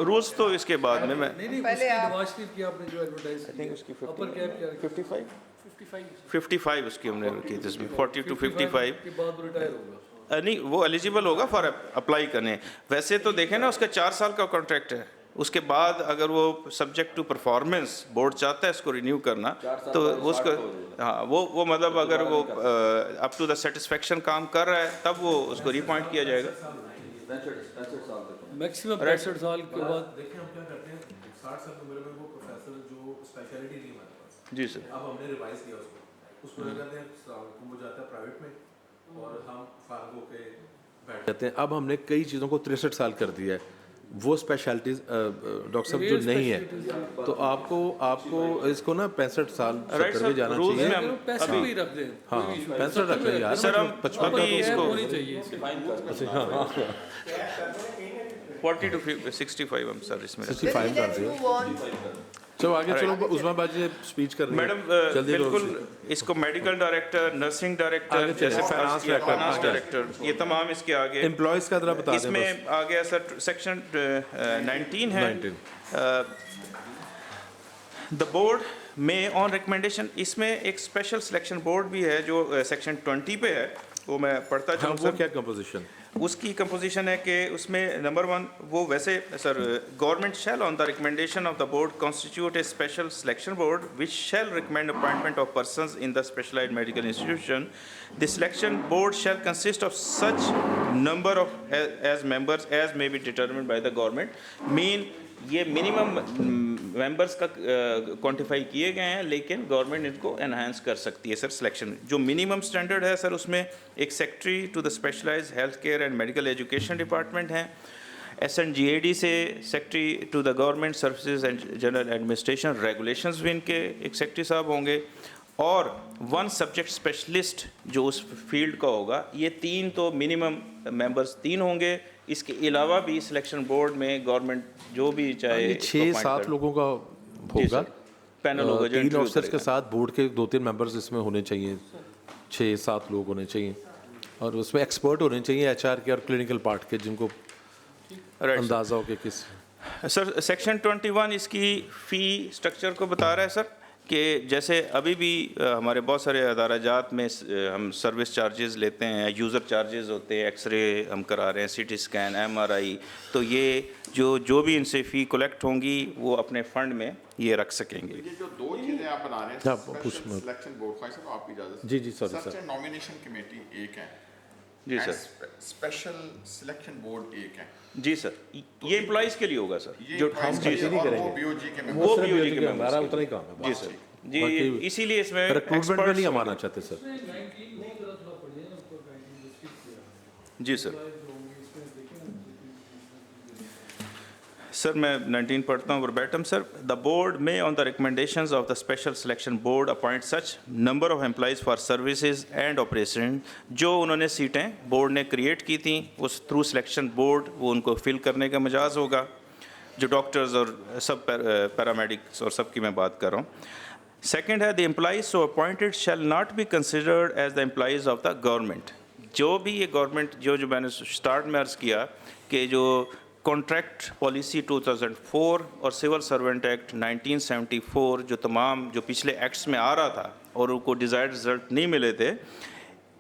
रूल्स तो इसके बाद में मैं नहीं पहले उसकी आप- नवाज शरीफ की आपने जो एडवर्टाइज की उसकी अपर कैप क्या रखी? 55 उसकी हमने रखी थी, जिसमें 40 to 55 के बाद वो रिटायर होगा। नहीं वो एलिजिबल होगा फॉर अप्लाई करने। वैसे तो देखें ना उसका 4 साल का कॉन्ट्रैक्ट है, उसके बाद अगर वो सब्जेक्ट टू परफॉर्मेंस बोर्ड चाहता है इसको रिन्यू करना तो उसको हाँ वो मतलब अगर वो अप टू द सेटिस्फेक्शन काम कर रहा है तब वो उसको रिपॉइंट किया जाएगा। मैक्सिमम 65 साल के बाद देखिए हम क्या करते हैं 60 साल की उम्र में वो प्रोफेसर जो स्पेशलिटी नहीं हमारे पास, जी सर। अब हमने रिवाइज किया उसको क्या कहते हैं वो जाता है प्राइवेट में और हम फार्ग होके बैठ जाते हैं। अब हमने कई चीज़ों को 63 साल कर दिया है, वो स्पेशलिटीज डॉक्टर साहब जो नहीं है, तो आपको इसको ना 65 साल 70 में जाना रूल्स में चाहिए। हम पैसे भी रख दें। हाँ 65 रख रहे यार, सर हम 55 अभी इसको होनी चाहिए इसकी। 40 to 65 हम सर इसमें रखते हैं। 65 कर दिया। चलो आगे चलो, उस्मान बाजी स्पीच कर रही है। मैडम जल्दी करो। बिल्कुल इसको मेडिकल डायरेक्टर, नर्सिंग डायरेक्टर, आगे चलिए, जैसे फाइनेंस फाइनेंस डायरेक्टर, डायरेक्टर, ये तमाम इसके आगे एम्प्लॉयज का जरा बता दें बस। इसमें आ गया सर सेक्शन 19 है 19 द बोर्ड में ऑन रिकमेंडेशन, इसमें एक स्पेशल सिलेक्शन बोर्ड भी है जो सेक्शन 20 पे है, वो मैं पढ़ता हाँ, चलूँ वो सर। क्या कंपोजिशन? उसकी कंपोजिशन है कि उसमें नंबर 1 वो वैसे sir government shall on the recommendation of the board constitute a special selection board which shall recommend appointment of persons in the specialized medical institution. The selection board shall consist of such number of as members as may be determined by the government. Mean ये minimum members का quantify किए गए हैं, लेकिन government इनको enhance कर सकती है सर सिलेक्शन। जो मिनिमम स्टैंडर्ड है सर उसमें एक secretary to the specialized health care and medical education department हैं, SNGAD से secretary to the government services and general administration regulations भी इनके एक सेक्रेटरी साहब होंगे, और 1 सब्जेक्ट स्पेशलिस्ट जो उस फील्ड का होगा। ये 3 तो मिनिमम मेंबर्स 3 होंगे। इसके अलावा भी सिलेक्शन बोर्ड में गवर्नमेंट जो भी चाहे 6-7 लोगों का होगा, पैनल होगा जो 3 इंटरव्यू ऑफिसर्स के करेगा। साथ बोर्ड के 2-3 मेंबर्स इसमें होने चाहिए, 6-7 लोग होने चाहिए, और उसमें एक्सपर्ट होने चाहिए HR के और क्लिनिकल पार्ट के, जिनको अंदाज़ा हो कि किस। सर सेक्शन 21 इसकी फ़ी स्ट्रक्चर को बता रहा है सर कि जैसे अभी भी हमारे बहुत सारे अदाराजात में हम सर्विस चार्जेस लेते हैं, यूज़र चार्जेस होते हैं, एक्सरे हम करा रहे हैं, CT स्कैन, MRI, तो ये जो भी इनसे फ़ी कलेक्ट होंगी वो अपने फ़ंड में ये रख सकेंगे। ये जो 2 चीज़ें आप बना रहे हाँ, हैं पूछ स्पेशल सिलेक्शन बोर्ड, ख्वाहिश है तो आपकी इजाज़त से। जी, sorry, search sir. And nomination committee एक है जी and sir. Special selection board एक है। जी सर, ये एम्प्लॉइज़ के लिए होगा सर, ये जो हम जी सर, नहीं करेंगे, वो BOG के वो members। BOG के हमारा members उतना ही काम है। जी सर, जी बाकी इसीलिए इसमें रिक्रूटमेंट में नहीं experts हमारा चाहते सर। जी सर। सर मैं 19 पढ़ता हूँ वर्बैटम सर. द बोर्ड में on the recommendations of the special selection board appoint such number of employees for services and operation. जो उन्होंने सीटें बोर्ड ने क्रिएट की थी उस थ्रू सिलेक्शन बोर्ड वो उनको फिल करने का मजाज होगा. जो डॉक्टर्स और सब पैरामेडिक्स और सब की मैं बात कर रहा हूँ. सेकेंड है the employees so appointed shall not be considered as the employees of the government. जो भी ये गवर्नमेंट जो मैंने स्टार्ट में अर्ज़ किया कि जो कॉन्ट्रैक्ट पॉलिसी 2004 और सिविल सर्वेंट एक्ट 1974 जो तमाम जो पिछले एक्ट्स में आ रहा था और उनको डिज़ायर्ड रिजल्ट नहीं मिले थे,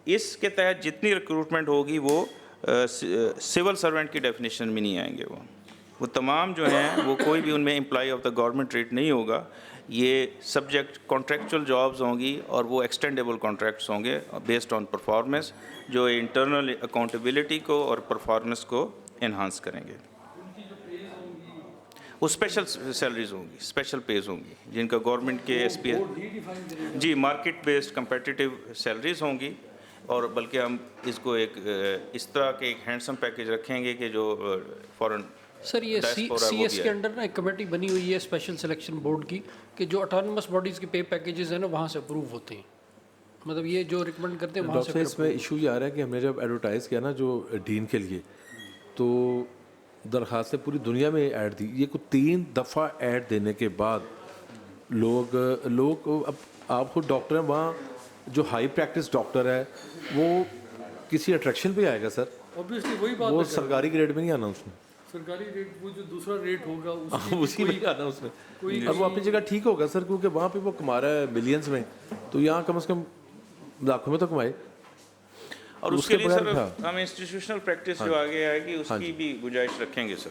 इसके तहत जितनी रिक्रूटमेंट होगी वो सिविल सर्वेंट की डेफिनेशन में नहीं आएंगे. वो तमाम जो हैं वो कोई भी उनमें एम्प्लॉय ऑफ द गवर्नमेंट रेट नहीं होगा. ये सब्जेक्ट कॉन्ट्रैक्चुअल जॉब्स होंगी और वो एक्सटेंडेबल कॉन्ट्रैक्ट्स होंगे बेस्ड ऑन परफॉर्मेंस, जो इंटरनल अकाउंटेबिलिटी को और परफॉर्मेंस को इन्हांस करेंगे. वो स्पेशल सैलरीज होंगी, स्पेशल पेज होंगी जिनका गवर्नमेंट के SPF जी मार्केट बेस्ड कम्पिटिटिव सैलरीज होंगी. और बल्कि हम इसको एक इस तरह के एक हैंडसम पैकेज रखेंगे कि जो फॉरेन सर ये CS के अंडर ना एक कमेटी बनी हुई है स्पेशल सिलेक्शन बोर्ड की कि जो ऑटोनमस बॉडीज़ के पे पैकेजेस हैं ना वहाँ से अप्रूव होते हैं. मतलब ये जो रिकमेंड करते हैं वहाँ से. इसमें इशू ये आ रहा है कि हमने जब एडवर्टाइज़ किया ना जो डीन के लिए, तो दरख्वास्तें पूरी दुनिया में ऐड दी. ये को 3 दफ़ा ऐड देने के बाद लोग अब आप खुद डॉक्टर हैं, वहाँ जो हाई प्रैक्टिस डॉक्टर है वो किसी अट्रैक्शन पे आएगा सर. ऑब्वियसली वही बात वो सरकारी ग्रेड में नहीं आना उसमें. सरकारी रेट वो जो दूसरा रेट होगा उसी में आना उसमें. अब वो अपनी जगह ठीक होगा सर, क्योंकि वहाँ पे वो कमा रहा है मिलियंस में, तो यहाँ कम से कम लाखों में तो कमाए. और उसके लिए सर हम इंस्टीट्यूशनल प्रैक्टिस जो आगे आएगी उसकी भी गुंजाइश रखेंगे सर.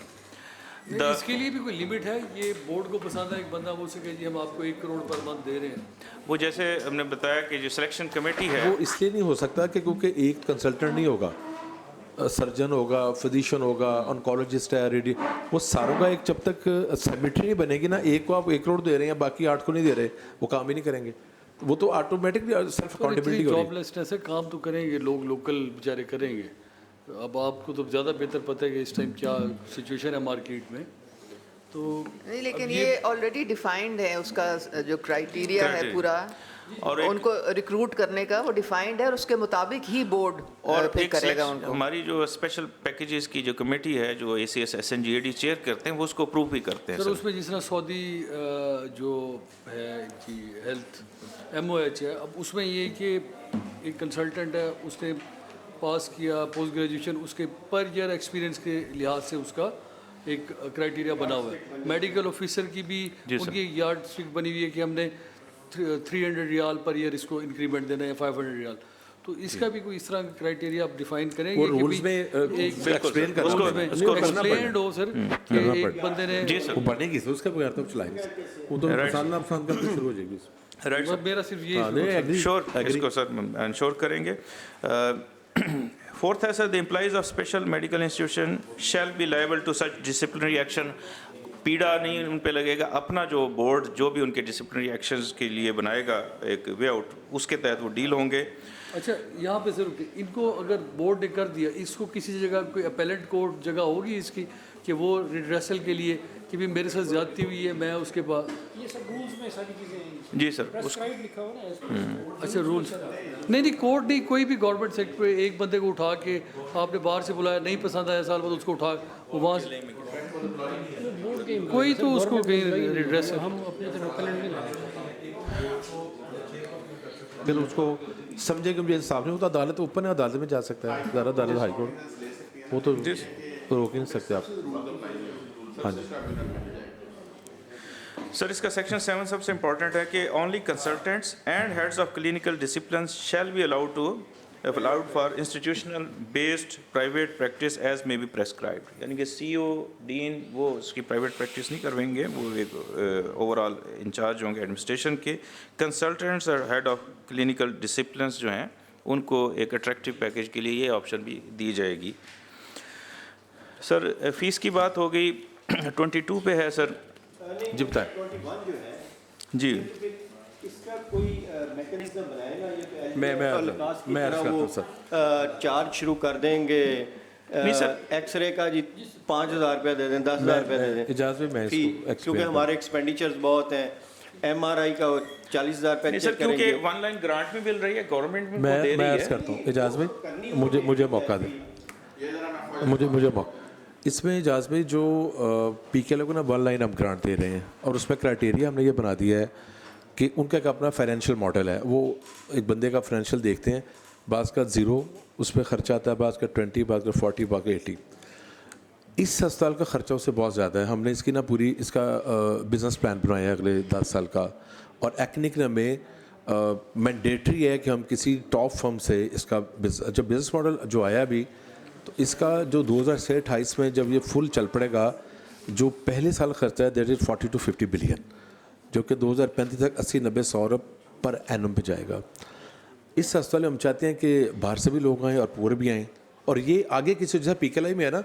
इसके लिए भी कोई लिमिट है? ये बोर्ड को पसंद है एक बंदा वो से जी हम आपको 1 करोड़ पर मंथ दे रहे हैं. वो जैसे हमने बताया कि जो सिलेक्शन कमेटी है वो इसलिए नहीं हो सकता कि क्योंकि एक कंसल्टेंट नहीं होगा, सर्जन होगा, फिजिशियन होगा, ऑन्कोलॉजिस्ट है, रेडी, वो सारों का एक जब तक सिमेट्री नहीं बनेगी ना, एक को आप 1 करोड़ दे रहे हैं बाकी 8 को नहीं दे रहे, वो काम ही नहीं करेंगे. वो तो ऑटोमेटिकली सेल्फ अकाउंटेबिलिटी होगी. जॉबलेसनेस है, काम तो करेंगे लोग, लोकल बेचारे करेंगे. अब आपको तो ज़्यादा बेहतर पता है कि इस टाइम क्या सिचुएशन है मार्केट में. तो नहीं, लेकिन ये ऑलरेडी डिफाइंड है, उसका जो क्राइटेरिया है पूरा और उनको रिक्रूट करने का वो डिफाइंड है और उसके मुताबिक ही बोर्ड और फिर करेगा उनको. हमारी जो स्पेशल पैकेजेस की जो कमेटी है जो ACS SNGAD चेयर करते हैं वो उसको अप्रूव भी करते हैं. सर उसमें जिस तरह सऊदी जो है इनकी हेल्थ MOH है, अब उसमें ये कि एक कंसल्टेंट है, उसने पास किया पोस्ट ग्रेजुएशन, उसके पर ईयर एक्सपीरियंस के लिहाज से उसका एक क्राइटेरिया बना हुआ है. मेडिकल ऑफिसर की भी उनकी यार्ड स्टिक बनी हुई है कि हमने 300 रियाल पर ईयर इसको इंक्रीमेंट देना है, 500 रियाल. तो इसका भी कोई इस तरह का क्राइटेरिया आप डिफाइन करेंगे कि रूल्स में एक्सप्लेन करना उसको एक्सप्लेन्ड हो सर कि एक बंदे ने वो बनेगी तो उसका कोई अर्थ चलाएंगे, वो तो पसंद करके शुरू हो जाएगी. राइट, मेरा सिर्फ ये श्योर इसको सर इंश्योर करेंगे. फोर्थ है sir the employees of special medical institution shall be liable to such disciplinary action. पीड़ा नहीं उन पे लगेगा, अपना जो बोर्ड जो भी उनके डिसिप्लिनरी एक्शंस के लिए बनाएगा एक वे आउट, उसके तहत वो डील होंगे. अच्छा यहाँ पे सर इनको अगर बोर्ड ने कर दिया, इसको किसी जगह कोई अपेलेट कोर्ट जगह होगी इसकी कि वो रिड्रेसल के लिए कि भी मेरे साथ ज्यादती हुई है, मैं उसके पास ये सब रूल्स में सारी चीज़ें जी सर प्रेस्क्राइब लिखा हुआ ना. अच्छा रूल्स नहीं कोर्ट नहीं, कोई भी गवर्नमेंट सेक्टर पे एक बंदे को उठा के आपने बाहर से बुलाया, नहीं पसंद आया, साल बाद उसको उठा वो वहाँ से कोई तो उसको कहीं रिड्रेस हम अपने तरफ अपेलेट नहीं लाएंगे. फिर उसको समझे कि मुझे इंसाफ नहीं होता, अदालत ऊपर है, अदालत में जा सकता है, अदालत हाई कोर्ट, वो तो रोक ही नहीं सकते आप. हाँ जी सर, इसका सेक्शन 7 सबसे इम्पॉर्टेंट है कि only consultants and heads of clinical discipline shall be allowed for institutional based private practice as may be prescribed. यानी कि CEO डीन वो उसकी प्राइवेट प्रैक्टिस नहीं करवाएंगे, वो एक ओवरऑल इंचार्ज होंगे एडमिनिस्ट्रेशन के. कंसल्टेंट्स और हेड ऑफ क्लिनिकल डिसिप्लिन जो हैं उनको एक अट्रैक्टिव पैकेज के लिए ये ऑप्शन भी दी जाएगी. सर फीस की बात हो गई, 22 पे है सर जी बताएं. 21 जो है जी इसका कोई मैकेनिज्म बनाएगा या मैं अर्ज करता हूं सर. चार्ज शुरू कर देंगे एक्सरे का जी 5,000 रुपया दे दें, 10,000 रुपया दे दें इजाज़त में फी, क्योंकि हमारे एक्सपेंडिचर्स बहुत हैं। MRI का 40,000 रुपया नहीं सर, चेक क्योंकि करेंगे। वन लाइन ग्रांट में मिल रही है, गवर्नमेंट में वो मैं दे रही अर्ज़ है। करता हूँ इजाज़ भाई, मुझे मौका दें, मुझे मौका। इसमें इजाज़ भाई जो PKLI को ना वन लाइन हम ग्रांट दे रहे हैं और उसमें क्राइटेरिया हमने ये बना दिया है कि उनका एक अपना फाइनेंशियल मॉडल है। वो एक बंदे का फाइनेंशियल देखते हैं, बाज़ का 0 उस पर ख़र्चा आता है, बाज़ का 20, बाज़ का 40, बाज़ का 80। इस अस्पताल का ख़र्चा उससे बहुत ज़्यादा है। हमने इसकी ना पूरी इसका बिज़नेस प्लान बनाया है अगले 10 साल का, और एक्निक में मैंडेटरी है कि हम किसी टॉप फर्म से इसका जब बिज़नेस मॉडल जो आया अभी, तो इसका जो 2028 में जब ये फुल चल पड़ेगा, जो पहले साल खर्चा है दैट इज़ 40 to 50 बिलियन, जो कि 2035 तक 80-90-100 अरब पर एनम पे जाएगा। इस अस्पताल में हम चाहते हैं कि बाहर से भी लोग आएँ और पूरे भी आएँ, और ये आगे किसी जैसा PKLI में है ना,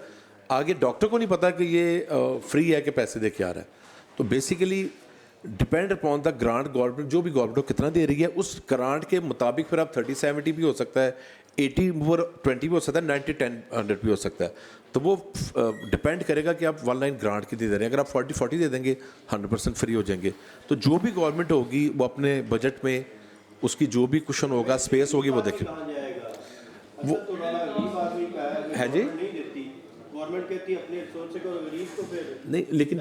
आगे डॉक्टर को नहीं पता कि ये फ्री है कि पैसे दे के आ रहा है। तो basically depend upon the grant, government जो भी गवर्नमेंट कितना दे रही है उस ग्रांट के मुताबिक फिर आप 30-70 भी हो सकता है, 80/20 भी हो सकता है, 90-10-100 भी हो सकता है। तो वो डिपेंड करेगा कि आप वन लाइन ग्रांट कितनी दे रहे हैं। अगर आप 40-40 दे देंगे 100% फ्री हो जाएंगे। तो जो भी गवर्नमेंट होगी वो अपने बजट में उसकी जो भी कुशन होगा, स्पेस होगी, वो देखें। वो है जी गवर्नमेंट कहती है अपने सोच से करो, गरीब को फिर नहीं, लेकिन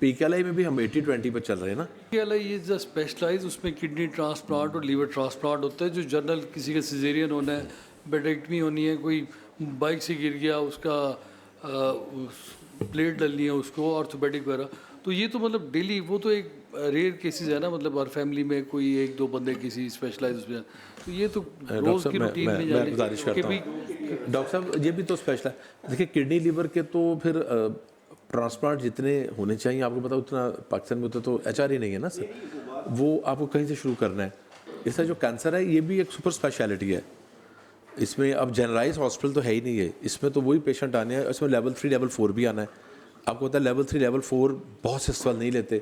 PKLI में भी हम 80-20 पर चल रहे हैं ना। PKLI इज स्पेशलाइज, उसमें किडनी ट्रांसप्लांट और लीवर ट्रांसप्लांट होता है। जो जनरल किसी का सिजेरियन होना है, बेडेक्टमी होनी है, कोई बाइक से गिर गया उसका प्लेट डलनी है उसको, ऑर्थोपेडिक वगैरह, तो ये तो मतलब डेली, वो तो एक रेयर केसेस है ना, मतलब हर फैमिली में कोई 1-2 बंदे किसी स्पेशलाइज उसमें, तो ये तो रोज की रूटीन में जाने गुजारिश करता हूँ डॉक्टर साहब, ये भी तो स्पेशल है। देखिए किडनी लीवर के तो फिर ट्रांसप्लांट जितने होने चाहिए आपको पता उतना पाकिस्तान में उतना तो HR ही नहीं है ना सर, वो आपको कहीं से शुरू करना है। इसका जो कैंसर है ये भी एक सुपर स्पेशलिटी है। इसमें अब जनरलाइज हॉस्पिटल तो है ही नहीं है, इसमें तो वही पेशेंट आने हैं, इसमें लेवल 3 लेवल 4 भी आना है। आपको पता है लेवल 3 लेवल 4 बहुत से अस्पताल नहीं लेते,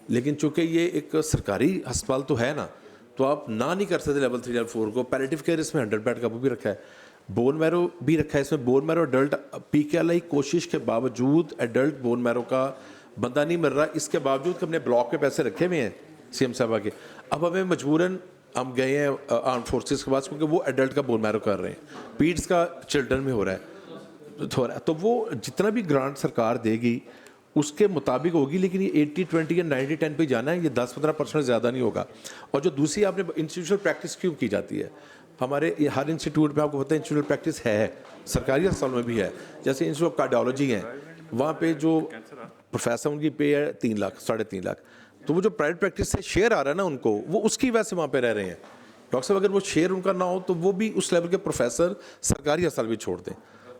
लेकिन चूंकि ये एक सरकारी अस्पताल तो है ना, तो आप ना नहीं कर सकते लेवल 3 लेवल 4 को। पैलेटिव केयर इसमें 100 बेड का वो भी रखा है, बोन मैरो भी रखा है इसमें। बोन मैरो एडल्ट PKLI कोशिश के बावजूद एडल्ट बोन मैरो का बंदा नहीं मिल रहा, इसके बावजूद कि हमने ब्लॉक पे पैसे रखे हुए हैं CM साहब के। अब हमें मजबूरन हम गए हैं आर्म फोर्सेस के पास, क्योंकि वो एडल्ट का बोन मैरो कर रहे हैं, पीड्स का चिल्ड्रन में हो रहा है। तो वो जितना भी ग्रांट सरकार देगी उसके मुताबिक होगी, लेकिन ये 80-20 या 90-10 पे जाना है, ये 10-15% ज़्यादा नहीं होगा। और जो दूसरी आपने इंस्टीट्यूशनल प्रैक्टिस क्यों की जाती है, हमारे ये हर इंस्टीट्यूट में आपको पता है इंस्टीट्यूशनल प्रैक्टिस है, सरकारी अस्पतालों में भी है। जैसे इंस्टीट्यूट ऑफ कार्डियोलॉजी है, वहाँ पे जो प्रोफेसर उनकी पे है 3 लाख 3.5 लाख, तो वो जो प्राइवेट प्रैक्टिस से शेयर आ रहा है ना उनको, वो उसकी वजह से वहाँ पे रह रहे हैं। डॉक्टर साहब अगर वो शेयर उनका ना हो तो वो भी उस लेवल के प्रोफेसर सरकारी अस्पताल भी छोड़ दें,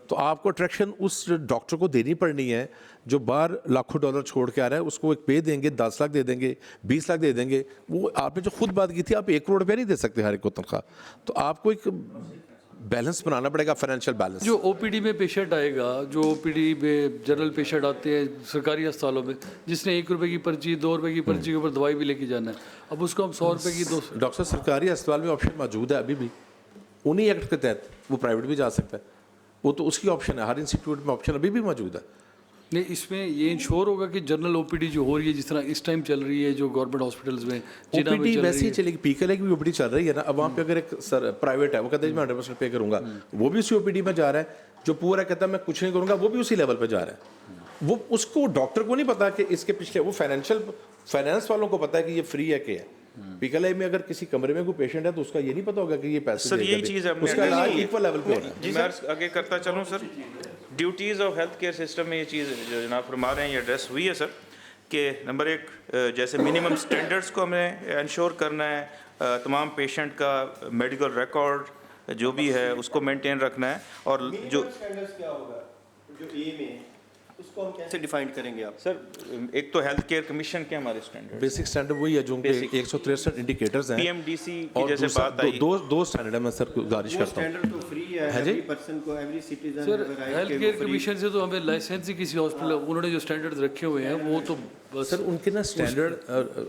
तो आपको अट्रैक्शन उस डॉक्टर को देनी पड़नी है जो बाहर लाखों डॉलर छोड़ के आ रहा है। उसको एक पे देंगे, 10 लाख दे देंगे, 20 लाख दे देंगे। वो आपने जो खुद बात की थी, आप 1 करोड़ रुपया नहीं दे सकते हर एक को तनख्वाह, तो आपको एक बैलेंस बनाना पड़ेगा, फाइनेंशियल बैलेंस। जो OPD में पेशेंट आएगा, जो OPD में जनरल पेशेंट आते हैं सरकारी अस्पतालों में, जिसने 1 रुपये की पर्ची 2 रुपये की पर्ची के ऊपर दवाई भी लेके जाना है, अब उसको हम 100 रुपये की 200। डॉक्टर सरकारी अस्पताल में ऑप्शन मौजूद है अभी भी, उन्हीं एक्ट के तहत वो प्राइवेट भी जा सकता है, वो तो उसकी ऑप्शन है, हर इंस्टीट्यूट में ऑप्शन अभी भी मौजूद है। नहीं, इसमें ये इंश्योर होगा कि जनरल OPD जो हो रही है, जिस तरह इस टाइम चल रही है जो गवर्नमेंट हॉस्पिटल्स में, जिन्ना में OPD चल वैसे रही ही है, चलेगी। PKLI की भी OPD चल रही है ना। अब वहाँ पे अगर एक सर प्राइवेट है, वो कहता है मैं 100% पे करूँगा, वो भी उसी OPD में जा रहा है। जो पूरा कहता है मैं कुछ नहीं करूँगा, वो भी उसी लेवल पे जा रहा है। वो उसको डॉक्टर को नहीं पता कि इसके पिछले, वो फाइनेंस वालों को पता है कि ये फ्री है क्या है। PKLI में अगर किसी कमरे में कोई पेशेंट है तो उसका ये नहीं पता होगा कि ये पैसे सर यही चीज़ है, उसका इलाज इक्वल लेवल पे हो रहा है। जी मैं आगे करता चलूँ sir. Duties of health care system में ये चीज़ जो जनाब फरमा रहे हैं ये एड्रेस हुई है सर, कि नंबर 1 जैसे मिनिमम स्टैंडर्ड्स को हमें इंश्योर करना है, तमाम पेशेंट का मेडिकल रिकॉर्ड जो भी है उसको मेंटेन रखना है। और जो स्टैंडर्ड्स क्या होगा, जो एम है उसको हम कैसे डिफाइन करेंगे आप? सर एक तो हेल्थ केयर कमीशन के हमारे स्टैंडर्ड, बेसिक स्टैंडर्ड वही है जो उनके 163 इंडिकेटर्स हैं। PMDC की और जैसे बात आई, दो स्टैंडर्ड है। मैं सर गुजारिश करता हूँ, स्टैंडर्ड तो फ्री है जी? एवरी पर्सन को, every citizen. Sir health care commission से तो हमें लाइसेंस ही किसी हॉस्पिटल, उन्होंने जो स्टैंडर्ड्स रखे हुए हैं वो तो बस सर उनके ना स्टैंडर्ड,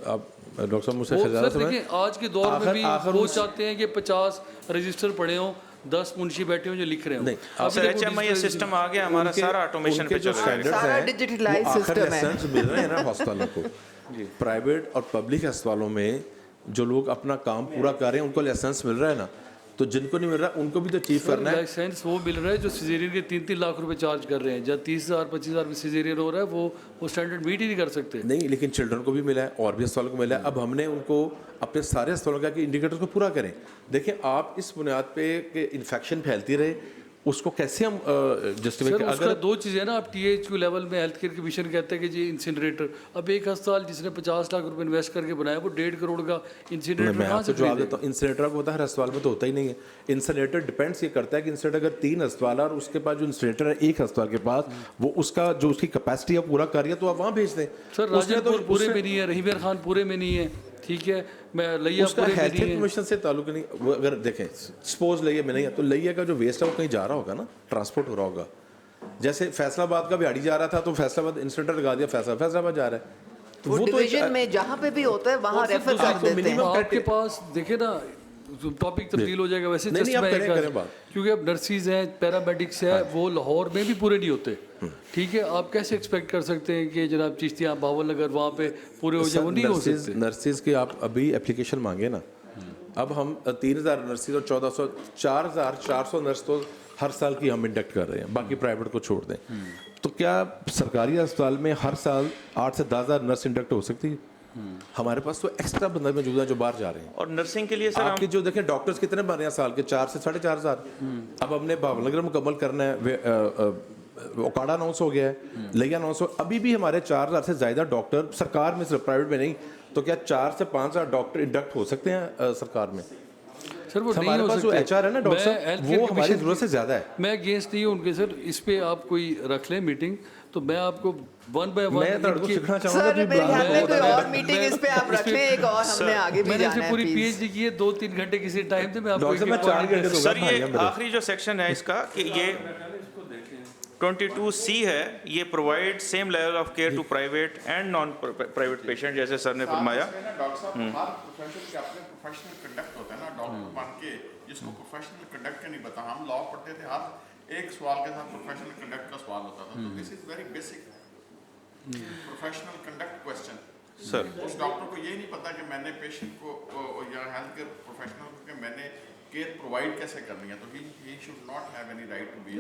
आप डॉक्टर साहब मुझसे वो ज़्यादा सर देखिए आज के दौर में भी आखिर वो चाहते हैं कि 50 रजिस्टर पड़े हों, 10 मुंशी बैठे हो जो लिख रहे हो। नहीं, अब सर HMI सिस्टम आ गया हमारा, सारा ऑटोमेशन पे चल रहा है। सारा डिजिटलाइज सिस्टम है। मिल रहे हैं ना अस्पतालों को, प्राइवेट और पब्लिक अस्पतालों में जो लोग अपना काम पूरा कर रहे हैं उनको लाइसेंस मिल रहा है ना, तो जिनको नहीं मिल रहा उनको भी तो चीफ करना है। लाइसेंस वो मिल रहा है जो सिजेरियन के 3-3 लाख रुपए चार्ज कर रहे हैं, जब 30,000 25,000 में सिजेरियन हो रहा है वो स्टैंडर्ड मीट ही नहीं कर सकते। नहीं, लेकिन चिल्ड्रन को भी मिला है और भी अस्पतालों को मिला है। अब हमने उनको अपने सारे अस्पतालों का इंडिकेटर्स को पूरा करें। देखिए आप इस बुनियाद पे कि इन्फेक्शन फैलती रहे, उसको कैसे हम जस्टिफाई सर करें? उसका दो चीज़ें ना, आप THQ लेवल में हेल्थ केयर कमीशन कहते हैं कि जी इंसिनरेटर, अब एक अस्पताल जिसने 50 लाख रुपए इन्वेस्ट करके बनाया वो 1.5 करोड़ का इंसिनरेटर मैं कहाँ आपको से जवाब खरीदेगा? देता हूँ। इंसिनरेटर को होता है, हर अस्पताल में तो होता ही नहीं है। इंसिनरेटर डिपेंड्स ये करता है कि इंसिनरेटर अगर 3 अस्पताल और उसके पास जो इंसिनरेटर है एक अस्पताल के पास, वो उसका जो उसकी कैपेसिटी है पूरा कर रही है तो आप वहाँ भेज दें। सर राजनपुर पूरे में नहीं है, रहीबर खान पूरे में नहीं है, ठीक है, मैं लैया उसका पूरे में हेल्थ नहीं केयर है। कमीशन से ताल्लुक नहीं। वो अगर देखें सपोज लैया में नहीं है तो लैया का जो वेस्ट है वो कहीं जा रहा होगा ना, ट्रांसपोर्ट हो रहा होगा। जैसे फैसलाबाद का बिहाड़ी जा रहा था तो फैसलाबाद इंसिनरेटर लगा दिया, फैसलाबाद जा रहा है। तो वो तो डिवीजन में जहाँ पे भी होता है वहाँ रेफर कर देते हैं। आपके पास देखे ना, टॉपिक तब्दील हो जाएगा वैसे। नहीं, just आप मैं करें- एक- करें बात। क्योंकि अब नर्सिस हैं, पैरामेडिक्स है, वो लाहौर में भी पूरे नहीं होते, ठीक है। आप कैसे एक्सपेक्ट कर सकते हैं कि जनाब चिश्तिया भावल नगर वहाँ पे पूरे हो जाए? वो नहीं हो सकते। नर्सिस के आप अभी एप्लीकेशन मांगे ना, अब हम 3,000 नर्सिस और 1400 4,400 नर्स तो हर साल की हम इंडक्ट कर रहे हैं, बाकी प्राइवेट को छोड़ दें। तो क्या सरकारी अस्पताल में हर साल 8 से 10,000 नर्स इंडक्ट हो सकती है? हमारे पास तो एक्स्ट्रा बंदा मौजूद है जो बाहर जा रहे हैं। और नर्सिंग के लिए सर आपके जो देखें डॉक्टर्स कितने बन रहे हैं साल के, 4 से 4,500। अब हमने भावनगर मुकम्मल करना है, ओकाड़ा अनाउंस हो गया है, लिया अनाउंस हो, अभी भी हमारे 4,000 से ज़्यादा डॉक्टर सरकार में, सिर्फ प्राइवेट में नहीं, तो क्या 4 से 5,000 डॉक्टर इंडक्ट हो सकते हैं सरकार में? सर वो नहीं हमारे हो पास जो सकते। HR है ना डॉक्टर मैं साहब, health वो care हमारी commission ज़रूरत से ज़्यादा है। मैं अगेंस्ट नहीं हूँ उनके सर, इस पे आप कोई रख लें मीटिंग, तो मैं आपको 1 by 1 मैं तो सीखना चाहूँगा सर मेरे ख्याल में कोई और मीटिंग इस पे आप रख लें, एक और हमने आगे भी मैंने जाना इसे है पूरी प्लीज। PhD की है, 2-3 घंटे किसी टाइम से मैं आपको डॉक्टर साहब, मैं 4 घंटे दूंगा। सर ये आखिरी जो सेक्शन है इसका कि ये 22C है, ये provide same level of care to private and non private patient, जैसे सर ने फरमाया। डॉक्टर साहब हर प्रोफेशन के अपने प्रोफेशनल कंडक्ट होता है ना, डॉक्टर बन के जिसको प्रोफेशनल कंडक्ट का नहीं पता। हम लॉ पढ़ते थे, हर एक सवाल के साथ प्रोफेशनल कंडक्ट का सवाल होता था। तो this is very basic professional conduct question. Sir उस डॉक्टर को ये नहीं पता कि मैंने पेशेंट को या हेल्थ केयर प्रोफेशनल को मैंने केयर प्रोवाइड कैसे करनी है, तो he should not have any right to be.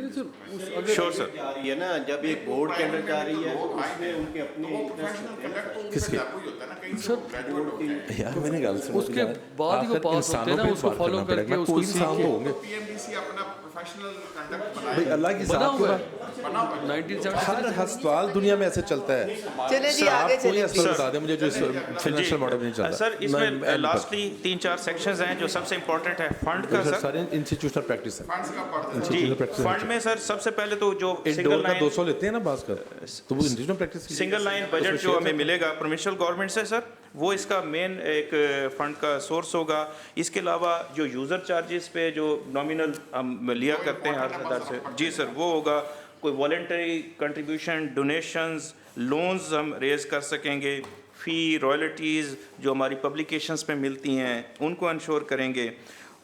Sure sir. जा रही है ना, जब एक बोर्ड के अंदर जा रही है तो उसमें उनके अपने प्रोफेशनल कंडक्ट तो किसके? लागू ही होता है ना, कहीं से ग्रेजुएट होते हैं। यार मैंने गल सुनी, उसके बाद ही वो पास होते हैं ना, उसको फॉलो करके उसको कोई इंसान तो होंगे पीएमडीसी अपना प्रोफेशनल कंडक्ट भाई, बनाए, अल्लाह की बना साथ हुआ पूरा है बना हुआ है। 1973 हर अस्पताल दुनिया में ऐसे चलता है। चले जी आप आगे कोई चले अस्पताल बता दें मुझे जो फाइनेंशियल मॉडल नहीं चलता। सर इसमें लास्टली 3-4 सेक्शंस हैं जो सबसे इंपॉर्टेंट है। फंड का सर, सारे इंस्टीट्यूशनल प्रैक्टिस है। फंड्स का पढ़ते हैं। जी इंस्टीट्यूशनल प्रैक्टिस फंड में सर सबसे पहले तो जो एक सिंगल डोर का लाइन 200 लेते हैं ना बास का, तो वो institutional practice single line budget जो हमें मिलेगा प्रोविंशियल गवर्नमेंट से सर, वो इसका मेन एक फंड का सोर्स होगा। इसके अलावा जो यूज़र चार्जेस पे जो नॉमिनल हम लिया करते हैं हर हजार से, जी सर वो होगा। कोई वॉलेंटरी कंट्रीब्यूशन, डोनेशंस, लोन्स हम रेज कर सकेंगे। फ़ी, रॉयल्टीज़ जो हमारी पब्लिकेशंस पे मिलती हैं उनको इंश्योर करेंगे।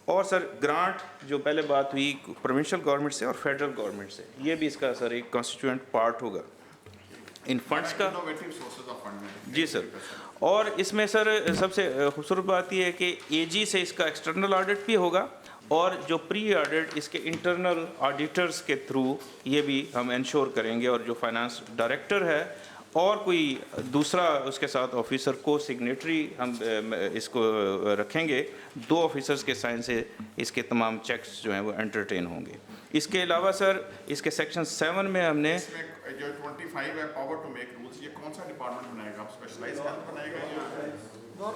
और सर ग्रांट जो पहले बात हुई प्रोविंशियल गवर्नमेंट से और फेडरल गवर्नमेंट से, ये भी इसका सर एक कॉन्स्टिट्यूएंट पार्ट होगा इन फंड्स का। इनोवेटिव सोर्सेज ऑफ फंड में। जी सर। और इसमें सर सबसे खूबसूरत बात यह है कि AG से इसका एक्सटर्नल ऑडिट भी होगा, और जो प्री ऑडिट इसके इंटरनल ऑडिटर्स के थ्रू ये भी हम इंश्योर करेंगे। और जो फाइनेंस डायरेक्टर है और कोई दूसरा उसके साथ ऑफिसर को सिग्नेटरी हम इसको रखेंगे, 2 ऑफिसर्स के साइन से इसके तमाम चेक्स जो हैं वो एंटरटेन होंगे। इसके अलावा सर इसके सेक्शन 7 में हमने इसमें जो 25 है पावर टू मेक रूल्स, ये कौन सा डिपार्टमेंट बनाएगा? आप स्पेशलाइज्ड हेल्थ बनाएगा या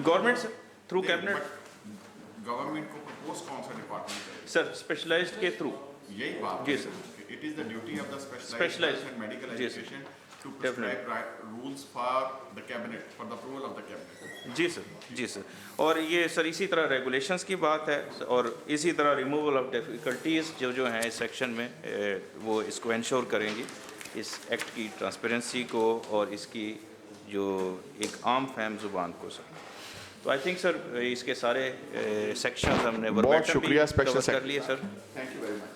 गवर्नमेंट से थ्रू कैबिनेट? गवर्नमेंट को प्रपोज कौन सा डिपार्टमेंट है? सर स्पेशलाइज्ड के थ्रू। यही बात जी है। Sir. It is the duty of the Specialized. Specialized and medical जी sir. Education to prescribe rules for the cabinet, for the approval of the cabinet. जी सर, जी सर। और ये सर इसी तरह रेगुलेशंस की बात है, और इसी तरह रिमूवल ऑफ डिफ़िकल्टीज़ जो हैं इस सेक्शन में वो इसको इंश्योर करेंगी, इस एक्ट की ट्रांसपेरेंसी को और इसकी जो एक आम फहम ज़ुबान को सर। तो आई थिंक सर इसके सारे सेक्शंस हमने बहुत verbatim शुक्रिया भी स्पेशल cover कर लिए sir. Thank you very much.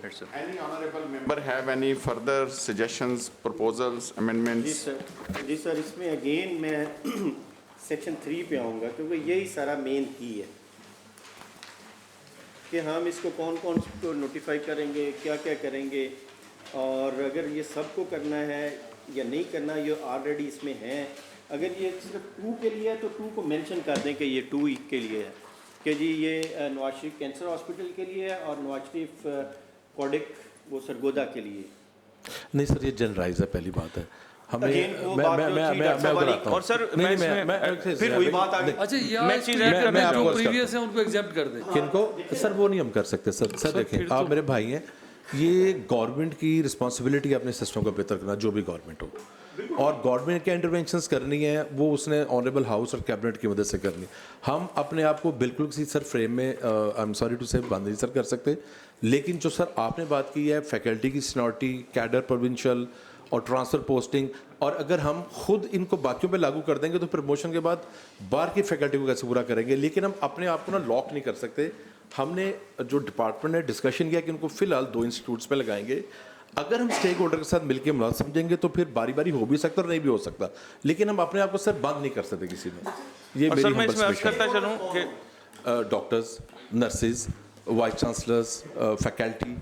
Right, sir. Any honorable member have any further suggestions, proposals, amendments? Ji sir इसमें अगेन मैं सेक्शन 3 पे आऊँगा क्योंकि यही सारा मेन की है कि हम इसको कौन कौन को नोटिफाई करेंगे, क्या क्या करेंगे, और अगर ये सबको करना है या नहीं करना, ये ऑलरेडी इसमें है। अगर ये सिर्फ 2 के लिए है तो 2 को मेंशन कर दें कि ये 2 के लिए है कि जी ये नवाज शरीफ कैंसर हॉस्पिटल के लिए है और नवाज शरीफ कोडिक वो सरगोदा के लिए। नहीं सर, ये जनरलाइज है, पहली बात है। हमें Again, वो मैं बात मैं जो मैं थी मैं डॉक्टर मैं साहब बताता हूं। और सर नहीं, मैं फिर वही बात आ गई। अच्छा मैं यहाँ चीज़ स्टेट ऐड करने करना जो चाहूँगा। प्रीवियस है उनको एग्जेप्ट कर दें। किनको सर वो नहीं हम कर सकते सर। सर देखें, आप मेरे भाई हैं, ये गवर्नमेंट की रिस्पॉन्सिबिलिटी है अपने सिस्टम को बेहतर करना, जो भी गवर्नमेंट हो, और गवर्नमेंट के इंटरवेंशंस करनी है वो उसने ऑनरेबल हाउस और कैबिनेट की मदद से करनी। हम अपने आप को बिल्कुल किसी सर फ्रेम में आई एम सॉरी टू से बंद नहीं सर कर सकते, लेकिन जो सर आपने बात की है फैकल्टी की सीनियरिटी, कैडर प्रोविंशियल और ट्रांसफ़र पोस्टिंग, और अगर हम खुद इनको बाकियों पे लागू कर देंगे तो प्रमोशन के बाद बाहर की फैकल्टी को कैसे पूरा करेंगे। लेकिन हम अपने आप को ना लॉक नहीं कर सकते। हमने जो डिपार्टमेंट ने डिस्कशन किया कि उनको फ़िलहाल 2 इंस्टीट्यूट्स पे लगाएंगे। अगर हम स्टेक होल्डर के साथ मिलकर मिला समझेंगे तो फिर बारी बारी हो भी सकता और नहीं भी हो सकता, लेकिन हम अपने आप को सर बंद नहीं कर सकते किसी में। ये और मेरी सर मैं humble इसमें अर्ज submission करता चलूँ कि है। Doctors, nurses, vice chancellors, faculty,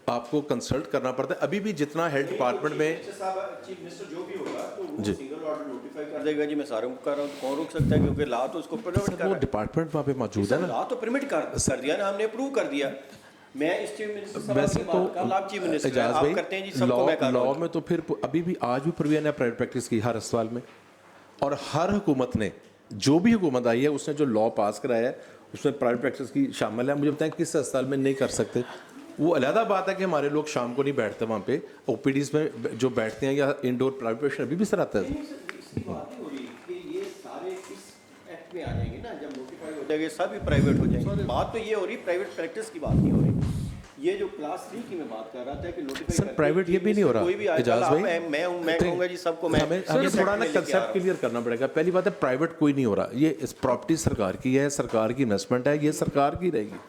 आपको कंसल्ट करना पड़ता है। अभी भी जितना हेल्थ डिपार्टमेंट में चीफ मिनिस्टर जो भी होगा तो वो जी। सिंगल ऑर्डर नोटिफाई कर देगा जी मैं सारों को कर रहा हूँ, तो कौन रोक सकता है, क्योंकि ला तो उसको परमिट कर वो रहा है। डिपार्टमेंट वहाँ पे मौजूद है ना। ला तो परमिट कर दिया ना, हमने अप्रूव कर दिया। मैं इस चीफ मिनिस्टर साहब वैसे की तो बात कल आप चीफ मिनिस्टर हैं, एजाज आप भाई करते हैं जी सबको मैं कर रहा लॉ हूँ। में तो फिर अभी भी आज भी प्रोविजन है प्राइवेट प्रैक्टिस की हर अस्पताल में, और हर हुकूमत ने जो भी हुकूमत आई है उसने जो लॉ पास कराया है उसमें प्राइवेट प्रैक्टिस की शामिल है। मुझे बताएं किस अस्पताल में नहीं कर सकते। वो अलहदा बात है कि हमारे लोग शाम को नहीं बैठते वहाँ पे, ओपीडीज में जो बैठते हैं या इंडोर प्राइवेट पेशेंट अभी भी सर आता है। इसकी बात नहीं हो रही कि ये सारे इस एक्ट में आ जाएंगे ना, जब नोटिफाई हो जाएंगे सभी प्राइवेट हो जाएंगे। बात तो ये हो रही प्राइवेट प्रैक्टिस की बात नहीं हो रही। ये जो क्लास 3 की मैं बात कर रहा था कि नोटिफाई सर प्राइवेट ये भी नहीं हो रहा। कोई भी एजाज भाई मैं कहूँगा जी सबको मैं हमें थोड़ा ना कंसेप्ट क्लियर करना पड़ेगा। पहली बात है प्राइवेट कोई नहीं हो रहा, ये इस प्रॉपर्टी सरकार की है, सरकार की इन्वेस्टमेंट है, ये सरकार की रहेगी।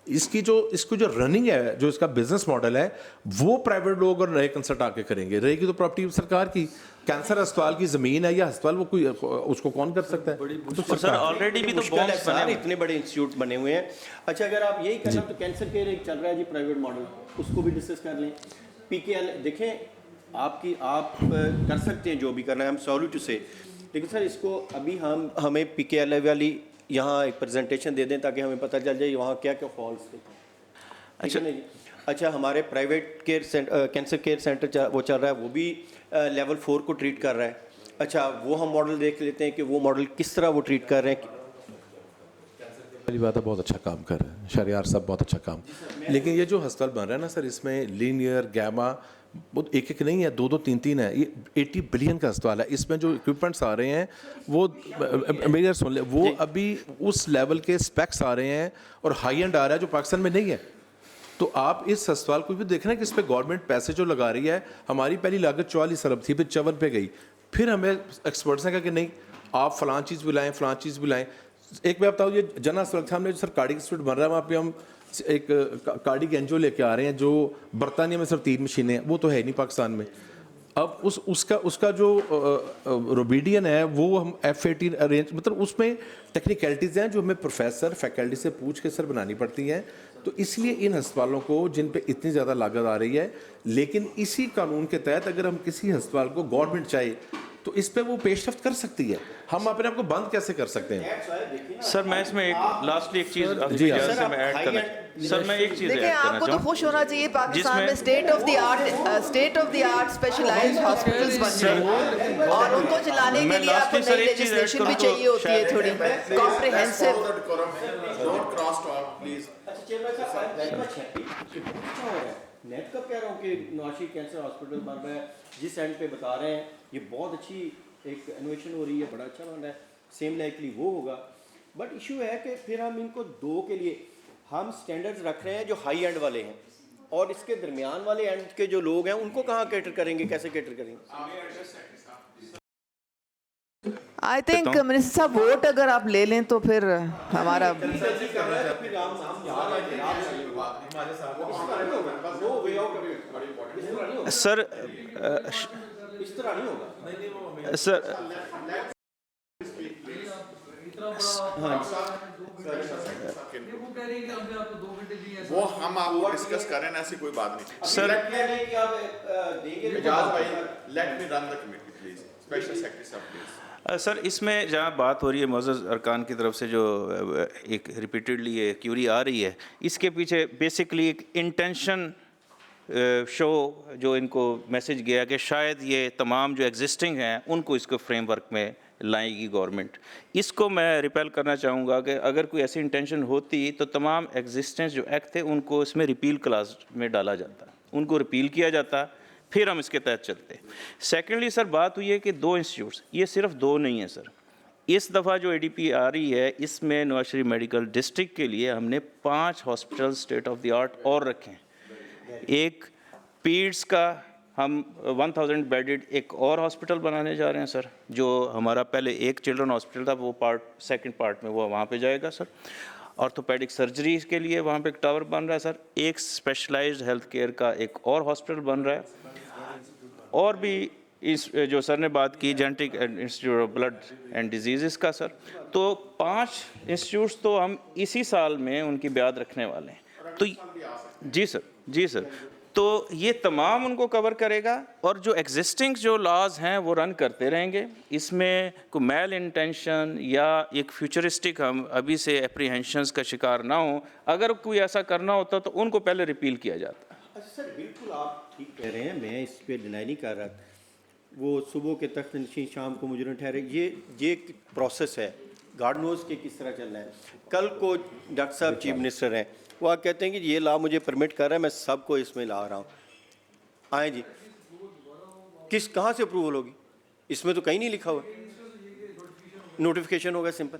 इसकी जो रनिंग है, जो इसका बिजनेस मॉडल है, वो प्राइवेट लोग और नए कंसल्ट आके करेंगे। रहेगी तो प्रॉपर्टी सरकार की। कैंसर अस्पताल की ज़मीन है या अस्पताल, वो कोई उसको कौन कर सकता है? तो सर ऑलरेडी भी तो बॉम्ब्स बने इतने बड़े इंस्टीट्यूट बने हुए हैं। अच्छा अगर आप यही करना तो कैंसर केयर एक चल रहा है जी प्राइवेट मॉडल, उसको भी डिस्कस कर लें। पीकेएल देखें आप कर सकते हैं जो भी करना है, हम सॉरी टू से, लेकिन सर इसको अभी हमें पीकेएल वाली यहाँ एक प्रेजेंटेशन दे दें ताकि हमें पता चल जाए वहाँ क्या क्या फॉल्स थे। अच्छा नहीं, अच्छा हमारे प्राइवेट कैंसर केयर सेंटर वो चल रहा है, वो भी लेवल 4 को ट्रीट कर रहा है। अच्छा वो हम मॉडल देख लेते हैं कि वो मॉडल किस तरह वो ट्रीट कर रहे हैं। पहली बात है बहुत अच्छा काम कर रहे हैं शहरियार साहब, बहुत अच्छा काम। लेकिन ये जो अस्पताल बन रहा है ना सर, इसमें लीनियर गैमा वो एक एक नहीं है, 2-2 3-3 है। ये 80 बिलियन का अस्पताल है। इसमें जो इक्विपमेंट्स आ रहे हैं वो मेरी सुन ले, वो अभी उस लेवल के स्पेक्स आ रहे हैं और हाई एंड आ रहा है जो पाकिस्तान में नहीं है। तो आप इस अस्पताल को भी देखना कि इस पर गवर्नमेंट पैसे जो लगा रही है। हमारी पहली लागत 44 अरब थी, फिर 54 पे गई। फिर हमें एक्सपर्ट्स ने कहा कि नहीं आप फलां चीज़ भी लाएँ, फलां चीज़ भी लाएँ। एक मैं बताऊँ, ये जन अस्पताल हमने जो सर कार्डिक इंस्टीट्यूट बन रहा है, वहाँ पे हम एक कार्डिक एंजियो लेके आ रहे हैं, जो बरतानिया में सिर्फ 3 मशीनें हैं, वो तो है नहीं पाकिस्तान में। अब उसका जो रोबीडियन है वो हम F18 अरेंज, मतलब उसमें टेक्निकलिटीज़ हैं जो हमें प्रोफेसर फैकल्टी से पूछ के सर बनानी पड़ती हैं। तो इसलिए इन अस्पतालों को जिन पे इतनी ज़्यादा लागत आ रही है, लेकिन इसी कानून के तहत अगर हम किसी अस्पताल को गवर्नमेंट चाहे तो इस पे वो पेशरफ्त कर सकती है। हम अपने आप को बंद कैसे कर सकते हैं? सर मैं इसमें एक लास्टली एक चीज़ जी हाँ। से मैं ऐड करना, सर मैं एक चीज़ ऐड देखिए करना आपको तो चाहूँ खुश होना चाहिए पाकिस्तान में state of the art specialized hospitals बन रहे हैं, और उनको चलाने के लिए आपको नई लेजिस्लेशन भी चाहिए होती है, थोड़ी कॉम्प्रिहेंसिव। नेट का कह रहा हूँ कि नवाशी कैंसर हॉस्पिटल बन रहा है, जिस एंड पे बता रहे हैं ये बहुत अच्छी एक इनोवेशन हो रही है, बड़ा अच्छा बन रहा है, सेम लाइकली वो होगा। बट इशू है कि फिर हम इनको 2 के लिए हम स्टैंडर्ड्स रख रहे हैं जो हाई एंड वाले हैं, और इसके दरमियान वाले एंड के जो लोग हैं उनको कहाँ कैटर करेंगे, कैसे कैटर करेंगे? आई थिंक मिनिस्टर साहब वोट अगर आप ले लें तो फिर हमारा सर सर वो हम आपको डिस्कस करें ना, ऐसी कोई बात नहीं सर। एजाज भाई, let me run the committee please, special secretary साहब प्लीज। सर इसमें जहाँ बात हो रही है मुअज़्ज़ज़ अरकान की तरफ से जो एक रिपीटेडली ये क्यूरी आ रही है, इसके पीछे बेसिकली एक इंटेंशन शो जो इनको मैसेज गया कि शायद ये तमाम जो एग्जिस्टिंग हैं उनको इसको फ्रेमवर्क में लाएगी गवर्नमेंट। इसको मैं रिपेल करना चाहूँगा कि अगर कोई ऐसी इंटेंशन होती तो तमाम एग्जिस्टेंस जो एक्ट थे उनको इसमें रिपील क्लास में डाला जाता, उनको रिपील किया जाता, फिर हम इसके तहत चलते। सेकेंडली सर बात हुई है कि 2 इंस्टीट्यूट्स, ये सिर्फ 2 नहीं है सर। इस दफ़ा जो ADP आ रही है इसमें नवाज शरीफ मेडिकल डिस्ट्रिक्ट के लिए हमने 5 hospital state of the art और रखे हैं। एक पीड्स का हम 1000 बेडेड एक और हॉस्पिटल बनाने जा रहे हैं सर, जो हमारा पहले एक चिल्ड्रन हॉस्पिटल था वो सेकंड पार्ट में वो वहाँ पे जाएगा सर। ऑर्थोपेडिक सर्जरी के लिए वहाँ पे एक टावर बन रहा है सर। एक स्पेशलाइज्ड हेल्थ केयर का एक और हॉस्पिटल बन रहा है। और भी इस जो सर ने बात की genetic institute of blood and disease का सर, तो 5 इंस्टीट्यूट्स तो हम इसी साल में उनकी ब्याद रखने वाले हैं। तो जी सर तो ये तमाम उनको कवर करेगा और जो एग्जिस्टिंग जो लॉज हैं वो रन करते रहेंगे। इसमें कोई मैल इंटेंशन या एक फ्यूचरिस्टिक हम अभी से एप्रीहेंशंस का शिकार ना हो। अगर कोई ऐसा करना होता तो उनको पहले रिपील किया जाता। अच्छा सर, बिल्कुल आप ठीक कह रहे हैं, मैं इस पर डिनाई नहीं कर रहा। वो सुबह के तख्त नशीं शाम को मुजरिम ठहरे, ये एक प्रोसेस है, गॉड नोज़ के किस तरह चलना है। कल को डॉक्टर साहब चीफ मिनिस्टर हैं, वो आप कहते हैं कि ये लॉ मुझे परमिट कर रहा है, मैं सबको इसमें ला रहा हूँ, आए जी, कहाँ से अप्रूवल होगी? इसमें तो कहीं नहीं लिखा हुआ, नोटिफिकेशन होगा सिंपल।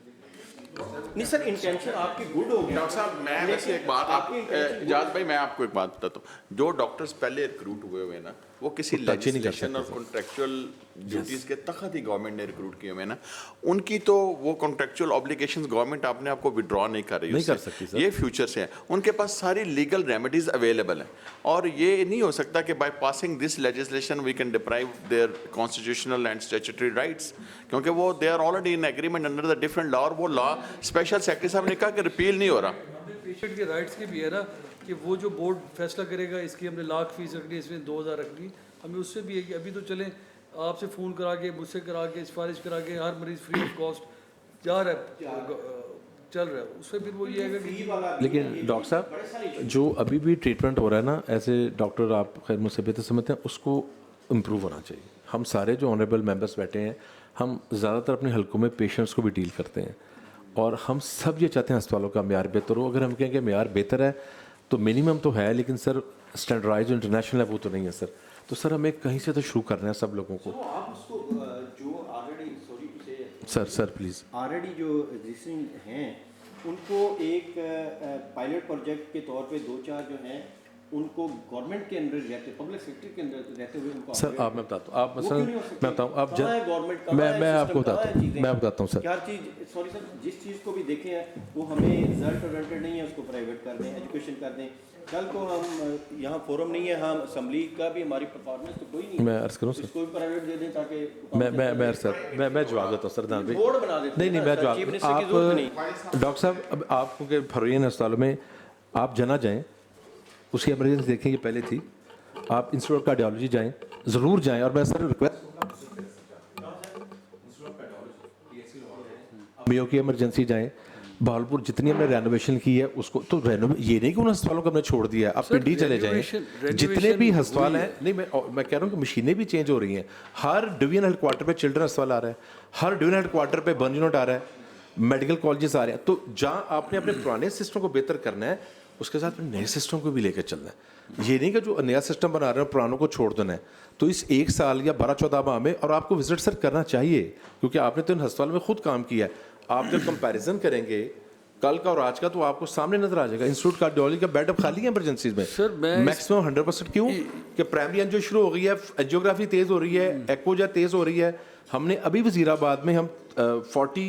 नहीं सर, इंटेंशन आपकी गुड होगी। डॉक्टर साहब मैं वैसे एक बात एजाज भाई मैं आपको एक बात बताता हूँ, जो डॉक्टर्स पहले रिक्रूट हुए हुए ना वो किसी लेजिस्लेशन और कॉन्ट्रेक्चुअल ड्यूटीज़ के तहत ही गवर्नमेंट ने रिक्रूट किए हुए ना, उनकी तो वो कॉन्ट्रेक्चुअल ऑब्लिगेशंस गवर्नमेंट अपने आप को विड्रॉ नहीं कर रही, नहीं कर सकती सर। ये फ्यूचर से है, उनके पास सारी लीगल रेमेडीज अवेलेबल हैं और ये नहीं हो सकता कि by passing this legislation we can deprive their constitutional and statutory rights, क्योंकि वो they are already in agreement under the different law और वो लॉ स्पेशल सेक्रेटरी साहब ने कहा कि रिपील नहीं हो रहा। पेशेंट के राइट्स की भी है ना कि वो जो बोर्ड फैसला करेगा इसकी हमने 1 लाख फीस रखनी, इसमें 2000 रखनी, हमें उससे भी है कि अभी तो चलें आपसे फ़ोन करा के मुझसे करा के सिफारिश करा के हर मरीज़ फ्री ऑफ कॉस्ट जा रहा है, चल रहा है, उससे फिर वो ये है कि लेकिन डॉक्टर साहब जो अभी भी ट्रीटमेंट हो रहा है ना, ऐसे डॉक्टर आप खैर मुझसे बेहतर समझते हैं, उसको इम्प्रूव होना चाहिए। हम सारे जो ऑनरेबल मेंबर्स बैठे हैं, हम ज़्यादातर अपने हलकों में पेशेंट्स को भी डील करते हैं और हम सब ये चाहते हैं अस्पतालों का म्यार बेहतर हो। अगर हम कहें कि म्यार बेहतर है तो मिनिमम तो है, लेकिन सर स्टैंडर्डाइज इंटरनेशनल है वो तो नहीं है सर। तो सर हमें कहीं से तो शुरू करना है सब लोगों को। आप उसको जो ऑलरेडी सर प्लीज़ ऑलरेडी जो एग्जिस्टिंग हैं उनको एक पायलट प्रोजेक्ट के तौर पे 2-4 जो हैं उनको गवर्नमेंट के अंदर रहते, पब्लिक सेक्टर के अंदर रहते हुए उनको सर आप मैं बताता हूँ, आप मसलन मैं बताऊँ आप गवर्नमेंट मैं आपको बताता हूँ सर। हर चीज़ सॉरी सर, जिस चीज़ को भी देखें हैं वो हमें रिजल्ट ओरिएंटेड नहीं है, उसको प्राइवेट कर दें, एजुकेशन कर दें। कल को हम यहाँ फोरम नहीं है, हम असम्बली का भी हमारी परफॉर्मेंस तो कोई नहीं, मैं अर्ज करूँ सर, इसको भी प्राइवेट दे दें ताकि मैं सर मैं जवाब देता हूँ सर दान भाई, बोर्ड बना देते नहीं मैं जवाब आप डॉक्टर साहब अब आपको के फरोइन अस्पतालों में आप जना जाएँ, उसकी एमरजेंसी देखें ये पहले थी, आप इंस्टीट्यूट ऑफ कार्डियोलॉजी जाएं, ज़रूर जाएं। और मैं सर रिक्वेस्ट मियो की इमरजेंसी जाएं, बहावलपुर जितनी हमने रेनोवेशन की है उसको तो ये नहीं कि उन अस्पतालों को हमने छोड़ दिया है, आप पिंडी चले जाएं, जितने भी अस्पताल हैं, नहीं मैं कह रहा हूँ कि मशीनें भी चेंज हो रही हैं। हर डिवीजन हेड क्वार्टर पे चिल्ड्रन अस्पताल आ रहा है, हर डिवीजन हेड क्वार्टर पे बर्न यूनिट आ रहा है, मेडिकल कॉलेजेस आ रहे हैं। तो जहाँ आपने अपने पुराने सिस्टम को बेहतर करना है उसके साथ नए सिस्टम को भी लेकर चलना है। ये नहीं कि जो नया सिस्टम बना रहे हैं पुरानों को छोड़ देना है। तो इस 1 साल या 12-14 माह में, और आपको विजिट सर करना चाहिए क्योंकि आपने तो इन अस्पतालों में खुद काम किया है, आप जब कंपैरिजन करेंगे कल का और आज का तो आपको सामने नजर आ जाएगा। इंस्टीट्यूट कार्डियोलॉजी का बेड अब खाली है इमरजेंसीज में सर, मैं मैक्सिमम 100%। क्यों कि प्राइमरी एंजियो शुरू हो गई है, एंजियोग्राफी तेज हो रही है, एक्वोजा तेज हो रही है। हमने अभी वजीराबाद में हम 40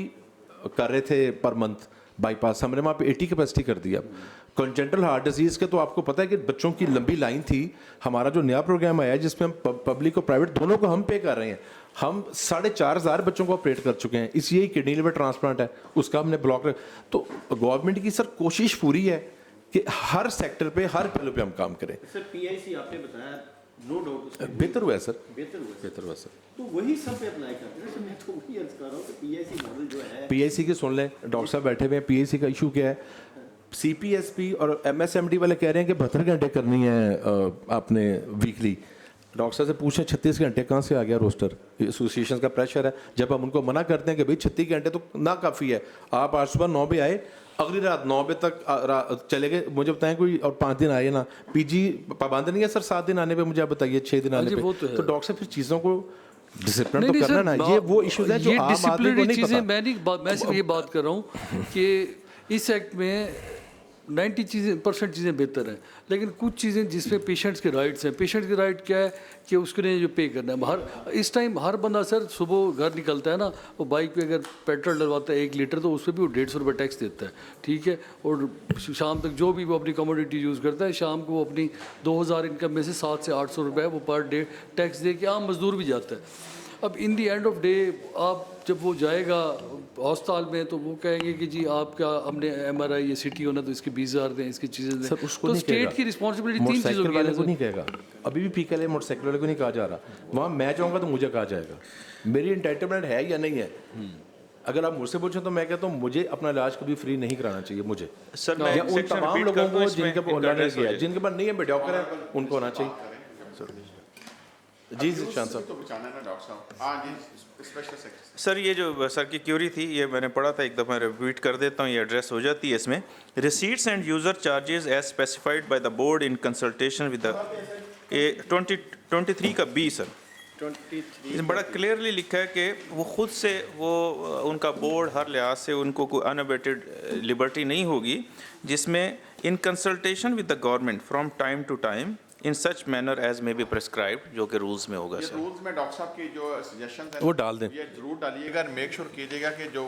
कर रहे थे पर मंथ बाईपास, हमने वहाँ पे 80 कैपेसिटी कर दिया। कंजेंटल हार्ट डिजीज़ के तो आपको पता है कि बच्चों की लंबी लाइन थी। हमारा जो नया प्रोग्राम आया है जिसमें हम पब्लिक और प्राइवेट दोनों को हम पे कर रहे हैं, हम 4,500 बच्चों को ऑपरेट कर चुके हैं। इस यही किडनी लिवर ट्रांसप्लांट है, उसका हमने ब्लॉक तो गवर्नमेंट की सर कोशिश पूरी है कि हर सेक्टर पे हर पहलू पे हम काम करें। सर पीआईसी आपने बताया, नो डाउट बेहतर हुआ है सर, बेहतर हुआ सर। तो वही सब पे अप्लाई करते हैं। मैं तो वही अर्ज कर रहा हूँ कि पीआईसी मॉडल जो है, पीआईसी के सुन लें, डॉक्टर साहब बैठे हुए हैं। पीआईसी का इशू क्या है? सीपीएसपी और एमएसएमडी वाले कह रहे हैं कि 72 घंटे करनी है आपने वीकली। डॉक्टर साहब से पूछें 36 घंटे कहाँ से आ गया रोस्टर? एसोसिएशन का प्रेशर है। जब हम उनको मना करते हैं कि भाई 36 घंटे तो ना काफ़ी है, आप आज सुबह 9 बजे आए, अगली रात 9 बजे तक चले गए, मुझे बताएं कोई और 5 दिन आए ना। पीजी पाबंद नहीं है सर 7 दिन आने पे, मुझे आप बताइए 6 दिन आने पे। तो डॉक्टर साहब फिर चीज़ों को डिसिप्लिन तो करना ना, ये वो इश्यूज है जो आम आदमी को नहीं पता। मैं सिर्फ ये बात कर रहा हूँ कि इस एक्ट में 90% चीज़ें बेहतर हैं, लेकिन कुछ चीज़ें जिसमें पेशेंट्स के राइट्स हैं। पेशेंट के राइट क्या है कि उसके लिए जो पे करना है। इस टाइम हर बंदा सर सुबह घर निकलता है ना, वो बाइक पे अगर पेट्रोल डलवाता है 1 लीटर तो उस पर भी वो 150 रुपये टैक्स देता है, ठीक है। और शाम तक जो भी वो अपनी कमोडिटी यूज़ करता है, शाम को वो अपनी 2000 इनकम में से 700 से 800 रुपये वो पर डे टैक्स दे के आम मजदूर भी जाता है। अब इन दी एंड ऑफ डे आप जब वो जाएगा अस्पताल में तो वो कहेंगे कि जी आपका हमने एमआरआई या सीटी होना तो इसकी 20,000 दें, इसकी चीज़ें दें। तो स्टेट की रिस्पॉन्सिबिलिटी 3 चीज़ों की है। को नहीं कहेगा, अभी भी पीके मोटरसाइकिल वाले को नहीं कहा जा रहा। वहाँ मैं चाहूँगा तो मुझे कहा जाएगा मेरी एंटाइटलमेंट है या नहीं है। अगर आप मुझसे पूछें तो मैं कहता हूँ मुझे अपना इलाज कभी फ्री नहीं कराना चाहिए। मुझे सर मैं उन तमाम लोगों को जिनके पास नहीं है डॉक्टर है उनको होना चाहिए। जी शान साहब। सर ये जो सर की क्यूरी थी ये मैंने पढ़ा था, एक दफ़ा रिपीट कर देता हूँ, ये एड्रेस हो जाती है इसमें। Receipts and user charges as specified by the board in consultation with the 23 का बी सर 23 बड़ा क्लियरली लिखा है कि वो खुद से वो उनका बोर्ड हर लिहाज से उनको कोई अनअबेटेड लिबर्टी नहीं होगी, जिसमें in consultation with the government from time to time in such manner as may be prescribed, जो कि रूल्स में होगा। सर रूल्स में डॉक्टर साहब की जो सजेशन है वो डाल दें, ये जरूर डालिएगा। मेक श्योर कीजिएगा कि जो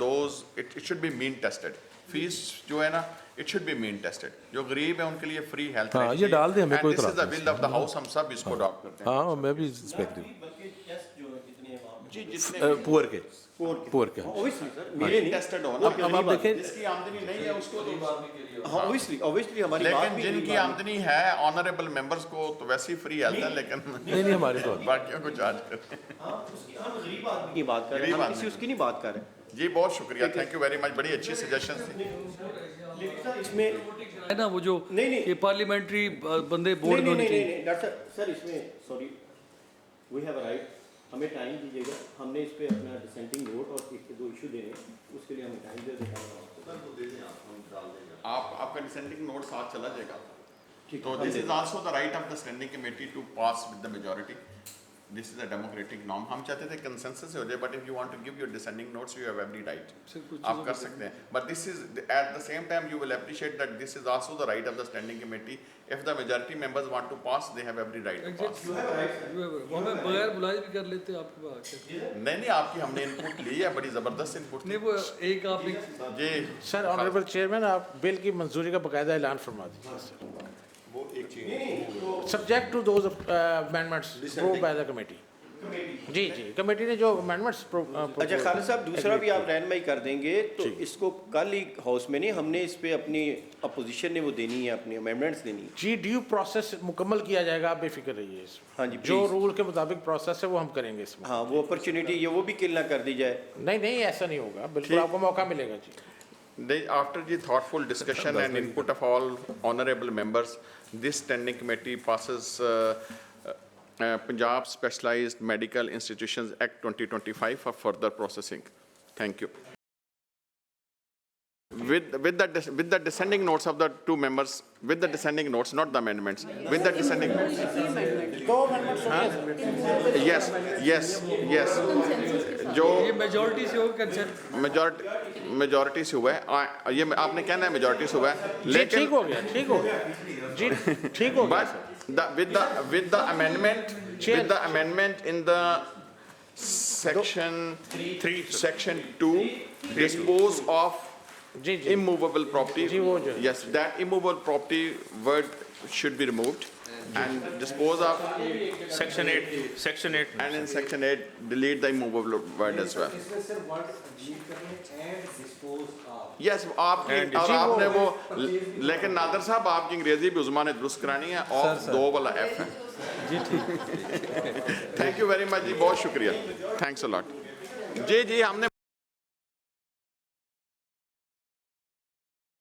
dose it should be mean tested. Fees जो है ना it should be mean tested. जो गरीब है उनके लिए फ्री हेल्थ। हाँ ये डाल दें, हमें कोई इतराज़ नहीं। This is the will of the house, हम सब इसको अडॉप्ट करते हैं। हाँ मैं भी रिस्पेक्ट दूँ पुअर के ऑब्वियसली सर मेरे नहीं टेस्टेड हो ना। अब आप देखें जिसकी आमदनी नहीं है उसको तो हाँ ऑब्वियसली हमारी बात लेकिन भी जिनकी आमदनी है ऑनरेबल मेंबर्स को तो वैसे ही फ्री हेल्थ है, लेकिन नहीं हमारे तो बाकियों को चार्ज करते हैं। हम गरीब आदमी की बात कर रहे हैं, हम किसी उसकी नहीं बात कर रहे। जी बहुत शुक्रिया, थैंक यू वेरी मच, बड़ी अच्छी सजेशन थी। इसमें है ना वो जो ये पार्लियामेंट्री बंदे बोर्ड में होने चाहिए। डॉक्टर सर इसमें sorry we have a right, हमें टाइम दीजिएगा। हमने इस पे अपना डिसेंटिंग नोट और 1-2 इशू देने हैं, उसके लिए हमें टाइम दे देना आप आपका डिसेंटिंग नोट साथ चला जाएगा। तो this is also the right of the standing committee to pass with the majority. This is a democratic norm. हम चाहते थे कंसेंसस से हो जाए, but if you want to give your dissenting notes you have every right, आप कर सकते हैं। But this is at the same time you will appreciate that this is also the right of the standing committee. If the majority members want to pass they have every right to pass. हमें बगैर बुलाए भी कर लेते आपके पास। नहीं आपकी हमने इनपुट ली है, बड़ी जबरदस्त इनपुट। नहीं वो एक आपने जी सर ऑनरेबल चेयरमैन आप बिल की मंजूरी का बाकायदा ऐलान फरमा दीजिए। वो एक चीज subject to those amendments approved by the committee. जी कमेटी ने जो अमेंडमेंट्स अच्छा खालिद साहब दूसरा भी आप रहनुमाई कर देंगे तो इसको कल ही हाउस में नहीं, हमने इस पे अपनी अपोजिशन ने वो देनी है, अपनी अमेंडमेंट्स देनी है। जी ड्यू प्रोसेस मुकम्मल किया जाएगा, आप बेफिक्र रहिए इसमें। हाँ जी जो रूल के मुताबिक प्रोसेस है वो हम करेंगे इसमें। हाँ वो अपॉर्चुनिटी ये वो भी किल ना कर दी जाए। नहीं ऐसा नहीं होगा, बिल्कुल आपको मौका मिलेगा जी। After the thoughtful discussion and input of all honorable members, this standing committee passes Punjab Specialized Medical Institutions Act 2025 for further processing. Thank you. With the dissenting notes of the two members, with the dissenting notes, not the amendments, with the dissenting notes. Yes yes yes जो ये majority से हो consent majority से हुआ है ये आपने कहना है मेजॉरिटी से हुआ है जी ठीक हो गया जी ठीक हो गया but with the amendment in the section 2 dispose of immovable property. Yes, that immovable property word should be removed and dispose of Section 8, and in section 8 delete the immovable word as well. Yes, आपकी और आपने वो लेकिन नादर साहब आपकी अंग्रेजी भी उस्मान ने दुरुस्त करानी है और 2 वाला F है जी ठीक थैंक यू वेरी मच जी बहुत शुक्रिया थैंक्स अ लॉट जी हमने